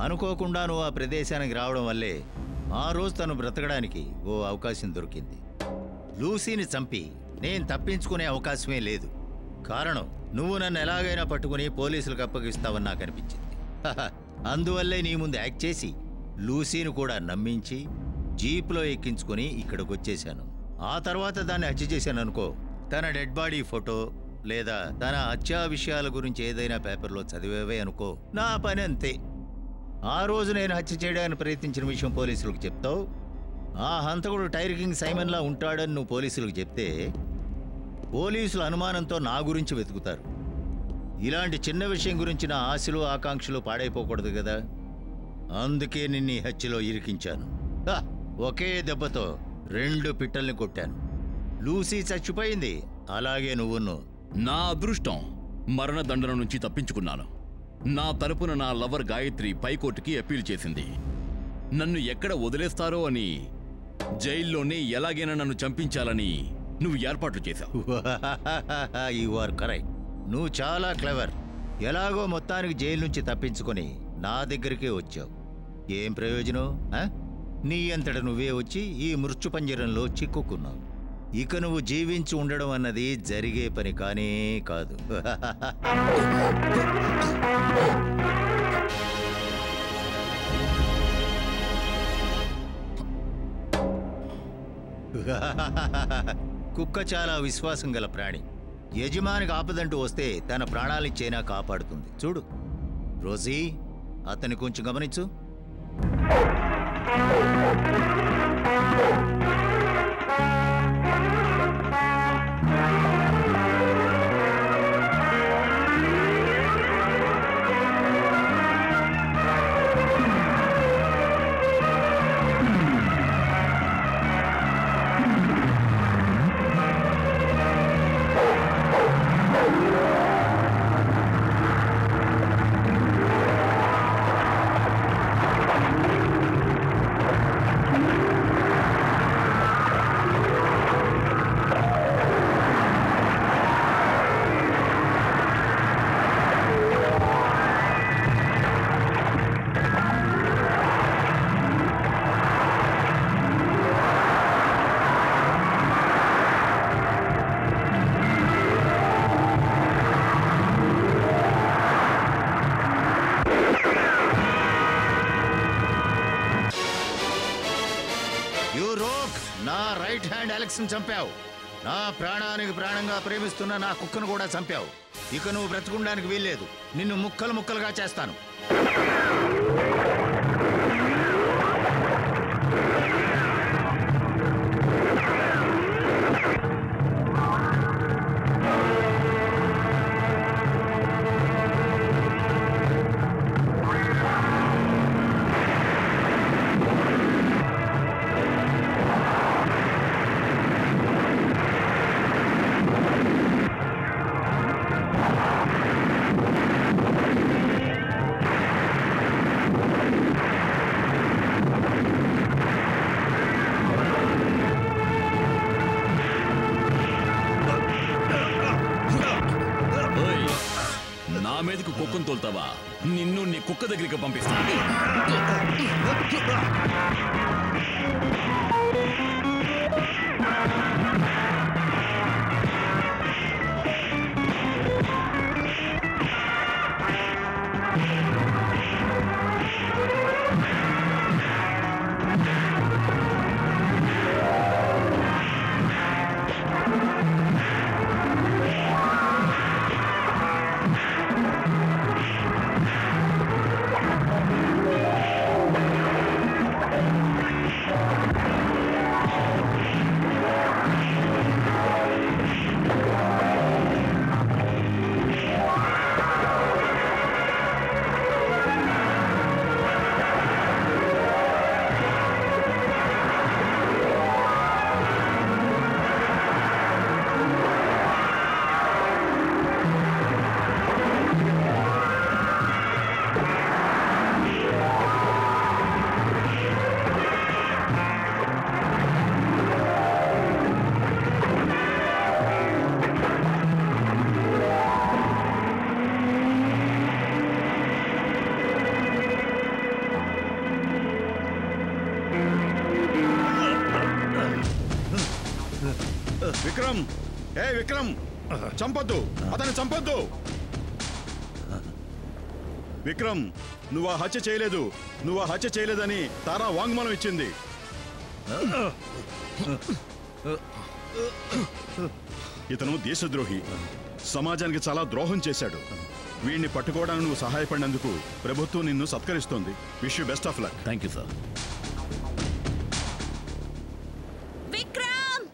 అనుకోకుండా నువ్వు ఆ ప్రదేశానికి రావడం వల్లే ఆ రోజు తను బ్రతకడానికి ఓ అవకాశం దొరికింది. లూసీని చంపి నేను తప్పించుకునే అవకాశమే లేదు. కారణం, నువ్వు నన్ను ఎలాగైనా పట్టుకుని పోలీసులకు అప్పగిస్తావని నాకు అనిపించింది. అందువల్లే నీ ముందు యాక్ట్ చేసి లూసీని కూడా నమ్మించి జీప్లో ఎక్కించుకుని ఇక్కడికి వచ్చేశాను. ఆ తర్వాత దాన్ని హత్య చేశాను అనుకో, తన డెడ్ బాడీ ఫోటో లేదా తన హత్యా విషయాల గురించి ఏదైనా పేపర్లో చదివేవే అనుకో, నా పని అంతే. ఆ రోజు నేను హత్య చేయడానికి ప్రయత్నించిన విషయం పోలీసులకు చెప్తావు. ఆ హంతకుడు టైర్ కింగ్ సైమన్లా ఉంటాడని నువ్వు పోలీసులకు చెప్తే పోలీసులు అనుమానంతో నా గురించి వెతుకుతారు. ఇలాంటి చిన్న విషయం గురించి నా ఆశలు ఆకాంక్షలు పాడైపోకూడదు కదా. అందుకే నిన్ను హత్యలో ఇరికించాను. ఒకే దెబ్బతో 2 పిట్టల్ని కొట్టాను. లూసీ చచ్చిపోయింది, అలాగే నువ్వును. నా అదృష్టం, మరణదండన నుంచి తప్పించుకున్నాను. నా తరపున నా లవర్ గాయత్రి పైకోర్టుకి అప్పీల్ చేసింది. నన్ను ఎక్కడ వదిలేస్తారో అని, జైల్లోనే ఎలాగైనా నన్ను చంపించాలని నువ్వు ఏర్పాట్లు చేశావు. You are correct. నువ్వు చాలా క్లెవర్. ఎలాగో మొత్తానికి జైలు నుంచి తప్పించుకొని నా దగ్గరికే వచ్చావు. ఏం ప్రయోజనం? నీ అంతట నువ్వే వచ్చి ఈ మృత్యు పంజరంలో చిక్కుకున్నావు. ఇక నువ్వు జీవించి ఉండడం అన్నది జరిగే పని కానే కాదు. కుక్క చాలా విశ్వాసం గల ప్రాణి. యజమానికి ఆపదంటూ వస్తే తన ప్రాణాలిచ్చైనా కాపాడుతుంది. చూడు రోజీ, అతన్ని కొంచెం గమనించు. చంపావు. నా ప్రాణానికి ప్రాణంగా ప్రేమిస్తున్న నా కుక్కను కూడా చంపావు. ఇక నువ్వు బ్రతుకుండానికి వీల్లేదు. నిన్ను ముక్కలు ముక్కలుగా చేస్తాను. కుక్కను తోలుతావా? నిన్ను నీ కుక్క దగ్గరికి పంపిస్తాను. విక్రమ్, ఏ విక్రమ్, చంపొద్దు, అతన్ని చంపొద్దు. విక్రమ్, నువ్వు ఆ హత్య చేయలేదు, నువ్వు ఆ హత్య చేయలేదని తారా వాంగ్మూలం ఇచ్చింది. ఇతను దేశద్రోహి, సమాజానికి చాలా ద్రోహం చేశాడు. వీడిని పట్టుకోవడానికి నువ్వు సహాయపడినందుకు ప్రభుత్వం నిన్ను సత్కరిస్తోంది. Wish you best of luck. Thank you sir. Vikram!